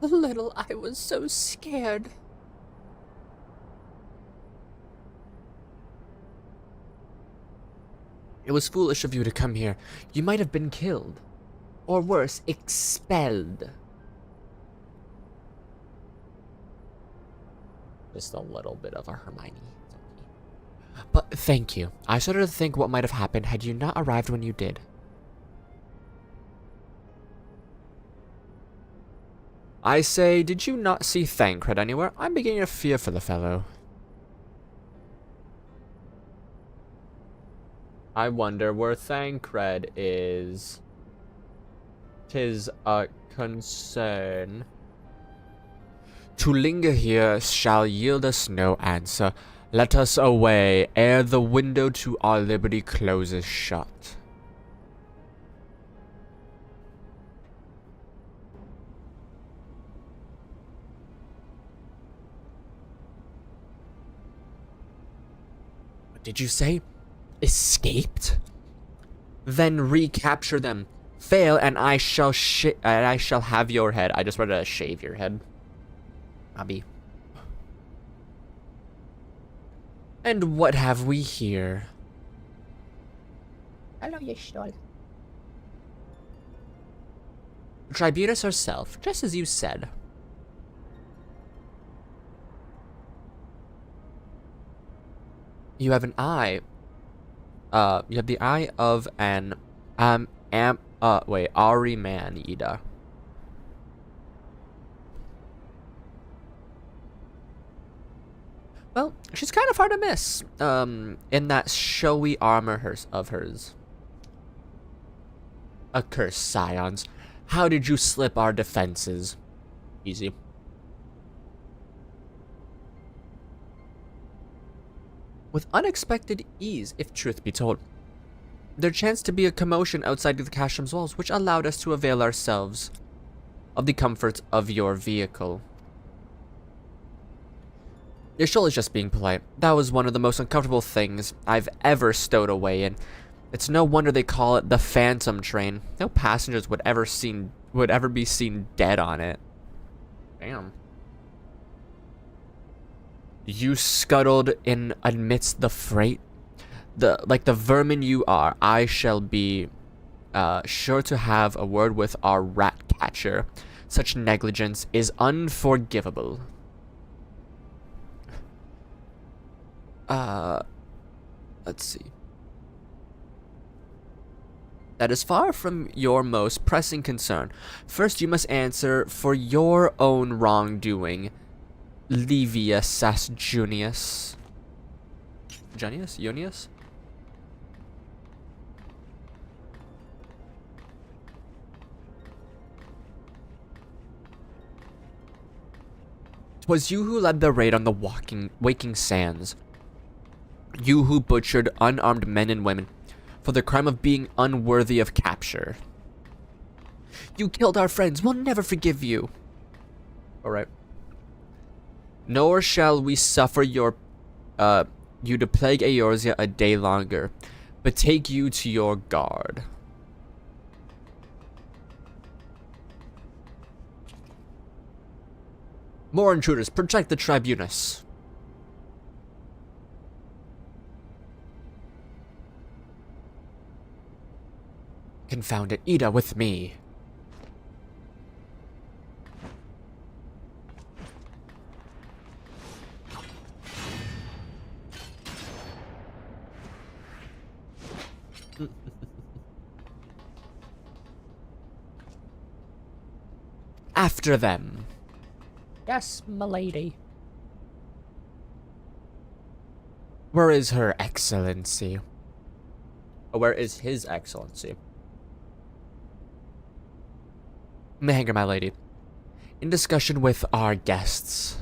Little, I was so scared. It was foolish of you to come here. You might have been killed. Or worse, expelled. Just a little bit of a Hermione. But thank you. I started to think what might have happened had you not arrived when you did. I say, did you not see Thancred anywhere? I'm beginning to fear for the fellow. I wonder where Thancred is. 'Tis a concern. To linger here shall yield us no answer. Let us away ere the window to our liberty closes shut. Did you say? Escaped? Then recapture them. Fail, and I shall have your head. I just wanted to shave your head, Abby. And what have we here? Hello, Yeshol. Tribunus herself, just as you said. You have an eye. You have the eye of an Ari man, Ida. Well, she's kind of hard to miss. In that showy armor of hers. Accursed scions. How did you slip our defenses? Easy. With unexpected ease, if truth be told. There chanced to be a commotion outside of the cashram's walls, which allowed us to avail ourselves of the comforts of your vehicle. Yashol is just being polite. That was one of the most uncomfortable things I've ever stowed away in. It's no wonder they call it the Phantom Train. No passengers would ever be seen dead on it. Damn. You scuttled in amidst the freight. Like the vermin you are, I shall be sure to have a word with our rat catcher. Such negligence is unforgivable. Let's see. That is far from your most pressing concern. First, you must answer for your own wrongdoing, Livius Junius. Junius? 'Twas you who led the raid on the waking sands. You who butchered unarmed men and women for the crime of being unworthy of capture. You killed our friends. We'll never forgive you. Alright. Nor shall we suffer you to plague Eorzea a day longer, but take you to your guard. More intruders, protect the tribunus. Confound it, Ida with me. After them. Yes, milady. Where is her excellency? Oh, where is his excellency? Mahanger, my lady. In discussion with our guests.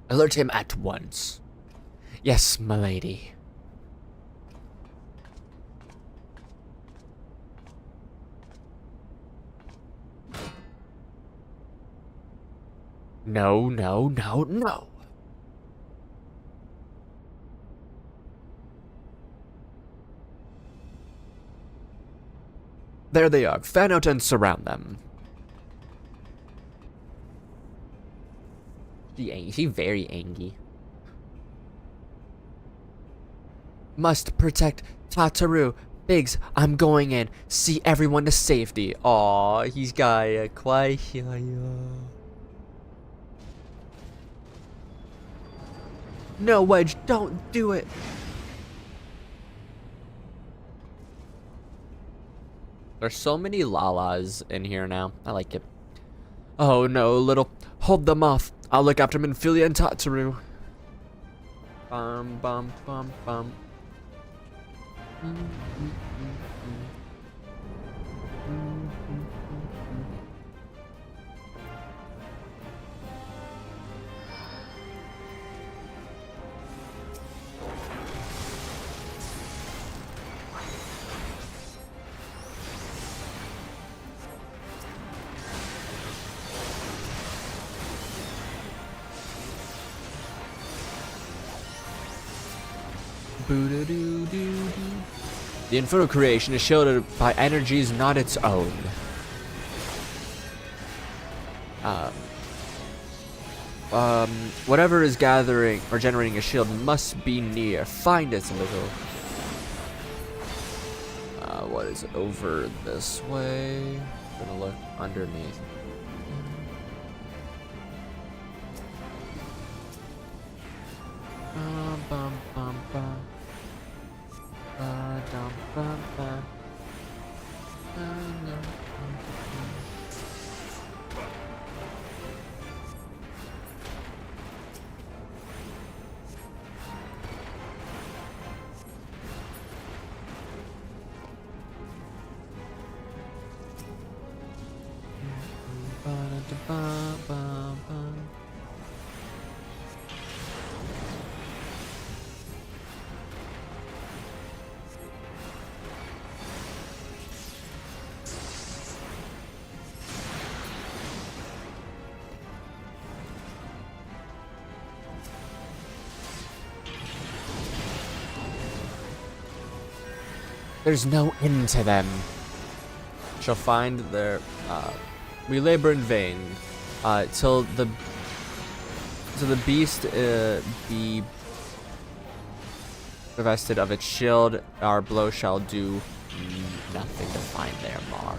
Alert him at once. Yes, my lady. No, no, no, no. There they are. Fan out and surround them. She very angry. Must protect Tataru. Biggs, I'm going in. See everyone to safety. Aw, he's got a quiet. No, Wedge, don't do it. There's so many Lalas in here now. I like it. Oh no, little. Hold them off. I'll look after Minfilia and Tataru. Bum, bum, bum, bum. The Inferno creation is shielded by energies not its own. Whatever is gathering or generating a shield must be near. Find it, little. What is it? Over this way? I'm gonna look underneath. Bum, bum, bum. Dum, bum, bum. There's no end to them. Shall find their, we labor in vain, till the beast, be divested of its shield. Our blow shall do nothing to find their mark.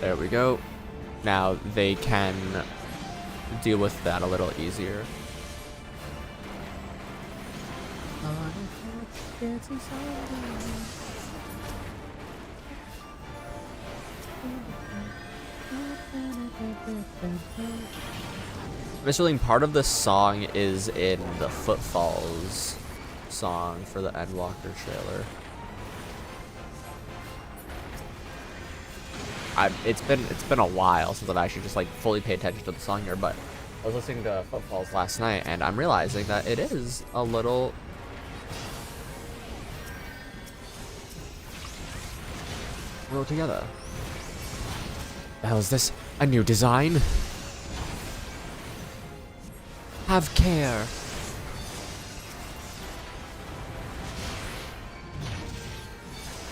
There we go. Now they can deal with that a little easier. This feeling part of the song is in the Footfalls song for the Endwalker trailer. It's been a while since I've actually just like fully paid attention to the song here, but I was listening to Footfalls last night and I'm realizing that it is a little together. The hell is this? A new design? Have care.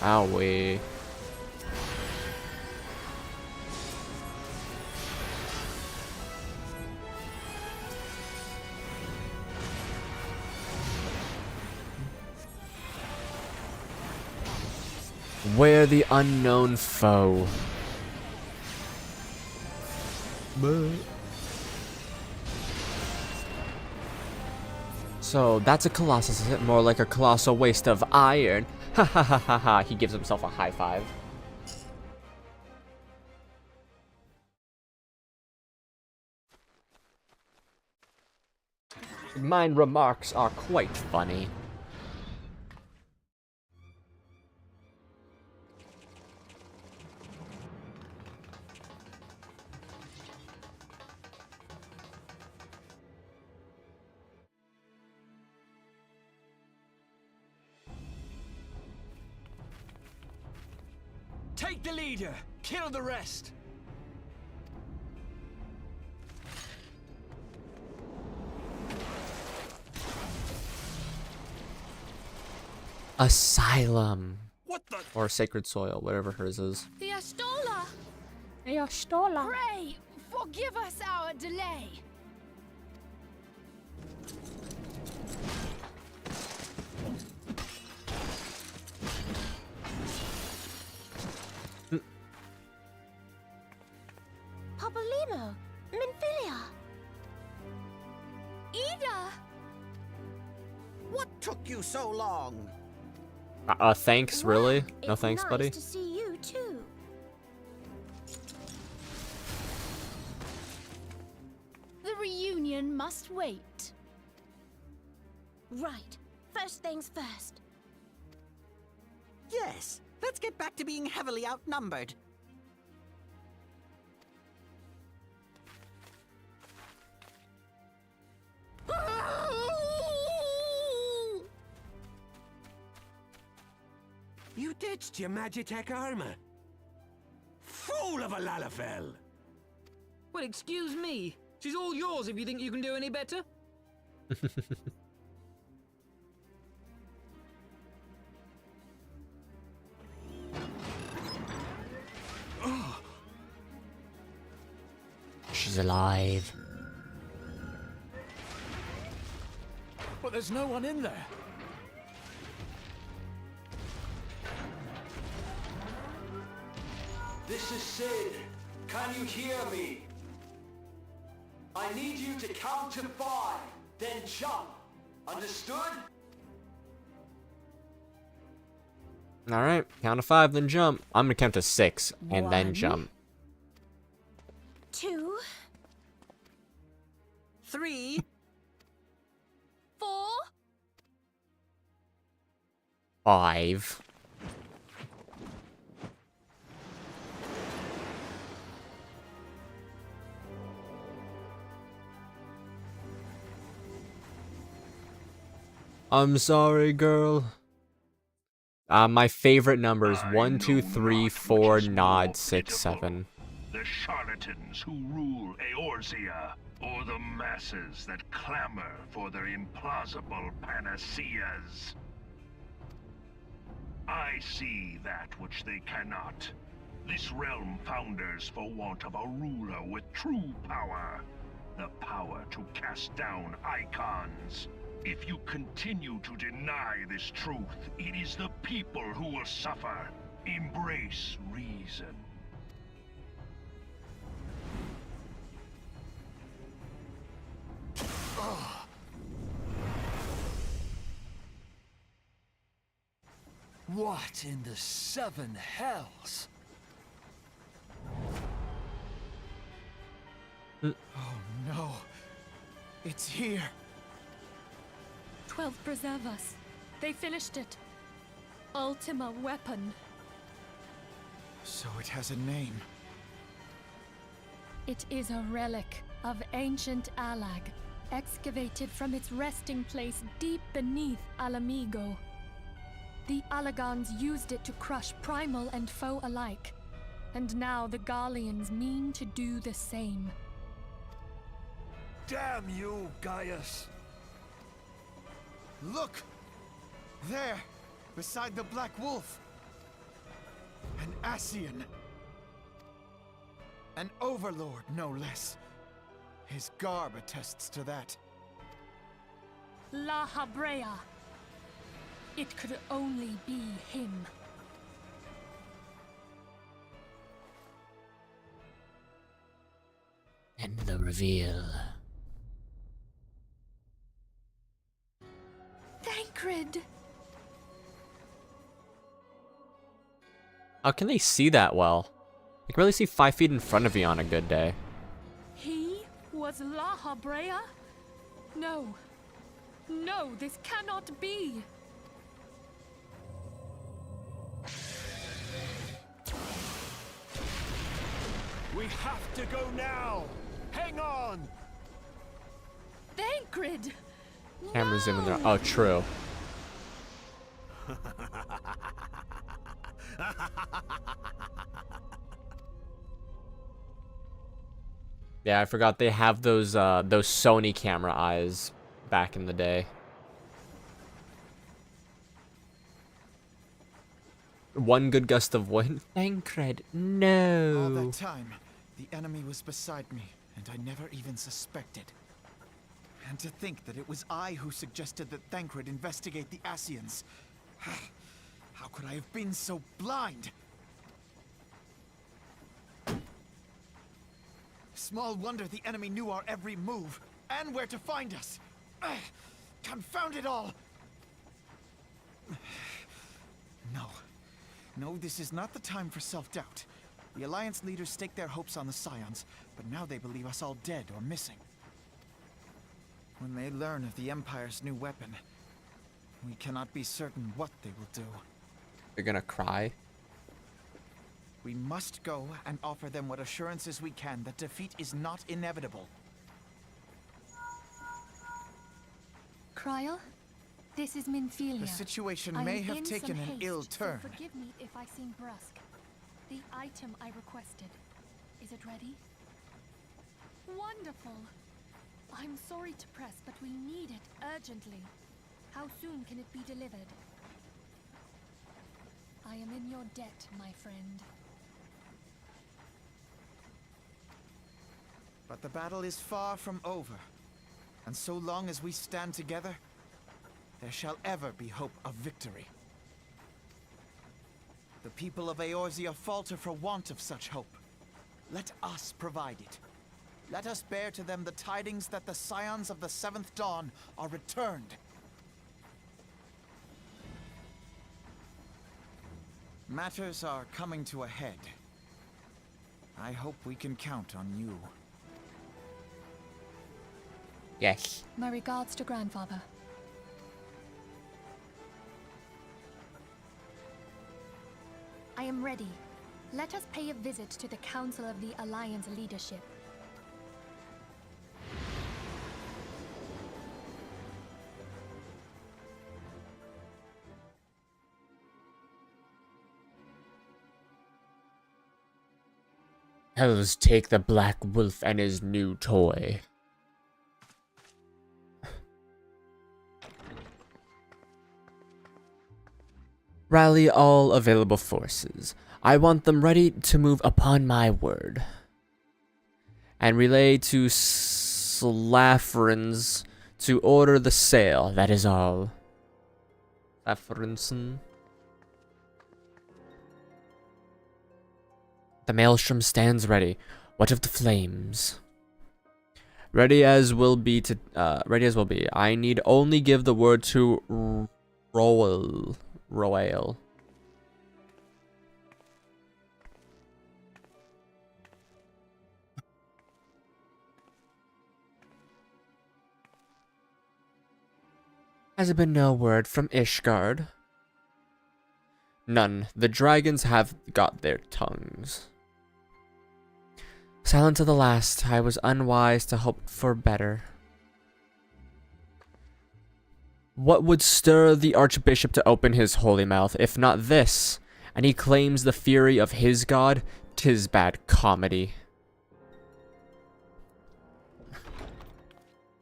Owie. Where the unknown foe. So that's a colossus, is it? More like a colossal waste of iron. Ha ha ha ha ha. He gives himself a high five. Mine remarks are quite funny. Take the leader, kill the rest. Asylum. What the? Or sacred soil, whatever hers is. The Astola! Eorzea. Pray, forgive us our delay. Pabolimo. Minfilia. Ida! What took you so long? Thanks, really? No It's thanks, nice buddy? to see you too. The reunion must wait. Right. First things first. Yes, let's get back to being heavily outnumbered. You ditched your Magitech armor. Fool of a Lalafell! Well, excuse me. She's all yours if you think you can do any better. She's alive. But there's no one in there. This is Sid. Can you hear me? I need you to count to 5, then jump. Understood? Alright, count to 5, then jump. I'm gonna count to 6, and then One. jump. 2, 3, 4. 5. I'm sorry, girl. My favorite numbers: 1, 2, 3, 4, nod, 6, 7. The charlatans who rule Eorzea, or the masses that clamor for their implausible panaceas. I see that which they cannot. This realm founders for want of a ruler with true power. The power to cast down icons. If you continue to deny this truth, it is the people who will suffer. Embrace reason. What in the 7 hells? Oh no. It's here. 12 preserve us. They finished it. Ultima weapon. So it has a name. It is a relic of ancient Alag, excavated from its resting place deep beneath Alamigo. The Alagons used it to crush primal and foe alike, and now the Garleans mean to do the same. Damn you, Gaius! Look! There, beside the Black Wolf. An Ascian. An overlord, no less. His garb attests to that. La Habrea. It could only be him. And the reveal. Thancred! How can they see that well? I can really see 5 feet in front of you on a good day. He was La Habrea? No. No, this cannot be. We have to go now! Hang on! Thancred! Camera zooming there. Oh, true. Yeah, I forgot they have those Sony camera eyes back in the day. One good gust of wind. Thancred, All no. that time, the enemy was beside me, and I never even suspected. And to think that it was I who suggested that Thancred investigate the Ascians. How could I have been so blind? Small wonder the enemy knew our every move, and where to find us. Confound it all! No, this is not the time for self-doubt. The Alliance leaders staked their hopes on the Scions, but now they believe us all dead or missing. When they learn of the Empire's new weapon, we cannot be certain what they will do. They're gonna cry. We must go and offer them what assurances we can that defeat is not inevitable. Kryl, this is Minfilia. The situation I may am have in taken some an haste, ill so turn. forgive me if I seem brusque. The item I requested, is it ready? Wonderful! I'm sorry to press, but we need it urgently. How soon can it be delivered? I am in your debt, my friend. But the battle is far from over. And so long as we stand together, there shall ever be hope of victory. The people of Eorzea falter for want of such hope. Let us provide it. Let us bear to them the tidings that the Scions of the 7th Dawn are returned. Matters are coming to a head. I hope we can count on you. Yes. My regards to grandfather. I am ready. Let us pay a visit to the Council of the Alliance leadership. Hells take the Black Wolf and his new toy. Rally all available forces. I want them ready to move upon my word. And relay to Slafrins to order the sail. That is all. Slafrinson. The maelstrom stands ready. What of the flames? Ready as will be. I need only give the word to Roel. Has there been no word from Ishgard? None. The dragons have got their tongues. Silent to the last, I was unwise to hope for better. What would stir the archbishop to open his holy mouth, if not this? And he claims the fury of his god? 'Tis bad comedy.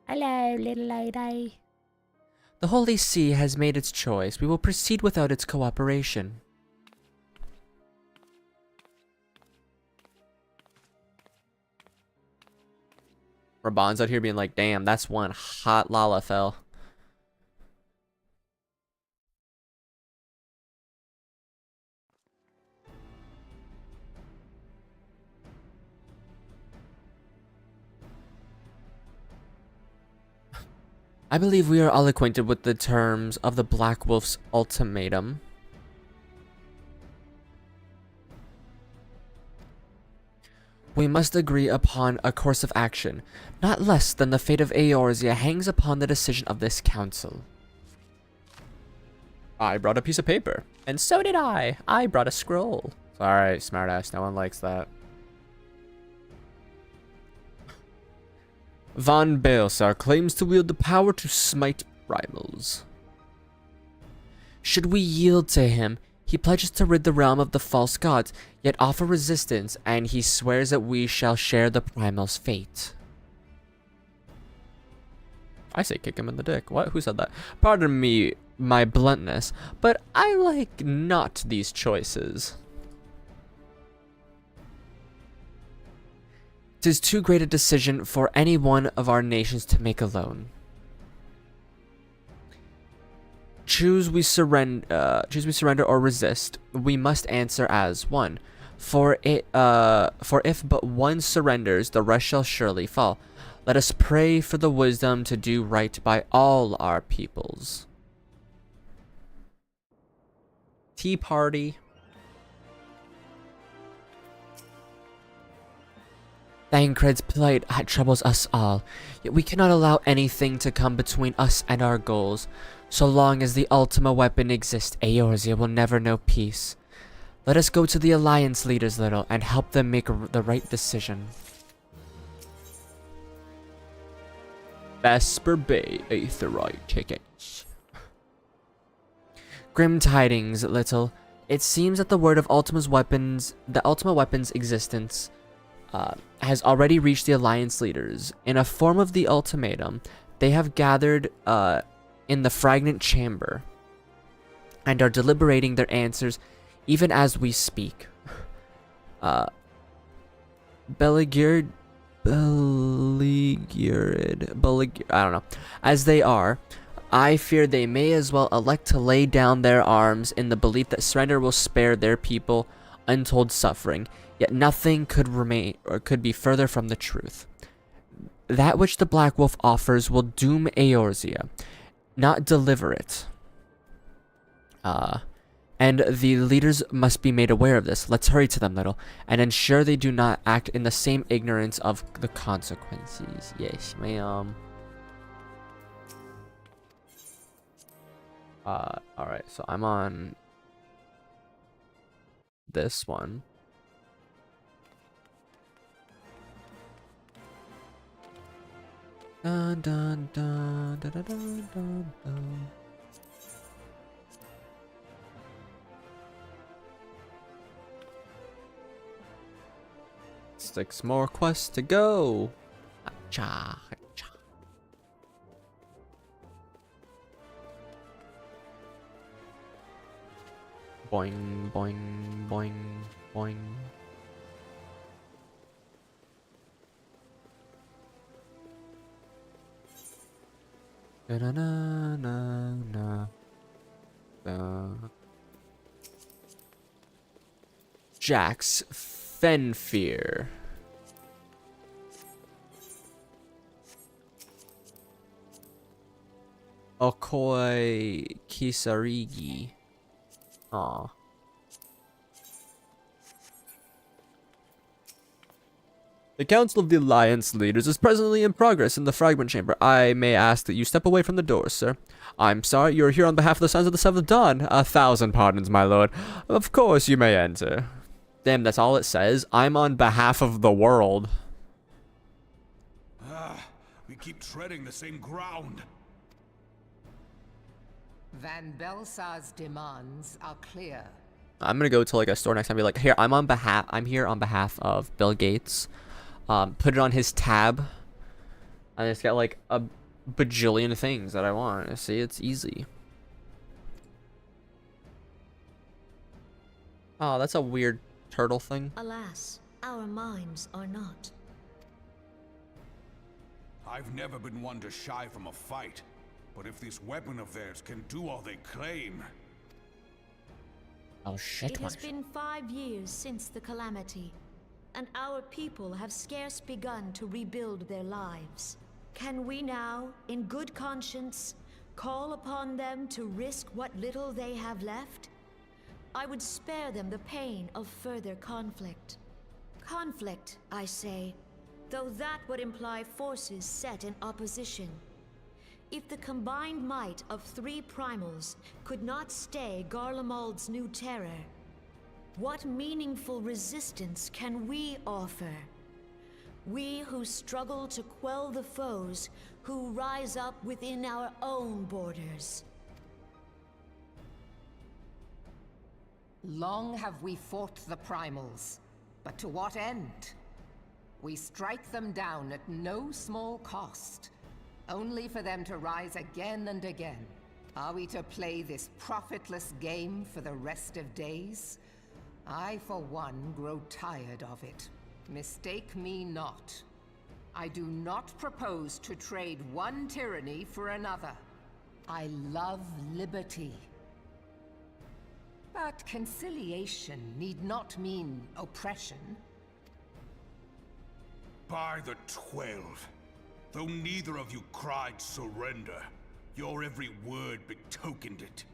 Hello, little lady. The Holy See has made its choice. We will proceed without its cooperation. Raban's out here being like, damn, that's one hot Lalafell. I believe we are all acquainted with the terms of the Black Wolf's ultimatum. We must agree upon a course of action. Not less than the fate of Eorzea hangs upon the decision of this council. I brought a piece of paper. And so did I. I brought a scroll. Sorry, smartass. No one likes that. Von Baelsar claims to wield the power to smite primals. Should we yield to him, he pledges to rid the realm of the false gods, yet offer resistance, and he swears that we shall share the primal's fate. I say kick him in the dick. What? Who said that? Pardon me, my bluntness, but I like not these choices. 'Tis too great a decision for any one of our nations to make alone. Choose we surrender or resist. We must answer as one. For if but one surrenders, the rest shall surely fall. Let us pray for the wisdom to do right by all our peoples. Tea party. Thancred's plight troubles us all, yet we cannot allow anything to come between us and our goals. So long as the Ultima weapon exists, Eorzea will never know peace. Let us go to the Alliance leaders, little, and help them make the right decision. Vesper Bay Aetheroid tickets. Grim tidings, little. It seems that the word of the Ultima weapon's existence has already reached the Alliance leaders. In a form of the ultimatum, they have gathered in the Fragment Chamber and are deliberating their answers even as we speak. Beleaguered, I don't know. As they are, I fear they may as well elect to lay down their arms in the belief that surrender will spare their people untold suffering. Yet nothing could be further from the truth. That which the Black Wolf offers will doom Eorzea, not deliver it. And and the leaders must be made aware of this. Let's hurry to them, little, and ensure they do not act in the same ignorance of the consequences. Yes, ma'am. Alright, so I'm on this one. Dun dun dun dun dun dun dun dun. 6 more quests to go. Cha, cha. Boing, boing, boing, boing. Na na na na na. Jack's Fenfear. Okoi Kisarigi. Aw. The Council of the Alliance Leaders is presently in progress in the Fragment Chamber. I may ask that you step away from the door, sir. I'm sorry, you are here on behalf of the Sons of the Seventh Dawn. 1,000 pardons, my lord. Of course you may enter. Damn, that's all it says. I'm on behalf of the world. We keep treading the same ground. Van Belsar's demands are clear. I'm gonna go to like a store next time and be like, here, I'm here on behalf of Bill Gates. Put it on his tab. And it's got like a bajillion things that I want. See, it's easy. Oh, that's a weird turtle thing. Alas, our minds are not. I've never been one to shy from a fight, but if this weapon of theirs can do all they claim... Oh shit. It has been 5 years since the calamity, and our people have scarce begun to rebuild their lives. Can we now, in good conscience, call upon them to risk what little they have left? I would spare them the pain of further conflict. Conflict, I say, though that would imply forces set in opposition. If the combined might of 3 primals could not stay Garlemald's new terror, what meaningful resistance can we offer? We who struggle to quell the foes who rise up within our own borders. Long have we fought the primals, but to what end? We strike them down at no small cost, only for them to rise again and again. Are we to play this profitless game for the rest of days? I, for one, grow tired of it. Mistake me not. I do not propose to trade one tyranny for another. I love liberty. But conciliation need not mean oppression. By the 12, though neither of you cried surrender, your every word betokened it.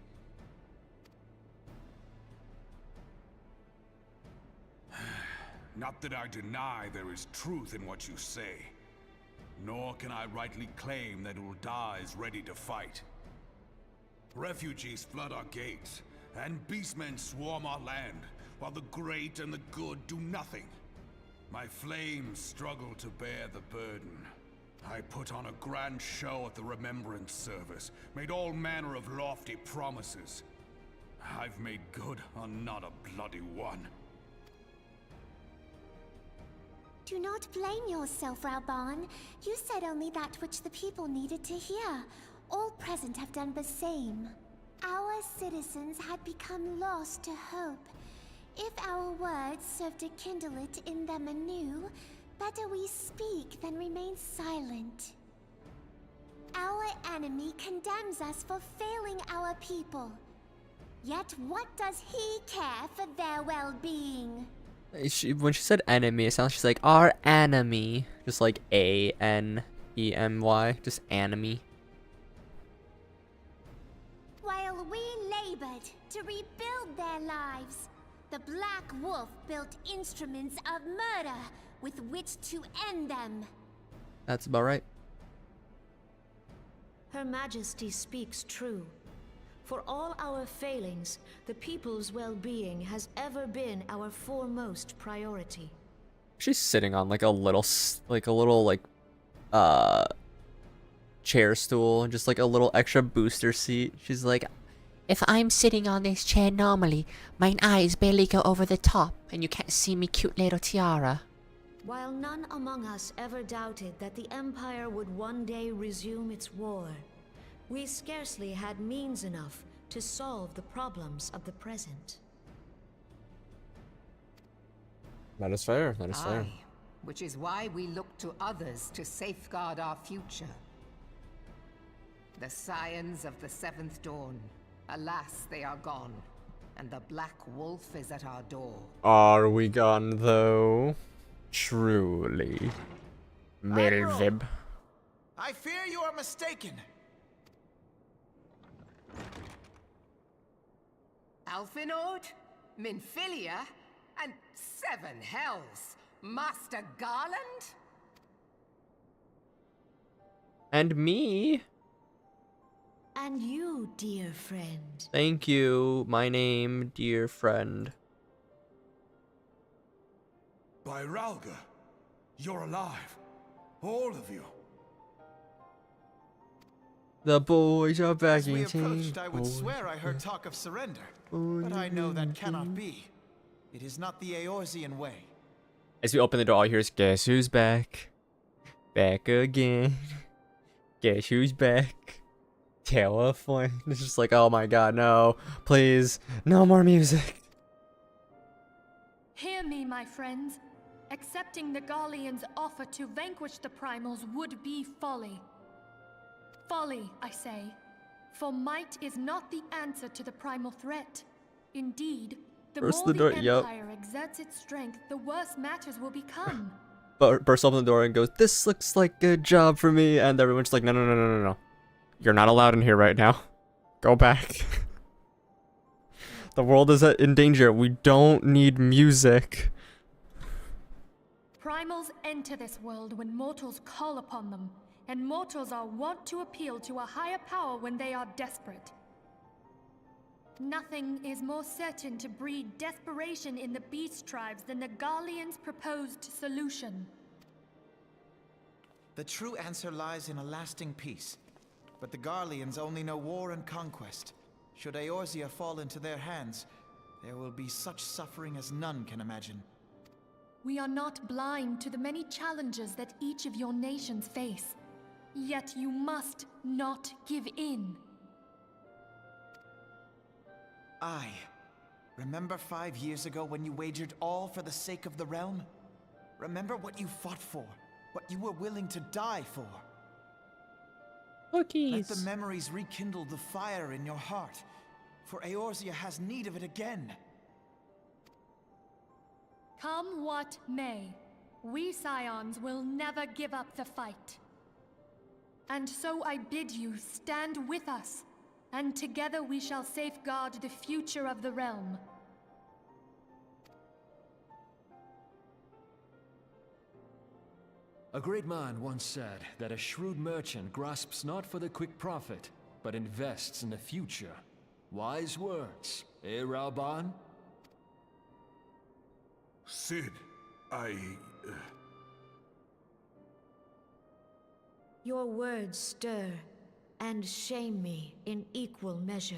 Not that I deny there is truth in what you say, nor can I rightly claim that Ul'dah is ready to fight. Refugees flood our gates, and beastmen swarm our land, while the great and the good do nothing. My flames struggle to bear the burden. I put on a grand show at the Remembrance Service, made all manner of lofty promises. I've made good on not a bloody one. Do not blame yourself, Raban. You said only that which the people needed to hear. All present have done the same. Our citizens had become lost to hope. If our words serve to kindle it in them anew, better we speak than remain silent. Our enemy condemns us for failing our people. Yet what does he care for their well-being? When she said enemy, it sounds like she's like, our enemy. Just like A-N-E-M-Y. Just enemy. While we labored to rebuild their lives, the Black Wolf built instruments of murder with which to end them. That's about right. Her Majesty speaks true. For all our failings, the people's well-being has ever been our foremost priority. She's sitting on like a little chair stool and just like a little extra booster seat. She's like, If I'm sitting on this chair normally, mine eyes barely go over the top, and you can't see me cute little tiara. While none among us ever doubted that the Empire would one day resume its war, we scarcely had means enough to solve the problems of the present. that is fair. That is fair. Aye, which is why we look to others to safeguard our future. The scions of the Seventh Dawn. Alas, they are gone, and the Black Wolf is at our door. Are we gone though? Truly. Melvib. I fear you are mistaken. Alfinord, Minfilia, and Seven Hells. Master Garland? And me. And you, dear friend. Thank you, my name, dear friend. By Ralga, you're alive. All of you. The boys are back As we in team. approached, I would swear I heard talk of surrender. But I know that cannot be. It is not the Eorzean way. As we open the door, all you hear is, guess who's back? Back again. Guess who's back? Telephone. It's just like, oh my god, no. Please, no more music. Hear me, my friends. Accepting the Garlean's offer to vanquish the primals would be folly. Folly, I say. For might is not the answer to the primal threat. Indeed, the Burst more the door, the yup. Empire exerts its strength, the worse matters will become. But bursts open the door and goes, this looks like a job for me. And everyone's like, no, no, no, no, no, no. You're not allowed in here right now. Go back. The world is in danger. We don't need music. Primals enter this world when mortals call upon them, and mortals are wont to appeal to a higher power when they are desperate. Nothing is more certain to breed desperation in the beast tribes than the Garlean's proposed solution. The true answer lies in a lasting peace. But the Garleans only know war and conquest. Should Eorzea fall into their hands, there will be such suffering as none can imagine. We are not blind to the many challenges that each of your nations face. Yet you must not give in. Aye. Remember 5 years ago when you wagered all for the sake of the realm? Remember what you fought for, what you were willing to die for. Cookies. Let the memories rekindle the fire in your heart, for Eorzea has need of it again. Come what may, we scions will never give up the fight. And so I bid you stand with us, and together we shall safeguard the future of the realm. A great man once said that a shrewd merchant grasps not for the quick profit, but invests in the future. Wise words, eh, Ralban? Sid, Your words stir and shame me in equal measure.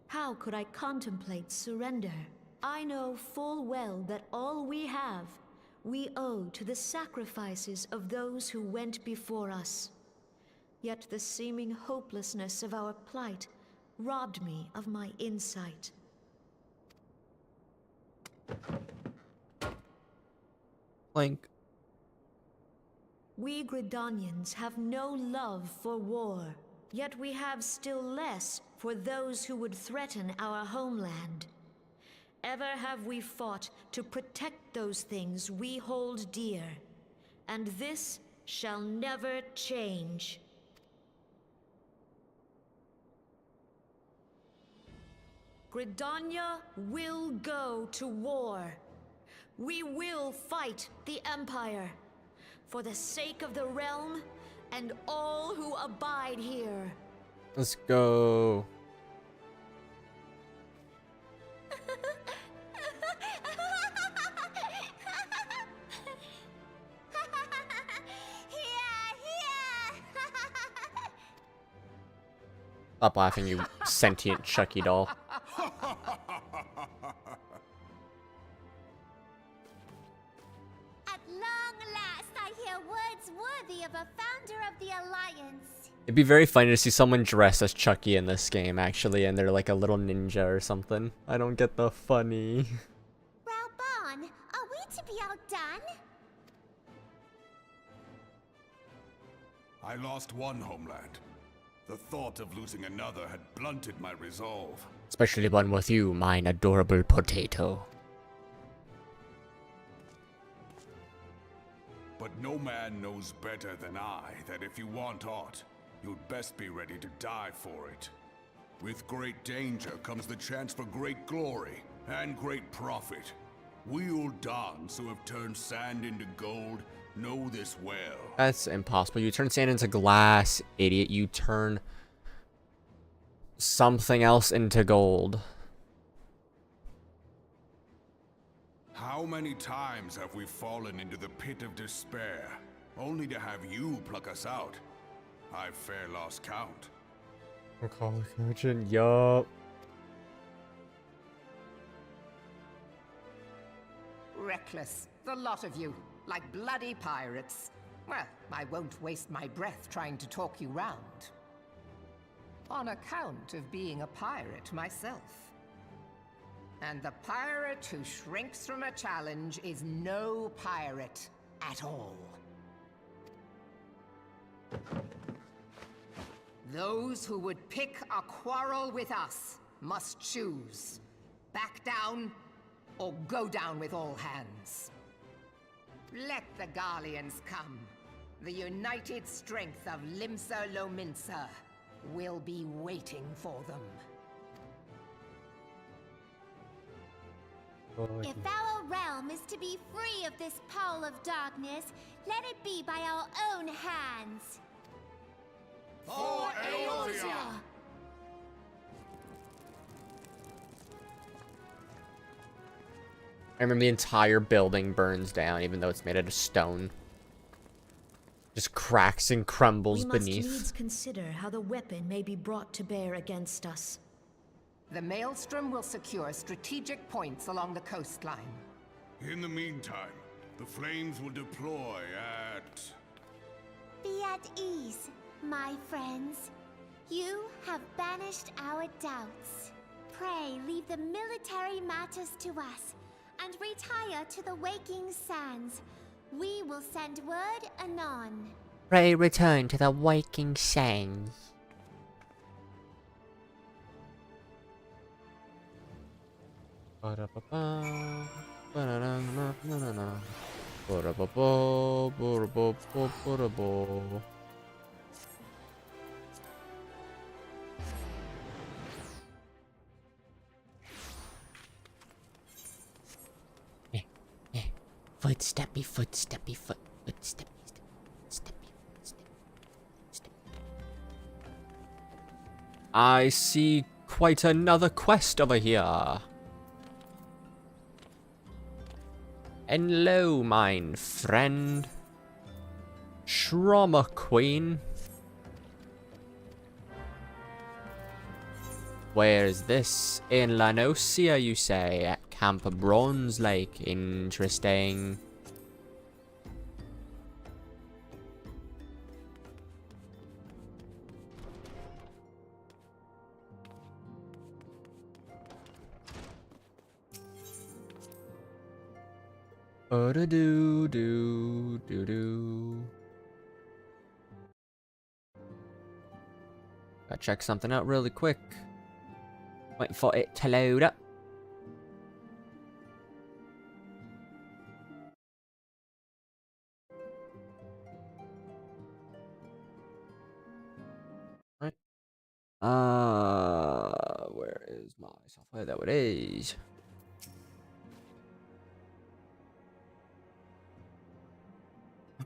How could I contemplate surrender? I know full well that all we have, we owe to the sacrifices of those who went before us. Yet the seeming hopelessness of our plight robbed me of my insight. Clank. We Gridanians have no love for war, yet we have still less for those who would threaten our homeland. Ever have we fought to protect those things we hold dear, and this shall never change. Gridania will go to war. We will fight the Empire for the sake of the realm and all who abide here. Let's go. Stop laughing, you sentient Chucky doll. At long last, I hear words worthy of a founder of the Alliance. It'd be very funny to see someone dressed as Chucky in this game, actually, and they're like a little ninja or something. I don't get the funny. Raubon, are we to be outdone? I lost one homeland. The thought of losing another had blunted my resolve. Especially one with you, mine adorable potato. But no man knows better than I that if you want aught, you'd best be ready to die for it. With great danger comes the chance for great glory and great profit. We Uldans who have turned sand into gold know this well. That's impossible. You turn sand into glass, idiot. You turn something else into gold. How many times have we fallen into the pit of despair, only to have you pluck us out? I've fair lost count. Recall Virgin, yup. Reckless, the lot of you, like bloody pirates. Well, I won't waste my breath trying to talk you round. On account of being a pirate myself. And the pirate who shrinks from a challenge is no pirate at all. Those who would pick a quarrel with us must choose. Back down, or go down with all hands. Let the Garleans come. The united strength of Limsa Lominsa will be waiting for them. If our realm is to be free of this pall of darkness, let it be by our own hands. For Eorzea! I remember the entire building burns down, even though it's made out of stone. Just cracks and crumbles beneath. We must needs consider how the weapon may be brought to bear against us. The Maelstrom will secure strategic points along the coastline. In the meantime, the flames will deploy at... Be at ease, my friends. You have banished our doubts. Pray leave the military matters to us, and retire to the waking sands. We will send word anon. Pray return to the waking sands. Footsteppy, footsteppy, footsteppy, steppy, steppy. I see quite another quest over here. Hello, mine friend. Trauma Queen. Where is this? In Lanosia, you say? At Camp Bronze Lake. Interesting. Do-do-do-do-do-do. Gotta check something out really quick. Wait for it to load up. Right. Where is my myself where that it is.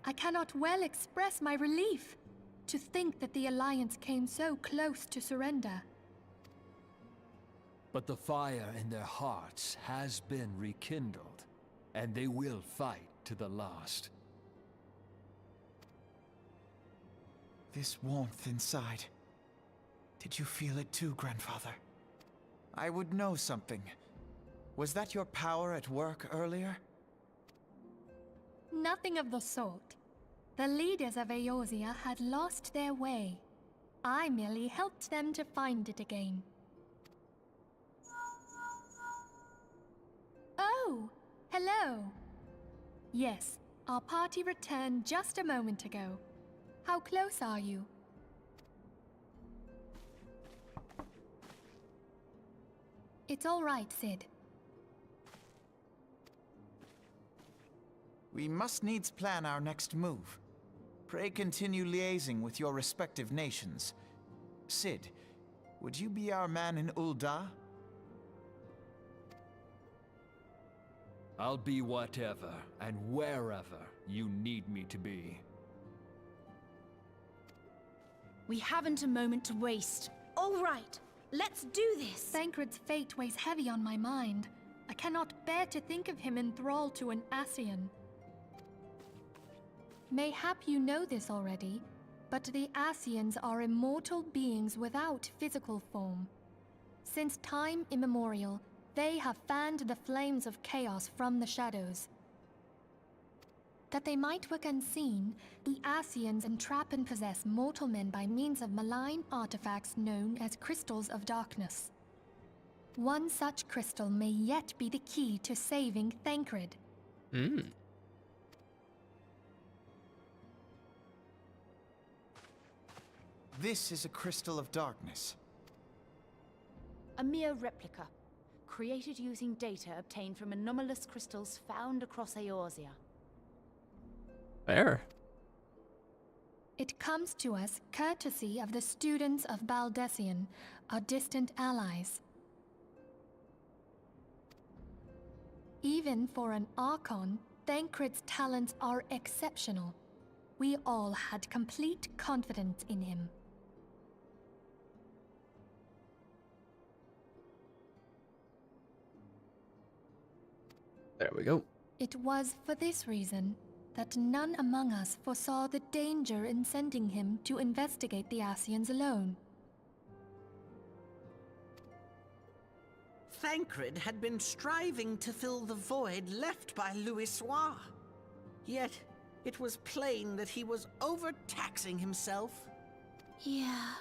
I cannot well express my relief to think that the Alliance came so close to surrender. But the fire in their hearts has been rekindled, and they will fight to the last. This warmth inside. Did you feel it too, Grandfather? I would know something. Was that your power at work earlier? Nothing of the sort. The leaders of Eorzea had lost their way. I merely helped them to find it again. Oh, hello. Yes, our party returned just a moment ago. How close are you? It's all right, Sid. We must needs plan our next move. Pray continue liaising with your respective nations. Sid, would you be our man in Ul'dah? I'll be whatever and wherever you need me to be. We haven't a moment to waste. All right, let's do this. Thancred's fate weighs heavy on my mind. I cannot bear to think of him in thrall to an Ascian. Mayhap you know this already, but the Ascians are immortal beings without physical form. Since time immemorial, they have fanned the flames of chaos from the shadows. That they might work unseen, the Ascians entrap and possess mortal men by means of malign artifacts known as crystals of darkness. One such crystal may yet be the key to saving Thancred. This is a crystal of darkness. A mere replica, created using data obtained from anomalous crystals found across Eorzea. Fair. It comes to us courtesy of the students of Baldessian, our distant allies. Even for an Archon, Thancred's talents are exceptional. We all had complete confidence in him. There we go. It was for this reason that none among us foresaw the danger in sending him to investigate the Ascians alone. Thancred had been striving to fill the void left by Louisoix. Yet, it was plain that he was overtaxing himself. Yeah,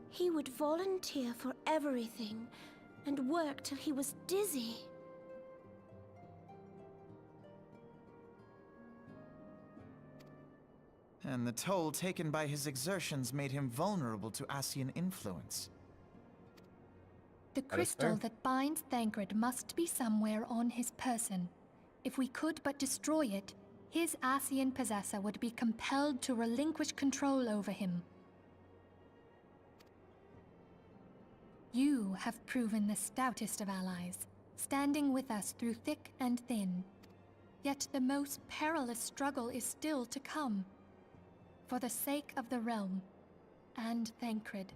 he would volunteer for everything and work till he was dizzy. And the toll taken by his exertions made him vulnerable to Ascian influence. The crystal that binds Thancred must be somewhere on his person. If we could but destroy it, his Ascian possessor would be compelled to relinquish control over him. You have proven the stoutest of allies, standing with us through thick and thin. Yet the most perilous struggle is still to come. For the sake of the realm, and Thancred,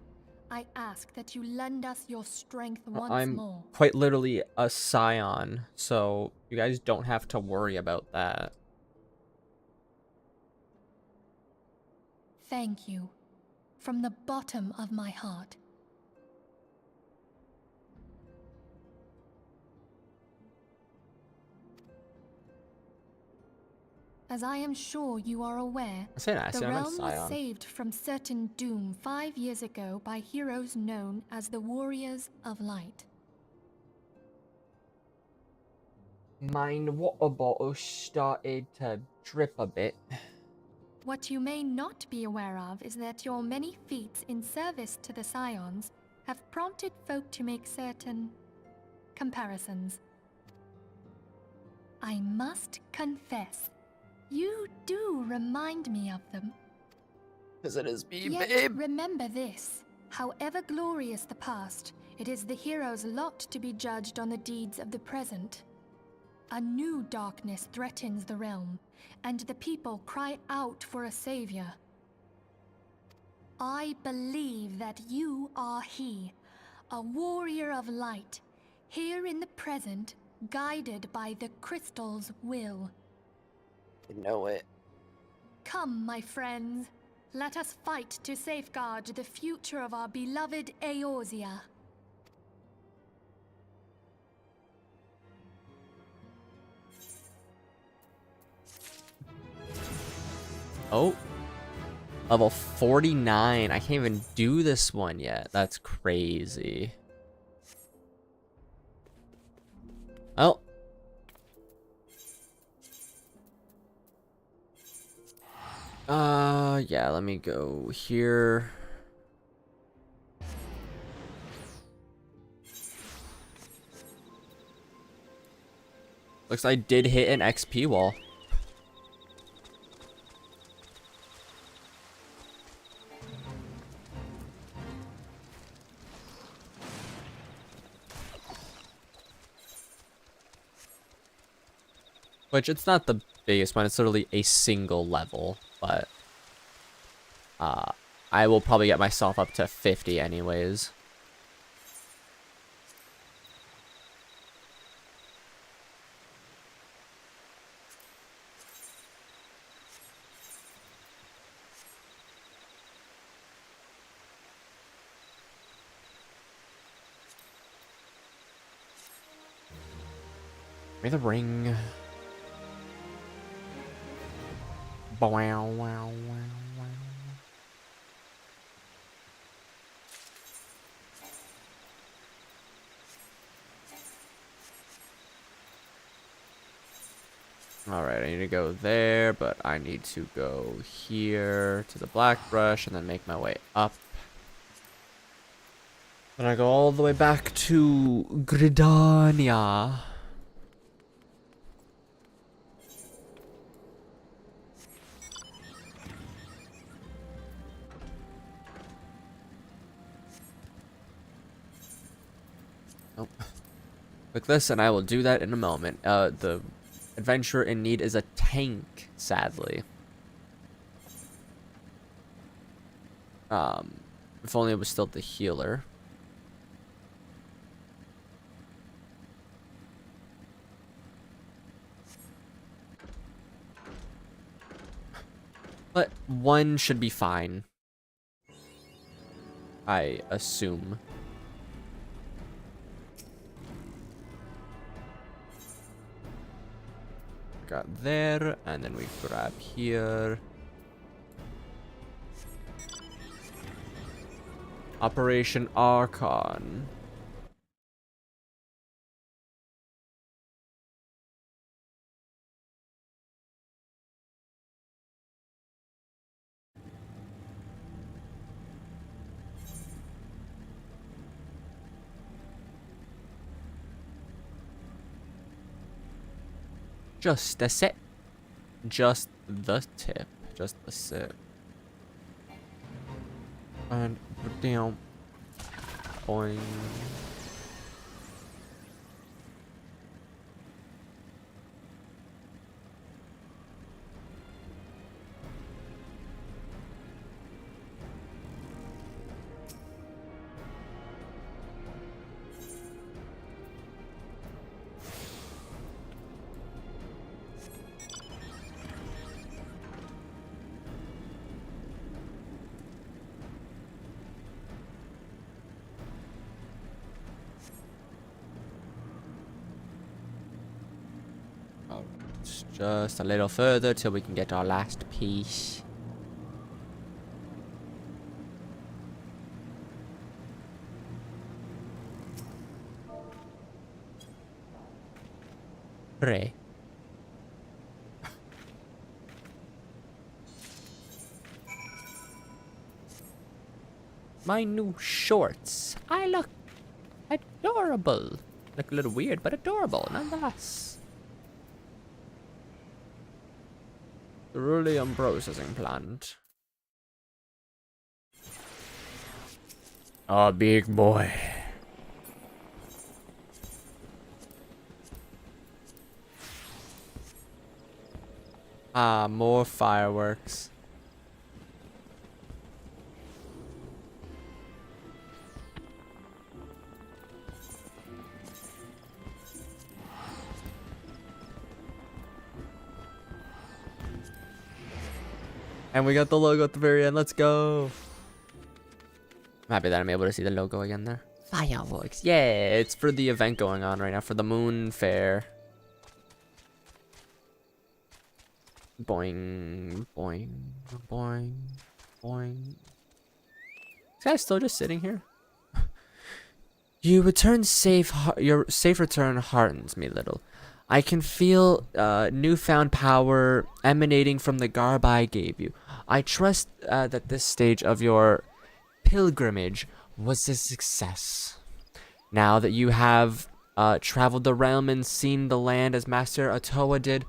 I ask that you lend us your strength once more. I'm quite literally a scion, so you guys don't have to worry about that. Thank you, from the bottom of my heart. As I am sure you are aware, the realm was saved from certain doom 5 years ago by heroes known as the Warriors of Light. My water bottle started to drip a bit. What you may not be aware of is that your many feats in service to the Scions have prompted folk to make certain comparisons. I must confess, you do remind me of them. Because it is me, Yet, babe. remember this. However glorious the past, It is the hero's lot to be judged on the deeds of the present. A new darkness threatens the realm, and the people cry out for a savior. I believe that you are he, a warrior of light, here in the present, guided by the crystal's will. You know it. Come, my friends. Let us fight to safeguard the future of our beloved Eorzea. Oh. Level 49. I can't even do this one yet. That's crazy. Oh. Yeah, let me go here. Looks like I did hit an XP wall. Which, it's not the biggest one, it's literally a single level, but I will probably get myself up to 50 anyways. Give me the ring. Wow, wow, wow, wow. Alright, I need to go there, but I need to go here to the black brush and then make my way up. Then I go all the way back to Gridania. Oh. Click this and I will do that in a moment. The adventurer in need is a tank, sadly. If only it was still the healer. But one should be fine, I assume. Got there, and then we grab here. Operation Archon. Just a sip. Just the tip. Just the sip. And down. Boing. Just a little further till we can get our last piece. Hooray. My new shorts. I look adorable. Look a little weird, but adorable nonetheless. Cerulean processing plant. Oh, big boy. Ah, more fireworks. And we got the logo at the very end. Let's go. I'm happy that I'm able to see the logo again there. Fireworks. Yeah, it's for the event going on right now for the Moon Fair. Boing, boing, boing, boing. This guy's still just sitting here. You return safe. Your safe return heartens me little. I can feel newfound power emanating from the garb I gave you. I trust that this stage of your pilgrimage was a success. Now that you have traveled the realm and seen the land as Master Atoa did,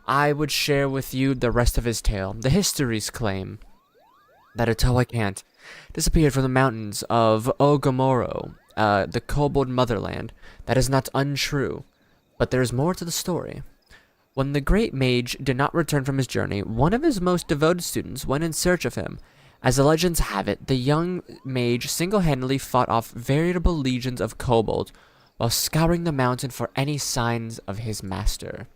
I would share with you the rest of his tale. The histories claim that Atoa can't disappeared from the mountains of Ogomoro, the kobold motherland. That is not untrue, but there is more to the story. When the great mage did not return from his journey, one of his most devoted students went in search of him. As the legends have it, the young mage single-handedly fought off veritable legions of kobolds while scouring the mountain for any signs of his master.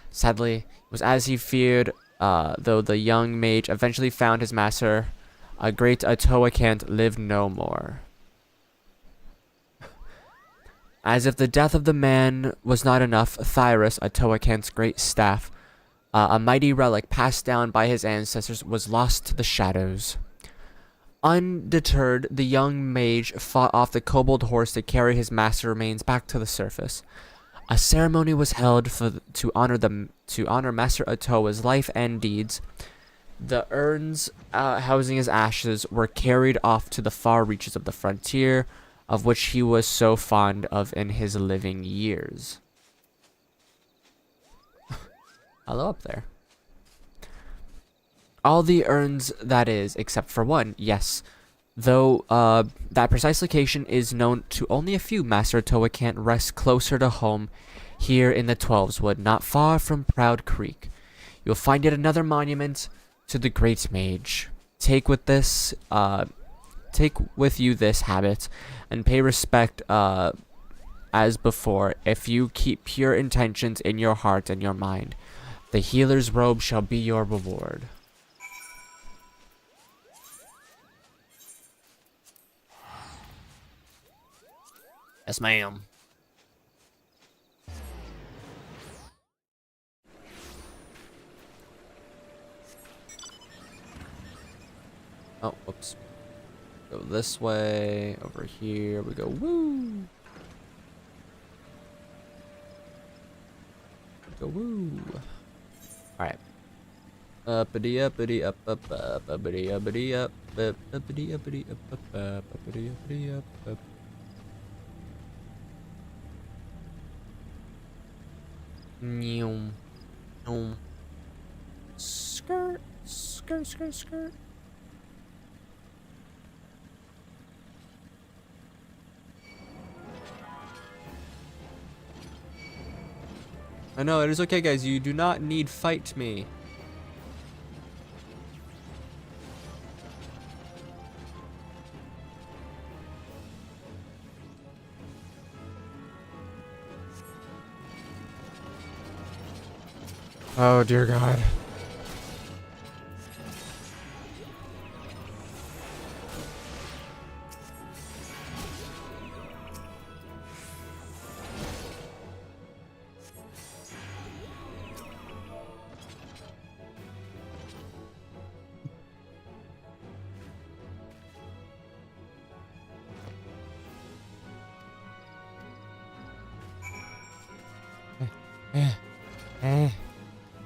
Sadly, it was as he feared, though the young mage eventually found his master. A great Atoa can't live no more. As if the death of the man was not enough, Thyrus, Atoa-Kent's great staff, a mighty relic passed down by his ancestors, was lost to the shadows. Undeterred, the young mage fought off the kobold horse to carry his master remains back to the surface. A ceremony was held to honor Master Atoa's life and deeds. The urns housing his ashes were carried off to the far reaches of the frontier, of which he was so fond of in his living years. Hello up there. All the urns, that is, except for one, yes. Though that precise location is known to only a few, Master Atoa can't rest closer to home here in the Twelveswood, not far from Proud Creek. You'll find yet another monument to the great mage. Take with you this habit, and pay respect as before. If you keep pure intentions in your heart and your mind, the healer's robe shall be your reward. Yes, ma'am. Oh, whoops. Go this way. Over here we go. Woo! Go woo! Alright. Uppity uppity up up up uppity uppity up up uppity uppity up up up uppity uppity up up. Neum. Skirt, skirt, skirt, skirt. I know, it is okay, guys. You do not need fight me. Oh, dear God.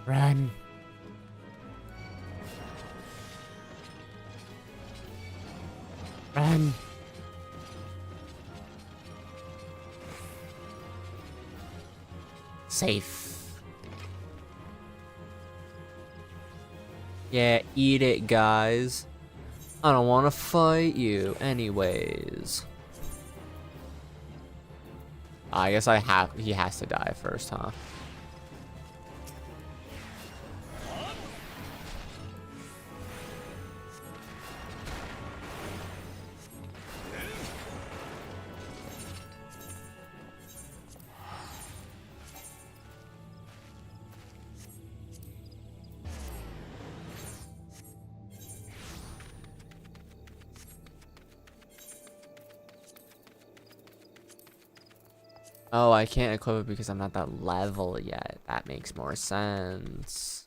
Run. Run. Safe. Yeah, eat it, guys. I don't want to fight you anyways. I guess he has to die first, huh? Oh, I can't equip it because I'm not that level yet. That makes more sense.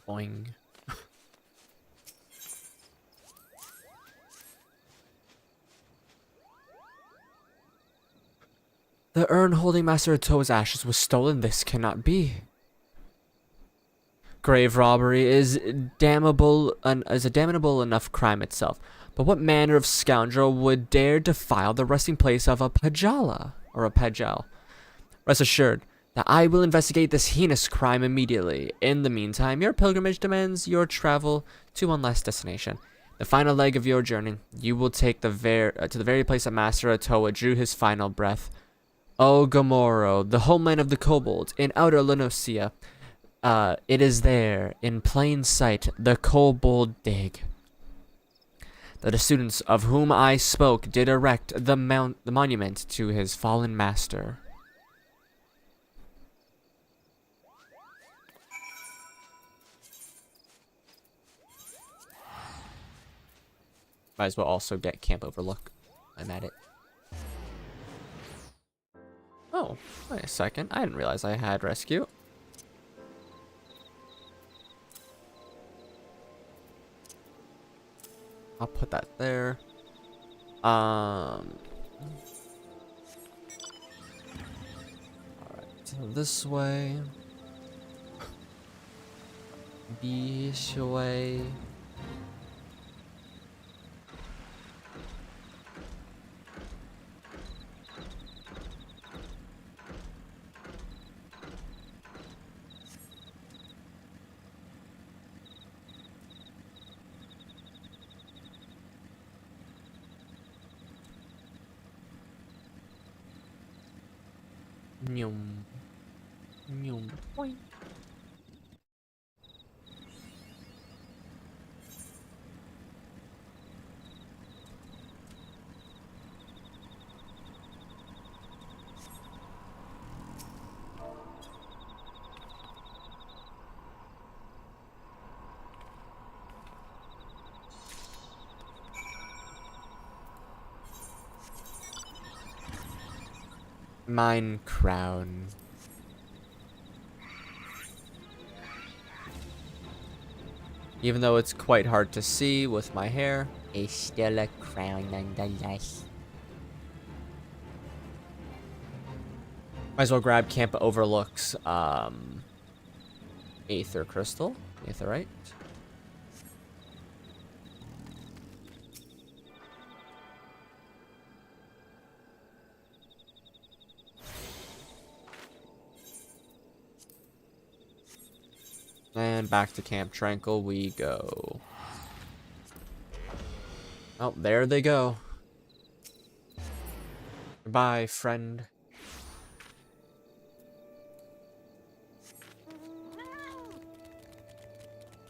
Boing. The urn holding Master Atoa's ashes was stolen. This cannot be. Grave robbery is damnable, is a damnable enough crime itself. But what manner of scoundrel would dare defile the resting place of a Pajala or a Pajal? Rest assured that I will investigate this heinous crime immediately. In the meantime, your pilgrimage demands your travel to one last destination. The final leg of your journey, you will take to the very place that Master Atoa drew his final breath. O Gomorro, the homeland of the kobolds, in outer Lenosia. It is there, in plain sight, the kobold dig. That the students of whom I spoke did erect the monument to his fallen master. Might as well also get Camp Overlook. I'm at it. Oh, wait a second. I didn't realize I had rescue. I'll put that there. Alright, so this way. This way. Nyum. Nyum. Boing. Mine crown. Even though it's quite hard to see with my hair, It's still a crown nonetheless. might as well grab Camp Overlook's Aether Crystal. Aetherite. And back to Camp Tranquil we go. Oh, there they go. Goodbye, friend.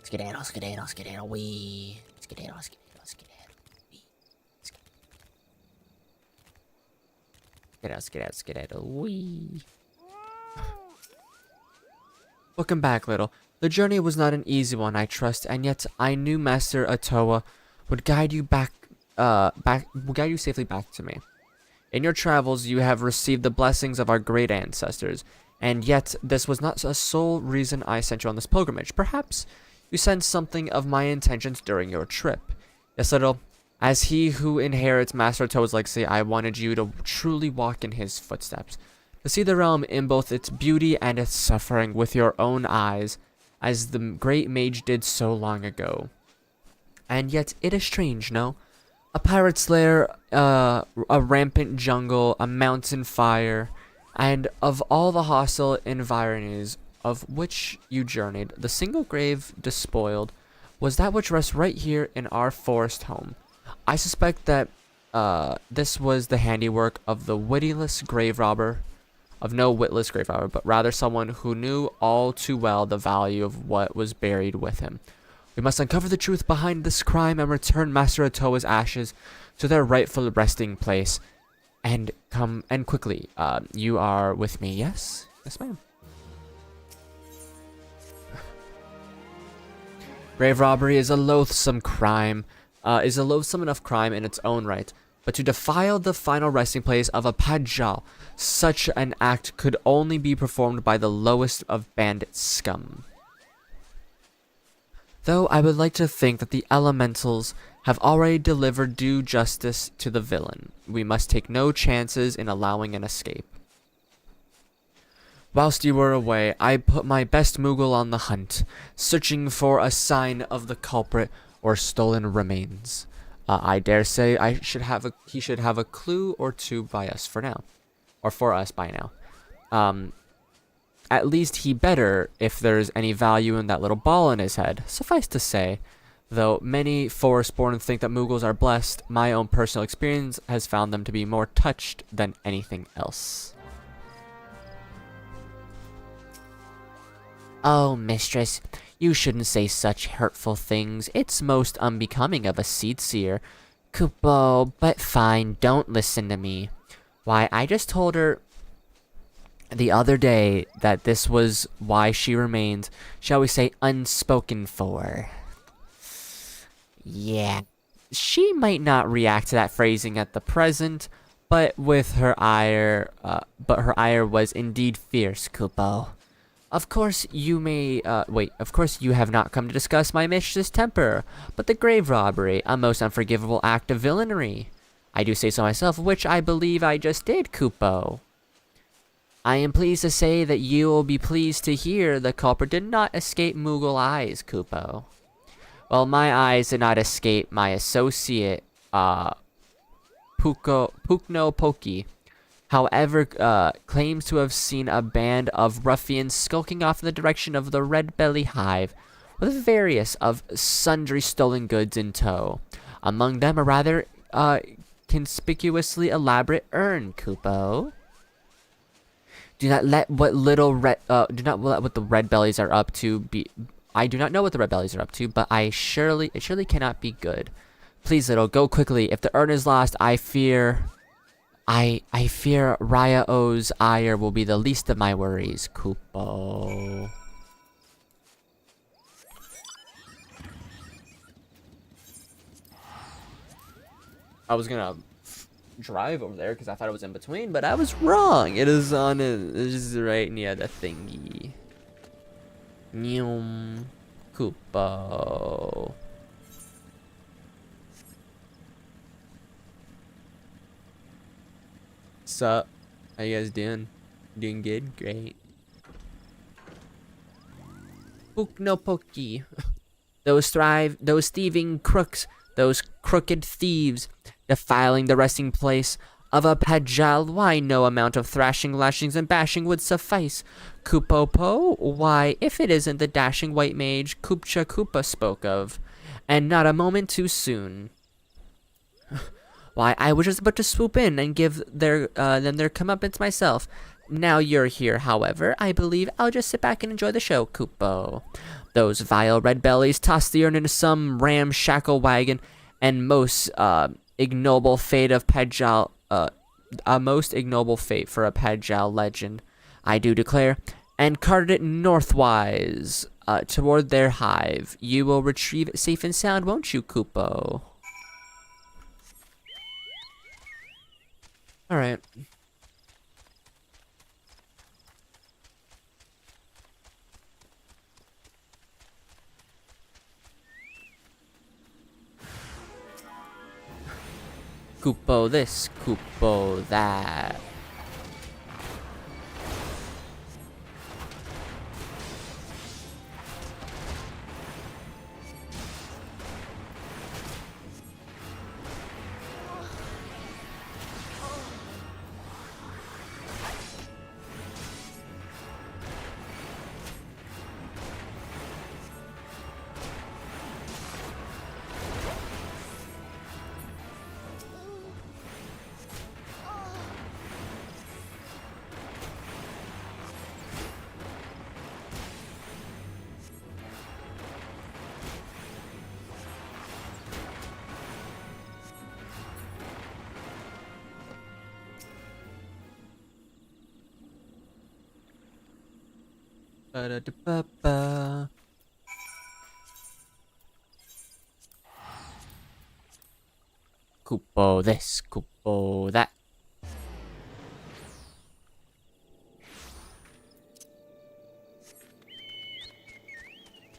Skedaddle, skedaddle, skedaddle, wee. Skedaddle, skedaddle, skedaddle, wee. Skedaddle, skedaddle, skedaddle, wee. Welcome back, little. The journey was not an easy one, I trust, and yet I knew Master Atoa would guide you safely back to me. In your travels, you have received the blessings of our great ancestors, and yet this was not the sole reason I sent you on this pilgrimage. Perhaps you sensed something of my intentions during your trip. Yes, little. As he who inherits Master Atoa's legacy, I wanted you to truly walk in his footsteps, to see the realm in both its beauty and its suffering with your own eyes, as the great mage did so long ago. And yet, it is strange, no? A pirate's lair, a rampant jungle, a mountain fire, and of all the hostile environs of which you journeyed, the single grave despoiled was that which rests right here in our forest home. I suspect that this was the handiwork of the witless grave robber, of no witless grave robber, but rather someone who knew all too well the value of what was buried with him. We must uncover the truth behind this crime and return Master Atoa's ashes to their rightful resting place. And quickly. You are with me, yes? Yes, ma'am. Grave robbery is a loathsome crime, enough crime in its own right. But to defile the final resting place of a Pajal, such an act could only be performed by the lowest of bandit scum. Though I would like to think that the elementals have already delivered due justice to the villain, we must take no chances in allowing an escape. Whilst you were away, I put my best Moogle on the hunt, searching for a sign of the culprit or stolen remains. I dare say he should have a clue or two by us for now, or for us by now. At least he better if there's any value in that little ball in his head. Suffice to say, though many Forestborn think that Moogles are blessed, my own personal experience has found them to be more touched than anything else. Oh, mistress, you shouldn't say such hurtful things. It's most unbecoming of a seed seer. Kupo, but fine, don't listen to me. Why, I just told her the other day that this was why she remained, shall we say, unspoken for. Yeah, she might not react to that phrasing at the present, but her ire was indeed fierce, Kupo. Of course you have not come to discuss my mistress' temper, but the grave robbery, a most unforgivable act of villainy. I do say so myself, which I believe I just did, Kupo. I am pleased to say that you will be pleased to hear the culprit did not escape Moogle eyes, Kupo. Well, my eyes did not escape my associate, Pukno Poki. However, claims to have seen a band of ruffians skulking off in the direction of the Red Belly Hive, with various of sundry stolen goods in tow. Among them a rather conspicuously elaborate urn, Kupo. Do not let what the red bellies are up to be. I do not know what the red bellies are up to, but it surely cannot be good. Please, little, go quickly. If the urn is lost, I fear Raya O's ire will be the least of my worries, Kupo. I was gonna drive over there because I thought it was in between, but I was wrong. It is on it's just right near the thingy. Nyum. Kupo. Sup? How you guys doing? Doing good? Great. Pukno Poki. Those thieving crooks, those crooked thieves, defiling the resting place of a Pajal. Why, no amount of thrashing, lashings, and bashing would suffice. Kupopo? Why, if it isn't the dashing white mage Kupcha Koopa spoke of, and not a moment too soon. Why, I was just about to swoop in and give them their comeuppance myself. Now you're here, however, I believe I'll just sit back and enjoy the show, Kupo. Those vile red bellies tossed the urn into some ramshackle wagon, and most ignoble fate of Pajal, a most ignoble fate for a Pajal legend, I do declare, and carted it northwise, toward their hive. You will retrieve it safe and sound, won't you, Kupo? Alright. Kupo this, Kupo that. Ba-da-da-ba-ba. Kupo this, Kupo that.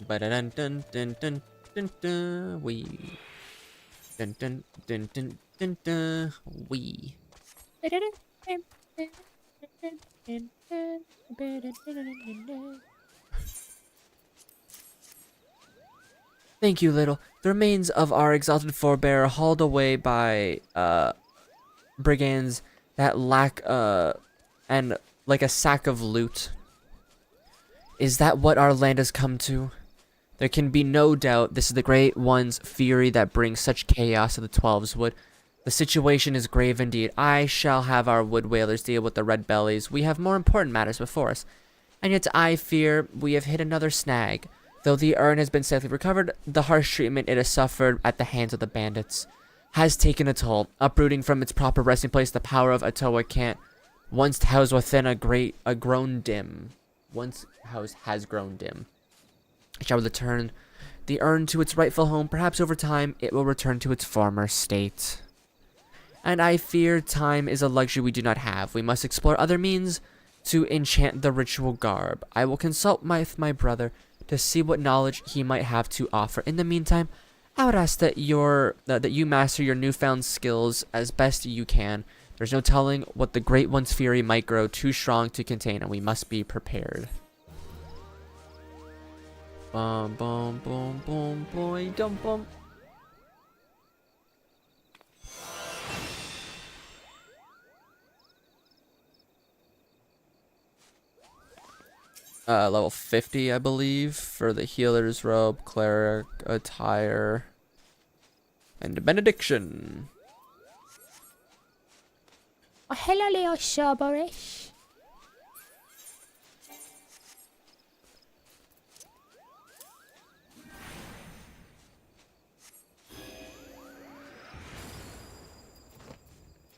Ba-da-dun dun dun dun dun dun wee. Dun dun dun dun dun dun wee. Thank you, little. The remains of our exalted forebear hauled away by brigands that lack and like a sack of loot. Is that what our land has come to? There can be no doubt this is the Great One's fury that brings such chaos to the Twelves Wood. The situation is grave indeed. I shall have our wood whalers deal with the red bellies. We have more important matters before us. And yet I fear we have hit another snag. Though the urn has been safely recovered, the harsh treatment it has suffered at the hands of the bandits has taken a toll. Uprooting from its proper resting place, the power of Atoa can't once housed within has grown dim. Shall return the urn to its rightful home. Perhaps over time it will return to its former state. And I fear time is a luxury we do not have. We must explore other means to enchant the ritual garb. I will consult with my brother to see what knowledge he might have to offer. In the meantime, I would ask that you master your newfound skills as best you can. There's no telling what the Great One's fury might grow too strong to contain, and we must be prepared. Bum bum bum bum boy dum bum. Level 50, I believe, for the healer's robe, cleric attire, and benediction. Oh, hello, Leo Shoborish.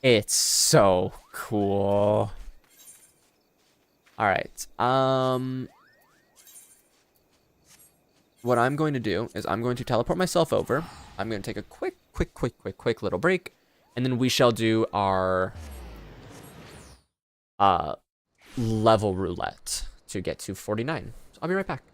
It's so cool. Alright, what I'm going to do is I'm going to teleport myself over. I'm going to take a quick little break, and then we shall do our level roulette to get to 49. So I'll be right back.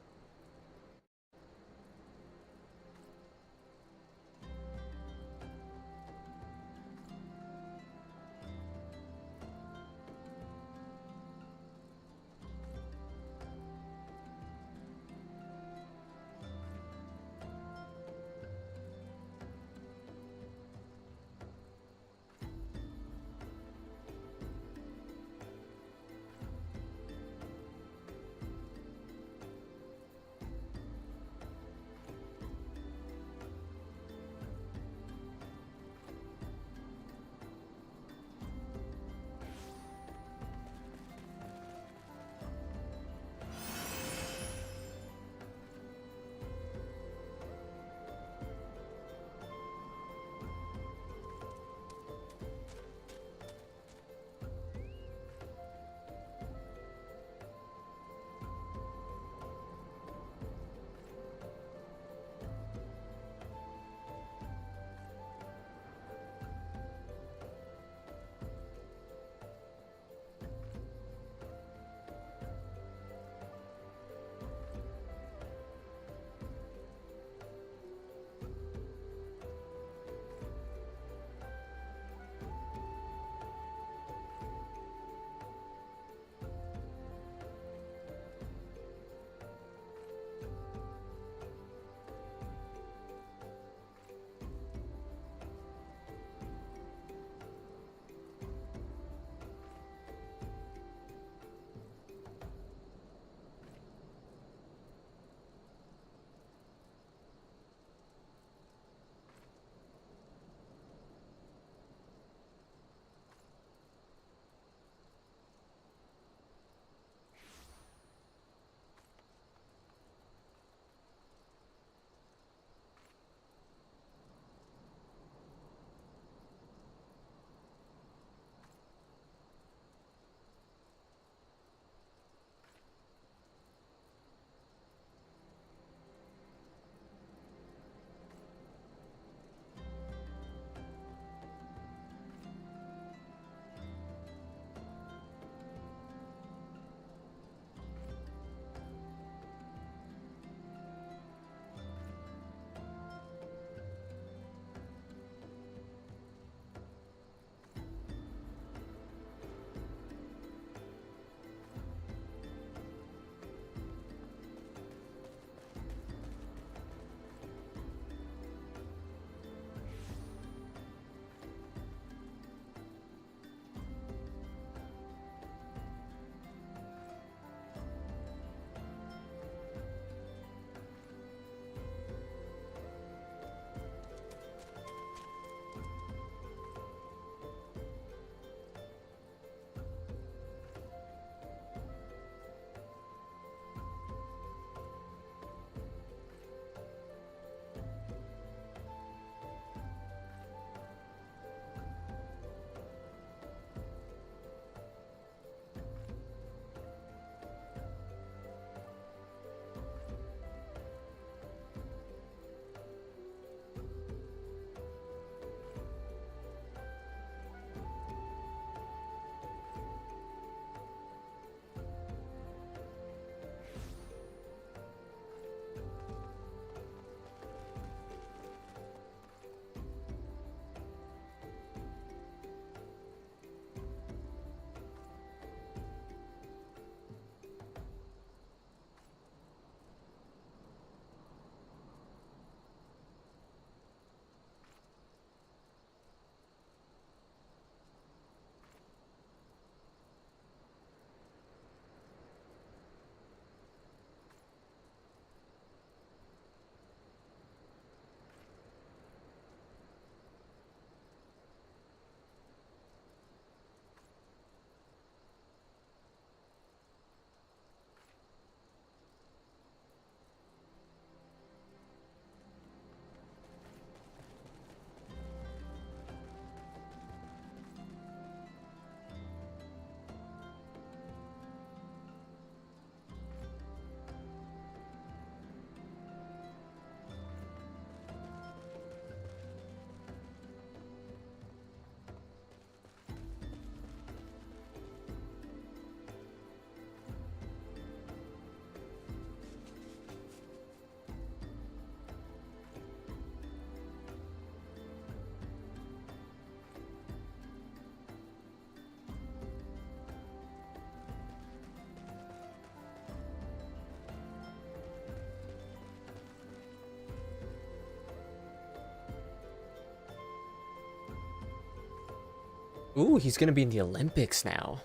Ooh, he's gonna be in the Olympics now.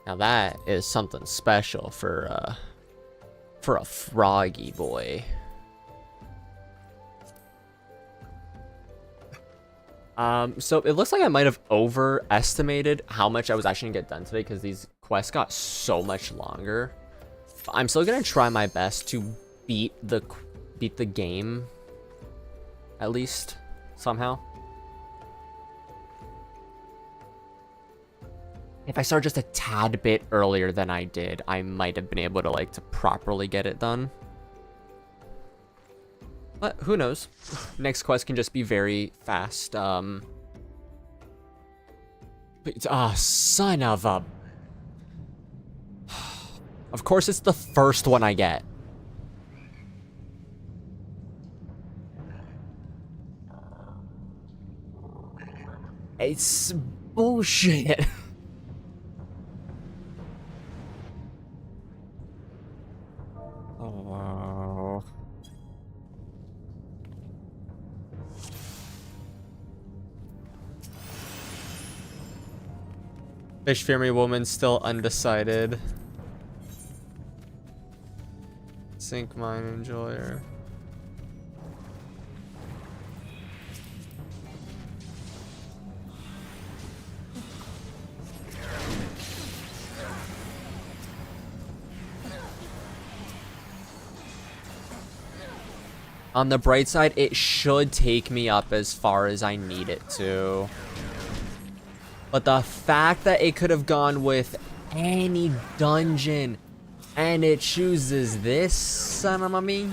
Now that is something special for a froggy boy. So it looks like I might have overestimated how much I was actually gonna get done today because these quests got so much longer. I'm still gonna try my best to beat the game, at least somehow. If I start just a tad bit earlier than I did, I might have been able to to properly get it done. But who knows? Next quest can just be very fast. Son of a... Of course it's the first one I get. It's bullshit. Oh. Fish Fury Woman still undecided. Sink Mine Enjoyer. On the bright side, it should take me up as far as I need it to. But the fact that it could have gone with any dungeon and it chooses this son of a me.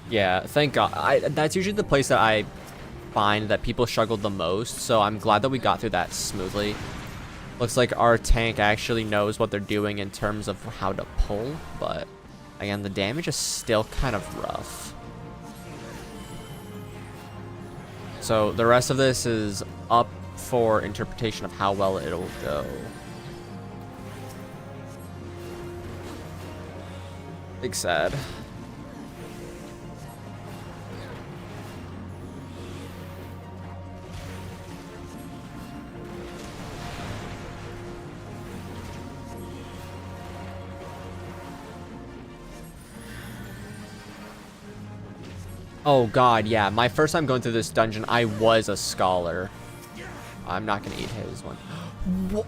Yeah, thank God. That's usually the place that I find that people struggle the most, so I'm glad that we got through that smoothly. Looks like our tank actually knows what they're doing in terms of how to pull, but again, the damage is still kind of rough. So the rest of this is up for interpretation of how well it'll go. Big sad. Oh god, yeah. My first time going through this dungeon, I was a scholar. I'm not gonna eat his one. What?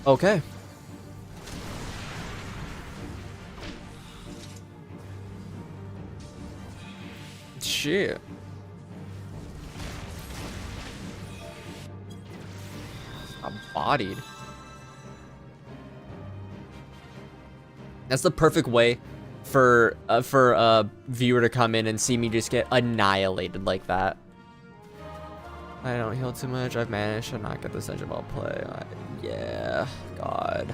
Okay. Shit. I'm bodied. That's the perfect way for a viewer to come in and see me just get annihilated like that. I don't heal too much. I've managed to not get this dungeon while play. Yeah, God.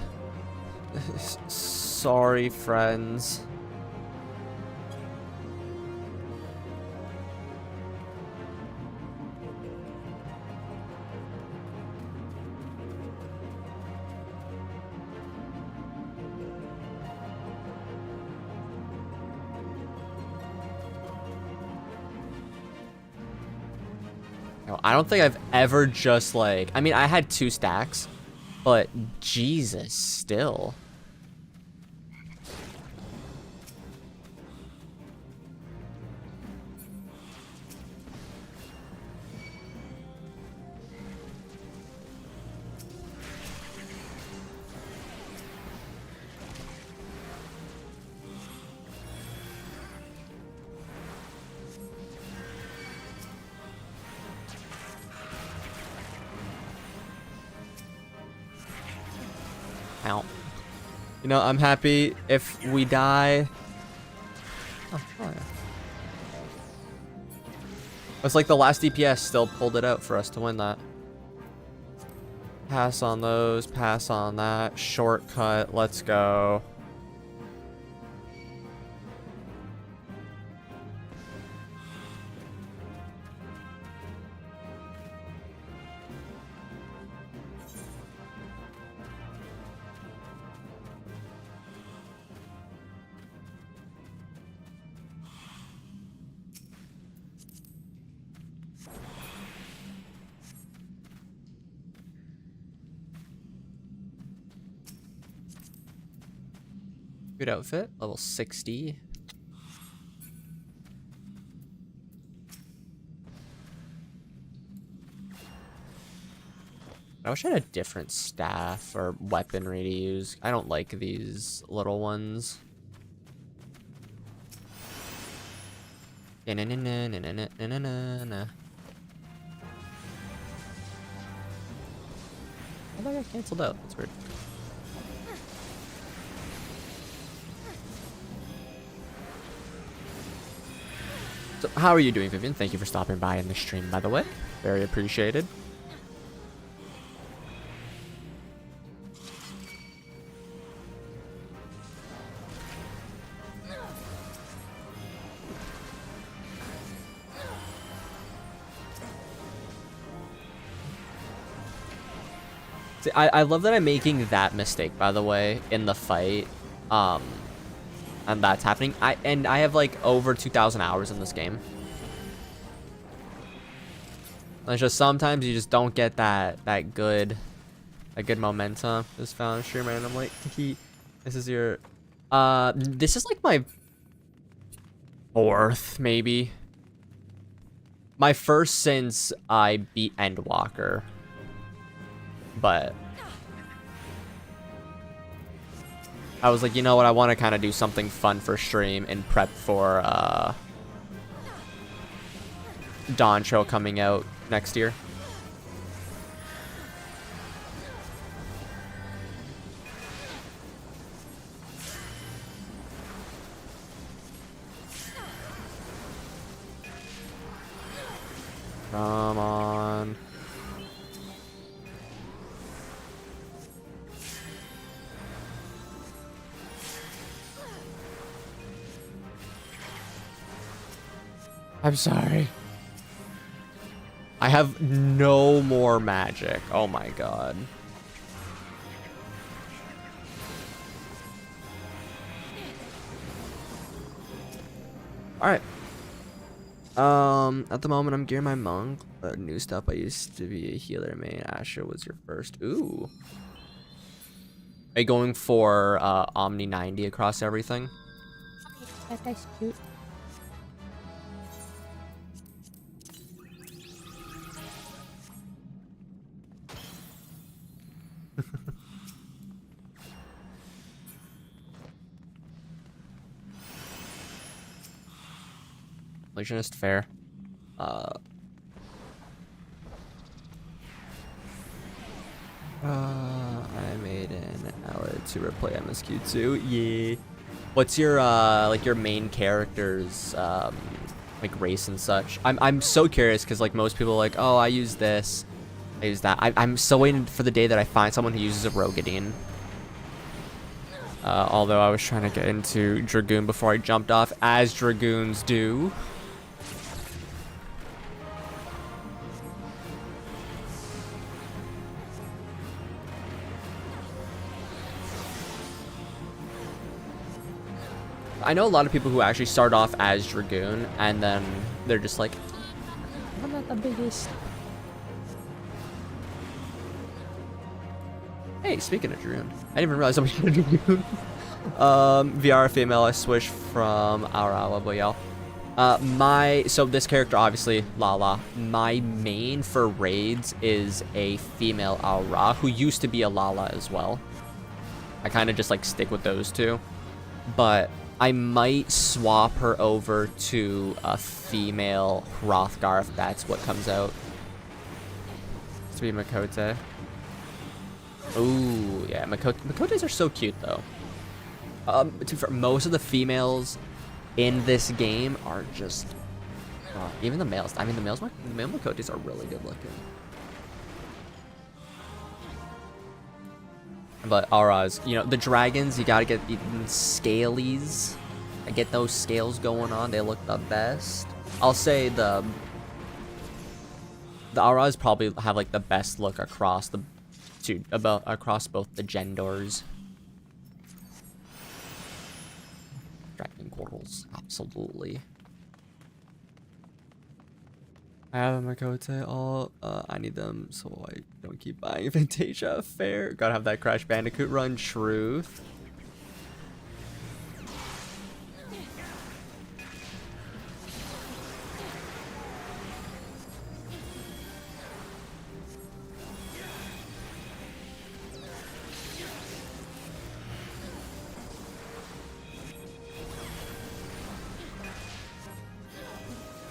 Sorry, friends. I don't think I've ever just I mean, I had 2 stacks, But Jesus, still. Ow. You know, I'm happy if we die. Oh, yeah. It's like the last DPS still pulled it out for us to win that. Pass on those, pass on that. Shortcut, let's go. Good outfit, level 60. I wish I had a different staff or weaponry to use. I don't like these little ones. Na-na-na-na-na-na-na-na-na. I thought I got canceled out. That's weird. So, how are you doing, Vivian? Thank you for stopping by in the stream, by the way. Very appreciated. See, I love that I'm making that mistake, by the way, in the fight. And that's happening. I have like over 2,000 hours in this game. It's just sometimes you just don't get that good momentum. Just found a stream randomly. This is your this is like my fourth, maybe. My first since I beat Endwalker. But I was like, you know what, I want to kind of do something fun for stream and prep for dawntrail coming out next year. Come on. I'm sorry. I have no more magic. Oh my god. Alright. At the moment I'm gearing my monk. New stuff. I used to be a healer main. Asher was your first. Ooh. Are you going for Omni 90 across everything? That's cute. Legionist, fair. I made an hour to replay MSQ too. Yeah. What's your like your main character's like race and such? I'm so curious because like most people are like, oh, I use this, I use that. I'm so waiting for the day that I find someone who uses a Rogadine. Although I was trying to get into Dragoon before I jumped off, as Dragoons do. I know a lot of people who actually start off as Dragoon, and then they're just like, I'm not the biggest. Hey, speaking of Dragoon, I didn't even realize I was a Dragoon. VR female, I switched from Aura level, y'all. So this character, obviously, Lala. My main for raids is a female Aura, who used to be a Lala as well. I kind of just like stick with those two. But I might swap her over to a female Hrothgar if that's what comes out. To be Makote. Ooh, yeah, Makotes are so cute though. Most of the females in this game are just even the males. I mean, the male Makotes are really good looking. But auras, you know, the dragons, you gotta get scalies. I get those scales going on. They look the best. I'll say the auras probably have like the best look across across both the genders. Dragon corals, absolutely. I have a Makote all. I need them so I don't keep buying Fantasia. Fair. Gotta have that Crash Bandicoot run. Truth.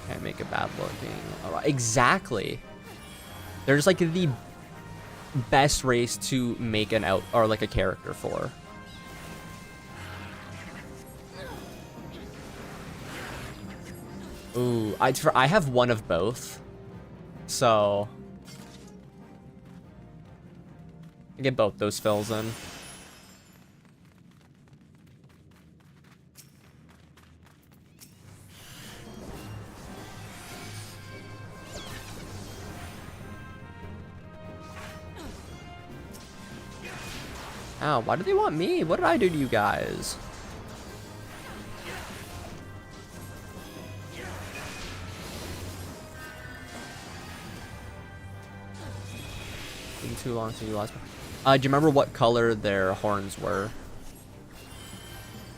Can't make it bad looking. Alright, exactly. There's like the best race to make an out or like a character for. Ooh, I have one of both, so I get both those fills in. Ow, why do they want me? What did I do to you guys? Been too long since you last. Do you remember what color their horns were?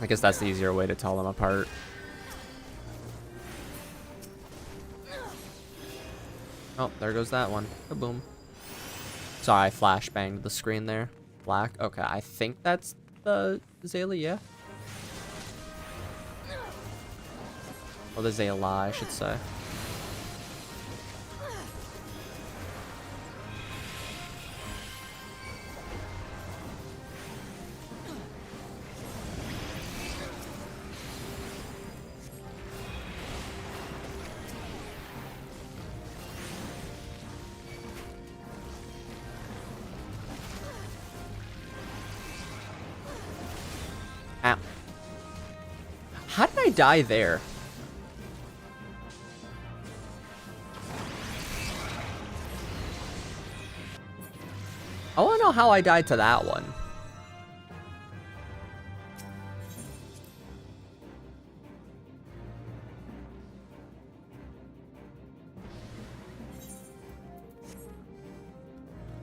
I guess that's the easier way to tell them apart. Oh, there goes that one. Kaboom. Sorry, I flashbanged the screen there. Black. Okay, I think that's the Zayla, yeah. Or the Zayla, I should say. Ow. How did I die there? I want to know how I died to that one.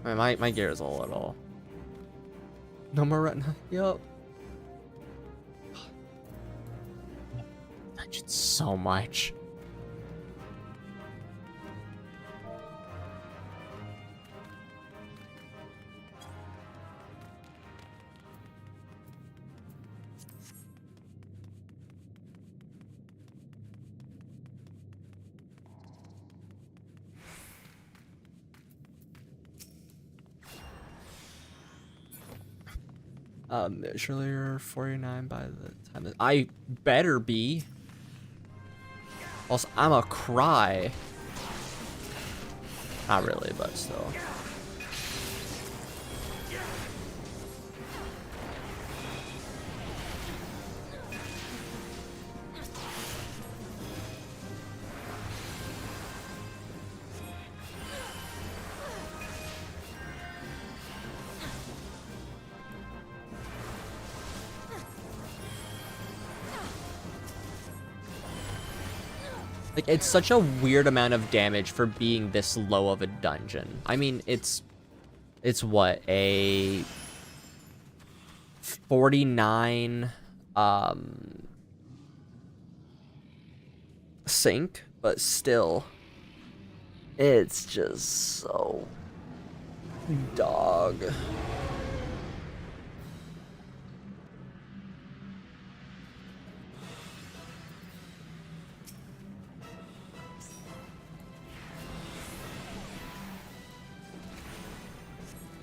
I mean, my gear is a little... No more retina. Yup. So much. Surely you're 49 by the time that I better be. Also, I'm a cry. Not really, but still. Like, it's such a weird amount of damage for being this low of a dungeon. I mean, it's what, a 49 sync, but still, it's just so dog.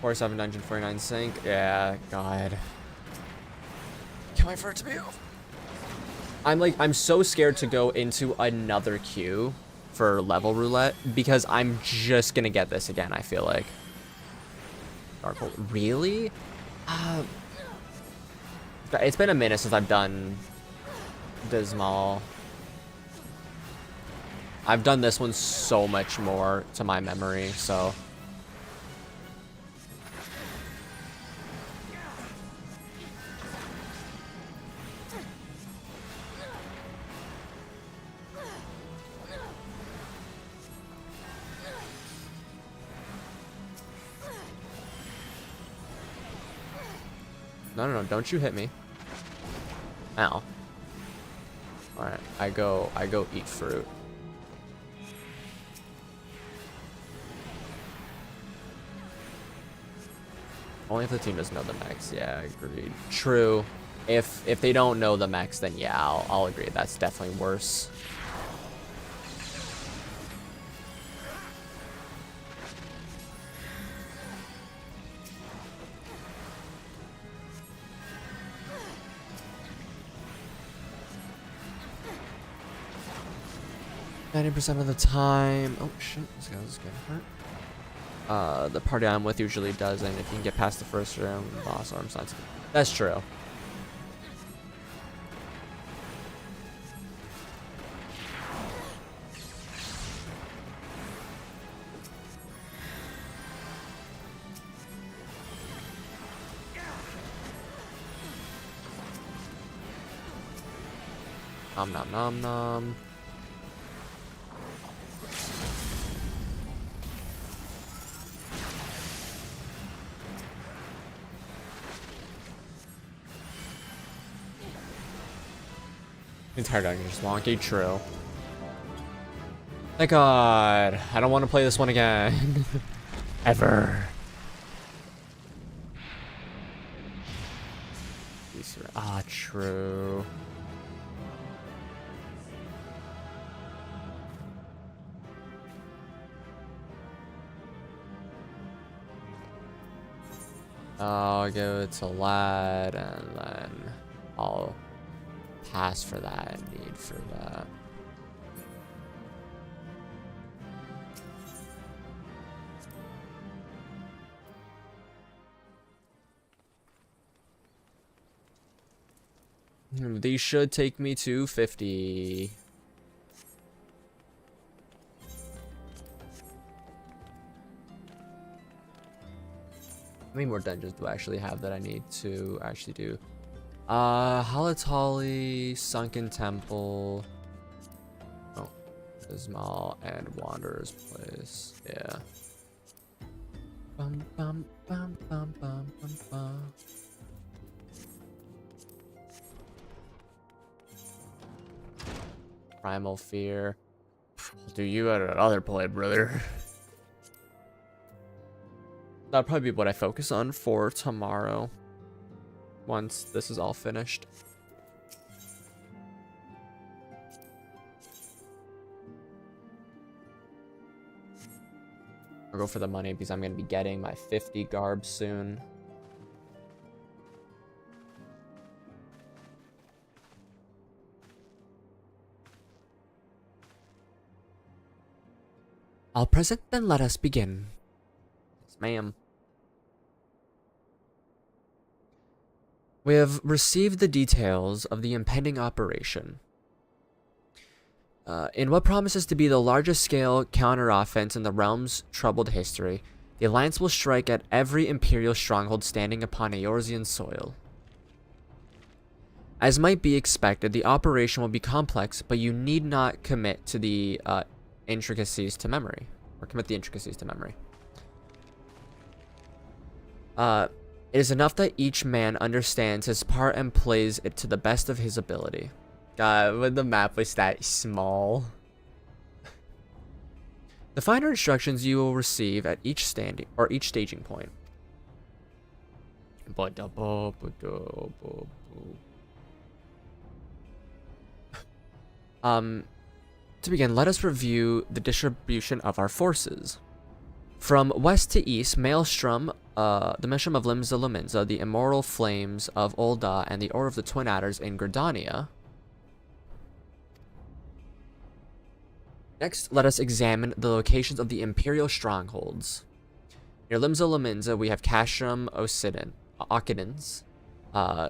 $47 dungeon, 49 sync. Yeah, God. Can't wait for it to be over. I'm so scared to go into another queue for level roulette because I'm just gonna get this again, I feel like. Dark Hole. Really? It's been a minute since I've done Dismal. I've done this one so much more to my memory, so. No, don't you hit me. Ow. Alright, I go eat fruit. Only if the team doesn't know the mechs. Yeah, agreed. True. If they don't know the mechs, then yeah, I'll agree. That's definitely worse. %90 of the time. Oh shit, this guy's getting hurt. The party I'm with usually doesn't. If you can get past the first round, boss arm signs. That's true. Nom nom nom nom. Entire dungeon is wonky, true. Thank God. I don't want to play this one again. Ever. Ah, true. I'll give it to Lad, and then I'll pass for that and need for that. These should take me to 50. How many more dungeons do I actually have that I need to actually do? Halatali, Sunken Temple, oh, Dismal, and Wanderer's Place. Yeah. Bum bum bum bum bum bum bum. Primal Fear. Do you at another play, brother? That'll probably be what I focus on for tomorrow. Once this is all finished. I'll go for the money because I'm going to be getting my 50 garb soon. All present, then let us begin. Yes, ma'am. We have received the details of the impending operation. In what promises to be the largest scale counter-offense in the realm's troubled history, the Alliance will strike at every Imperial stronghold standing upon Eorzean soil. As might be expected, the operation will be complex, but you need not commit to the intricacies to memory. Or commit the intricacies to memory. It is enough that each man understands his part and plays it to the best of his ability. God, when the map was that small. The finer instructions you will receive at each staging point. To begin, let us review the distribution of our forces. From west to east, Maelstrom, the Maelstrom of Limsa Lominsa, the Immortal Flames of Ul'dah, and the Order of the Twin Adders in Gridania. Next, let us examine the locations of the Imperial strongholds. Near Limsa Lominsa, we have Cashram Ocidens,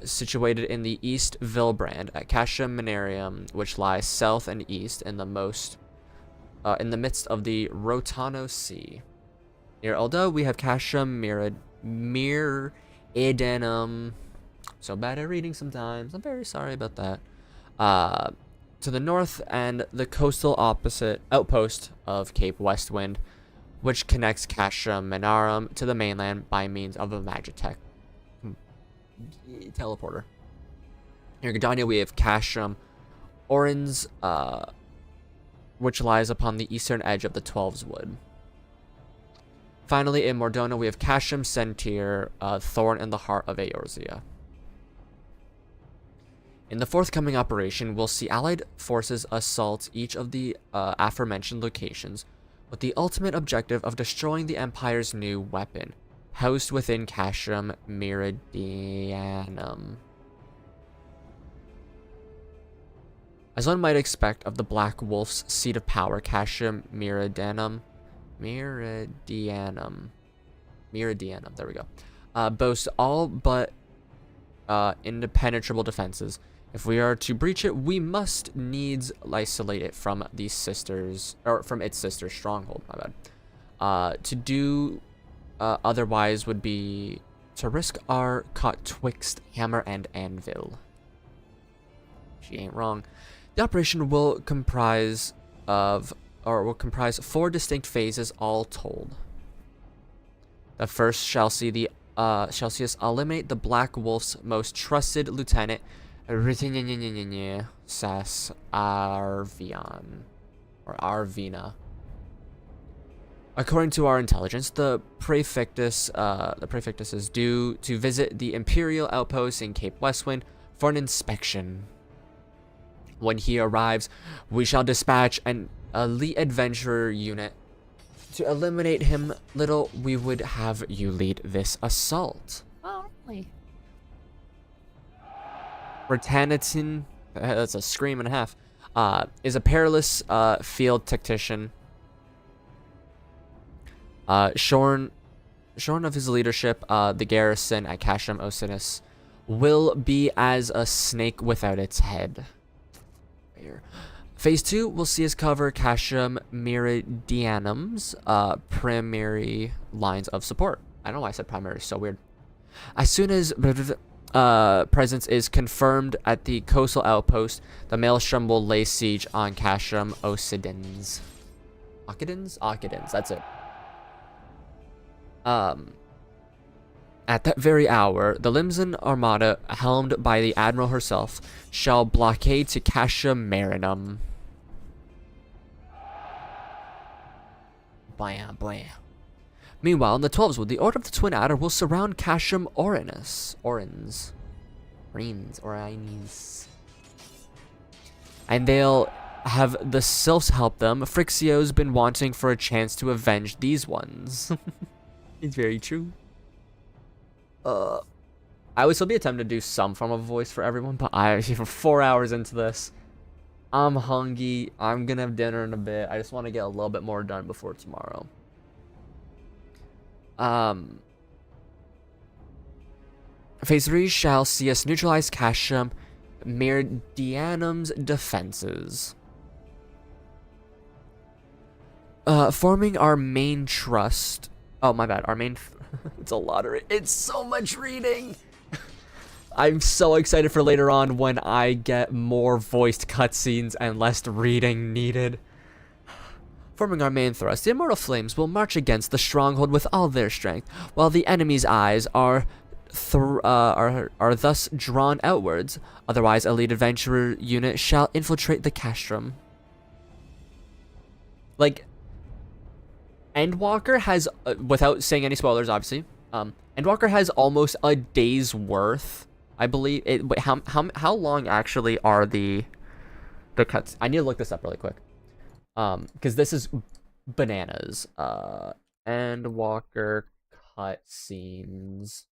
situated in the East Vilbrand, at Cashram Minarium, which lies south and east in the midst of the Rotano Sea. Near Ul'dah, we have Cashram Mir-Edenum. So bad at reading sometimes. I'm very sorry about that. To the north, and the coastal outpost of Cape Westwind, which connects Cashram Minarum to the mainland by means of a Magitech teleporter. Near Gridania, we have Cashram Orens, which lies upon the eastern edge of the Twelves Wood. Finally, in Mordona, we have Cashram Sentir, Thorn in the heart of Eorzea. In the forthcoming operation, we'll see Allied forces assault each of the aforementioned locations with the ultimate objective of destroying the Empire's new weapon, housed within Cashram Meridianum. As one might expect of the Black Wolf's seat of power, Cashram Meridianum, there we go, boasts all but impenetrable defenses. If we are to breach it, we must needs isolate it from its sister stronghold. My bad. To do otherwise would be to risk our caught twixt hammer and anvil. She ain't wrong. The operation will comprise 4 distinct phases, all told. The first shall see us eliminate the Black Wolf's most trusted lieutenant, Sas Arvina. According to our intelligence, the Praefectus is due to visit the Imperial outpost in Cape Westwind for an inspection. When he arrives, we shall dispatch an elite adventurer unit to eliminate him. Little, we would have you lead this assault. Oh, really? Britannitin, that's a scream and a half, is a perilous field tactician. Shorn of his leadership, the garrison at Cashram Ocidus will be as a snake without its head. Phase 2 will see us cover Cashram Meridianum's primary lines of support. I don't know why I said primary, so weird. As soon as presence is confirmed at the coastal outpost, the Maelstrom will lay siege on Cashram Ocidens. Ocidens, that's it. At that very hour, the Limsan Armada, helmed by the Admiral herself, shall blockade to Cashram Marinum. Blam, blam. Meanwhile, in the 12s Wood, the Order of the Twin Adder will surround Cashram Orines. And they'll have the Sylphs help them. Frixio's been wanting for a chance to avenge these ones. It's very true. I would still be attempting to do some form of voice for everyone, but for 4 hours into this, I'm hungry. I'm gonna have dinner in a bit. I just want to get a little bit more done before tomorrow. Phase 3 shall see us neutralize Cashram Meridianum's defenses. Forming our main trust. Oh, my bad. Our main... it's a lot of... It's so much reading! I'm so excited for later on when I get more voiced cutscenes and less reading needed. Forming our main thrust, the Immortal Flames will march against the stronghold with all their strength, while the enemy's eyes are are thus drawn outwards. Otherwise, a lead adventurer unit shall infiltrate the castrum. Like, Endwalker has, without saying any spoilers, obviously, Endwalker has almost a day's worth, I believe. Wait, how long actually are the cuts? I need to look this up really quick, because this is bananas. Endwalker cutscenes.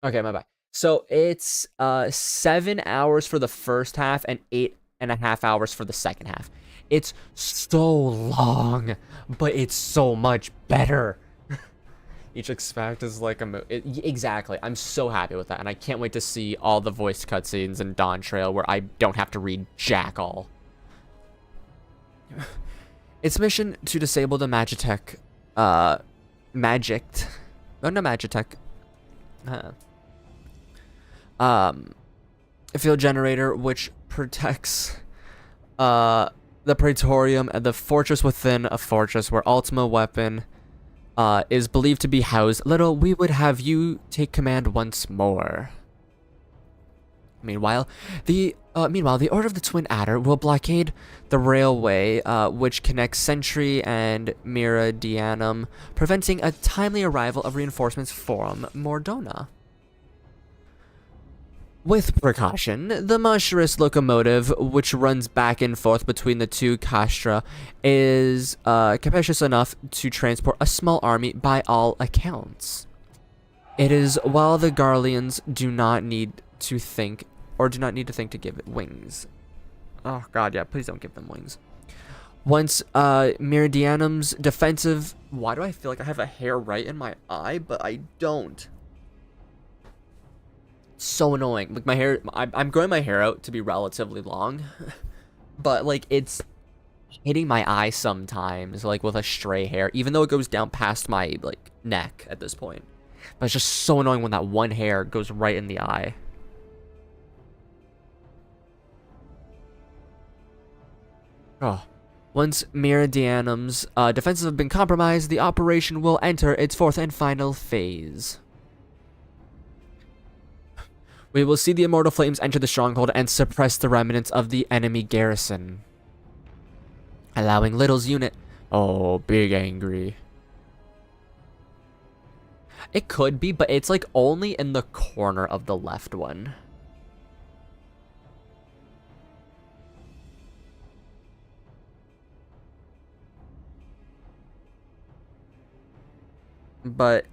Okay, my bad. So it's 7 hours for the first half and 8.5 hours for the second half. It's so long, but it's so much better. Each extract is like exactly. I'm so happy with that, and I can't wait to see all the voice cutscenes in Dawntrail where I don't have to read jack all. Its mission to disable the Magitech, field generator, which protects the Praetorium and the fortress within a fortress where Ultima weapon is believed to be housed. Little, we would have you take command once more. Meanwhile, the Order of the Twin Adder will blockade the railway which connects Sentry and Meridianum, preventing a timely arrival of reinforcements from Mordona. With precaution, the monstrous locomotive, which runs back and forth between the two castra, is capacious enough to transport a small army by all accounts. It is while the Garleans do not need to think to give it wings. Oh god, yeah, please don't give them wings. Once Meridianum's defensive... Why do I feel like I have a hair right in my eye, but I don't? So annoying. Like, my hair, I'm growing my hair out to be relatively long, but like it's hitting my eye sometimes, like with a stray hair, even though it goes down past my like neck at this point. But it's just so annoying when that one hair goes right in the eye. Oh. Once Meridianum's defenses have been compromised, the operation will enter its fourth and final phase. We will see the Immortal Flames enter the stronghold and suppress the remnants of the enemy garrison, allowing Little's unit... Oh, big angry. It could be, but it's like only in the corner of the left one. But...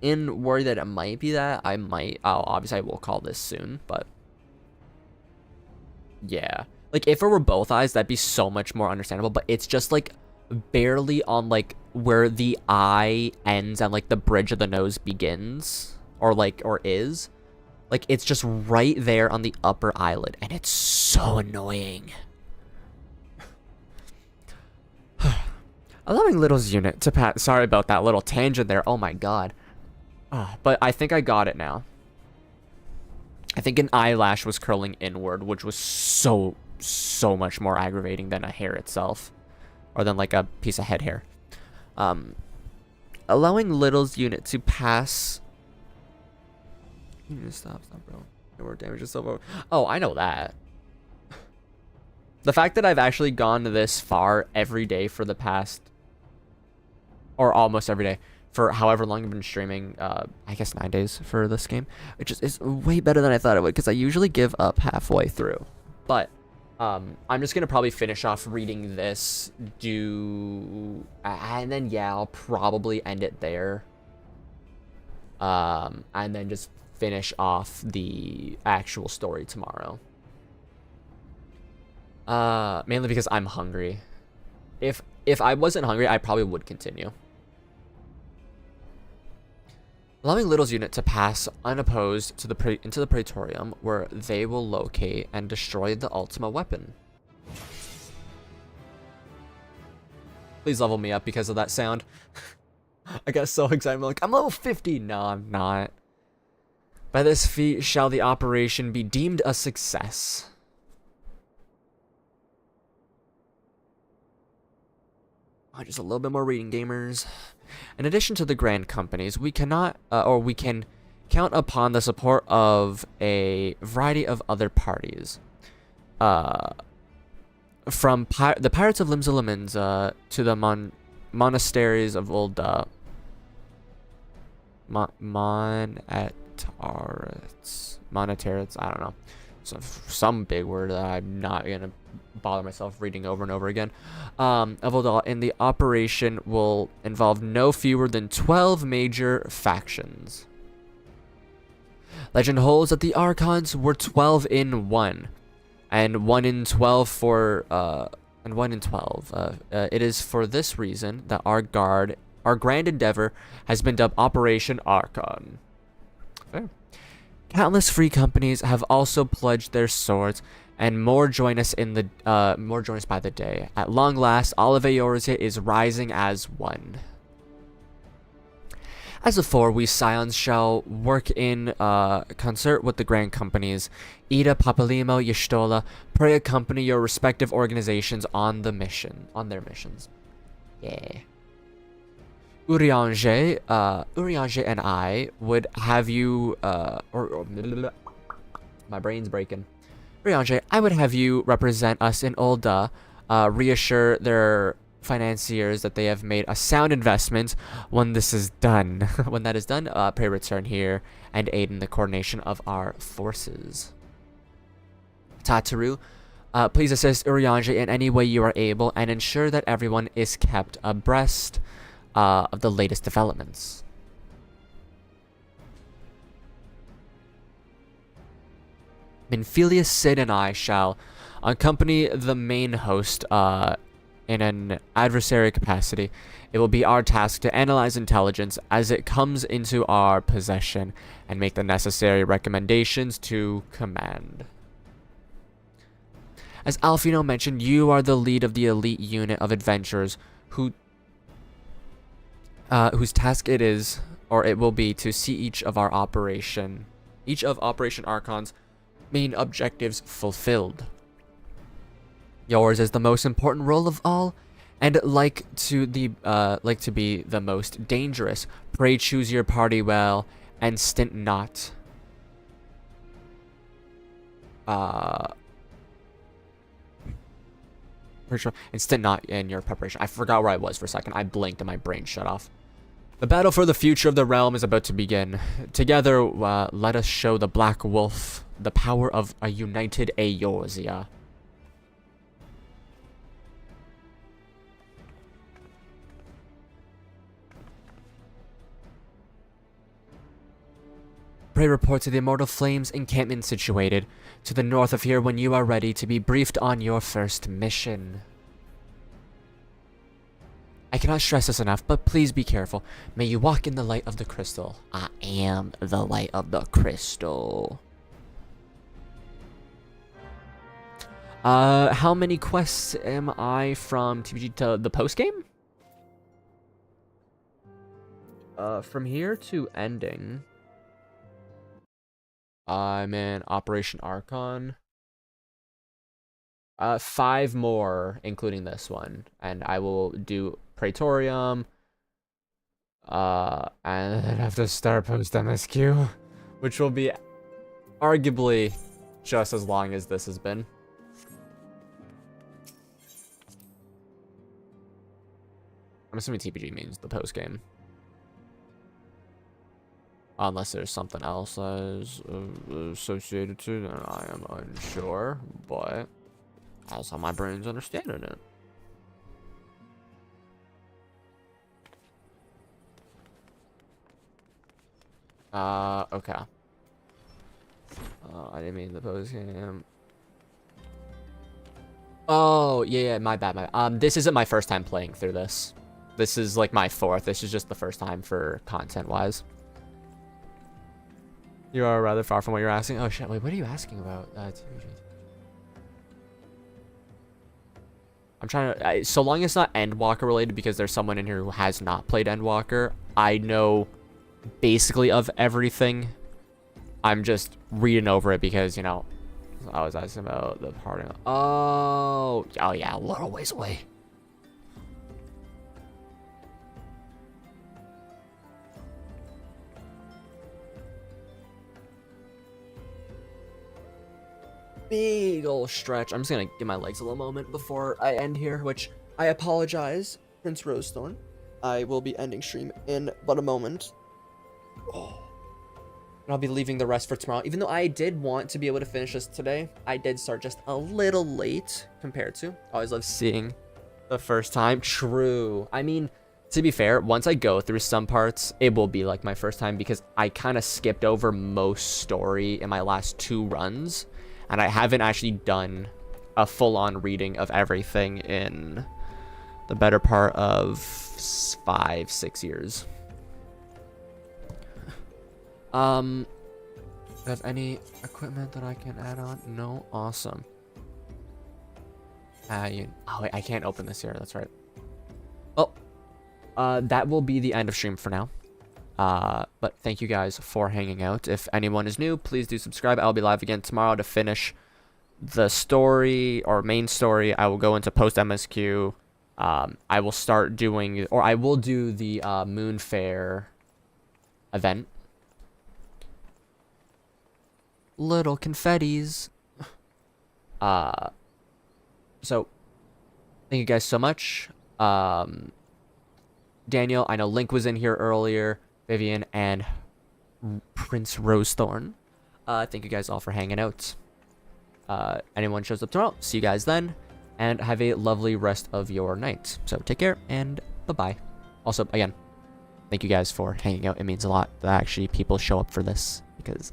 in worry that it might be that, obviously I will call this soon, but yeah. Like, if it were both eyes, that'd be so much more understandable, but it's just, like, barely on, like, where the eye ends and, like, the bridge of the nose begins, or is. Like, it's just right there on the upper eyelid, and it's so annoying. Allowing Little's unit to pass... Sorry about that little tangent there, oh my god. But I think I got it now. I think an eyelash was curling inward, which was so much more aggravating than a hair itself. Or than like a piece of head hair. Allowing Little's unit to pass... You need to stop, bro. No more damage is so... Oh, I know that. The fact that I've actually gone this far every day for the past... Or almost every day. For however long I've been streaming, I guess 9 days for this game. It just is way better than I thought it would, because I usually give up halfway through. But I'm just gonna probably finish off reading this, and then yeah, I'll probably end it there. And then just finish off the actual story tomorrow. Mainly because I'm hungry. If I wasn't hungry, I probably would continue. Allowing Little's unit to pass unopposed to into the Praetorium, where they will locate and destroy the Ultima weapon. Please level me up because of that sound. I got so excited. I'm like, I'm level 50. No, I'm not. By this feat shall the operation be deemed a success. Just a little bit more reading, gamers. In addition to the grand companies, we cannot, or we can count upon the support of a variety of other parties. From the Pirates of Limsa to the monasteries of old monetarists, I don't know. Some big word that I'm not going to bother myself reading over and over again. Of Oldal, and the operation will involve no fewer than 12 major factions. Legend holds that the Archons were 12 in 1, and 1 in 12 for, and 1 in 12. It is for this reason that our grand endeavor has been dubbed Operation Archon. Fair. Countless free companies have also pledged their swords, and more join us by the day. At long last, all of Eorzea is rising as one. As before, we Scions shall work in concert with the grand companies. Ida, Papalimo, Y'shtola, pray accompany your respective organizations on their missions. Yeah. Urianger and I would have you, my brain's breaking. Urianger, I would have you represent us in Ul'dah, reassure their financiers that they have made a sound investment when this is done. When that is done, pray return here and aid in the coordination of our forces. Tataru, please assist Urianger in any way you are able and ensure that everyone is kept abreast of the latest developments. Minphilius, Sid, and I shall accompany the main host in an adversary capacity. It will be our task to analyze intelligence as it comes into our possession and make the necessary recommendations to command. As Alfino mentioned, you are the lead of the elite unit of adventurers whose task it is, or it will be, to see each of Operation Archon's main objectives fulfilled. Yours is the most important role of all, and like to be the most dangerous. Pray choose your party well, and stint not. And stint not in your preparation. I forgot where I was for a second. I blinked and my brain shut off. The battle for the future of the realm is about to begin. Together, let us show the Black Wolf the power of a united Eorzea. Pray report to the Immortal Flames encampment situated to the north of here when you are ready to be briefed on your first mission. I cannot stress this enough, but please be careful. May you walk in the light of the crystal. I am the light of the crystal. How many quests am I from TBG to the post-game? From here to ending, I'm in Operation Archon. 5 more, including this one. And I will do Praetorium. And then have to start post MSQ, which will be arguably just as long as this has been. I'm assuming TPG means the post game. Unless there's something else that is associated to, then I am unsure, but that's how my brain's understanding it. Okay. I didn't mean the post game. Oh, yeah, my bad. This isn't my first time playing through this. This is like my 4th. This is just the first time for content-wise. You are rather far from what you're asking. Oh shit, wait, what are you asking about? I'm trying to, so long as it's not Endwalker related, because there's someone in here who has not played Endwalker. I know basically of everything. I'm just reading over it because, you know, I was asking about the party. Oh yeah, a little ways away. big ol' stretch. I'm just gonna give my legs a little moment before I end here, which I apologize, Prince Rosethorn. I will be ending stream in but a moment. Oh. And I'll be leaving the rest for tomorrow. Even though I did want to be able to finish this today, I did start just a little late compared to. I always love seeing the first time. True. I mean, to be fair, once I go through some parts, it will be like my first time because I kind of skipped over most story in my last 2 runs. And I haven't actually done a full-on reading of everything in the better part of 5-6 years. Do I have any equipment that I can add on? No? Awesome. Oh wait, I can't open this here. That's right. Well, that will be the end of stream for now. But thank you guys for hanging out. If anyone is new, please do subscribe. I'll be live again tomorrow to finish the story or main story. I will go into post MSQ. I will start doing, or I will do the Moon Fair event. Little confettis. So thank you guys so much. Daniel, I know Link was in here earlier, Vivian, and Prince Rosethorn. Thank you guys all for hanging out. Anyone shows up tomorrow, see you guys then, and have a lovely rest of your night. So take care, and bye-bye. Also, again, thank you guys for hanging out. It means a lot that actually people show up for this, because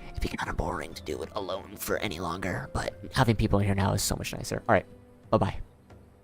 it'd be kind of boring to do it alone for any longer, but having people in here now is so much nicer. Alright, bye-bye.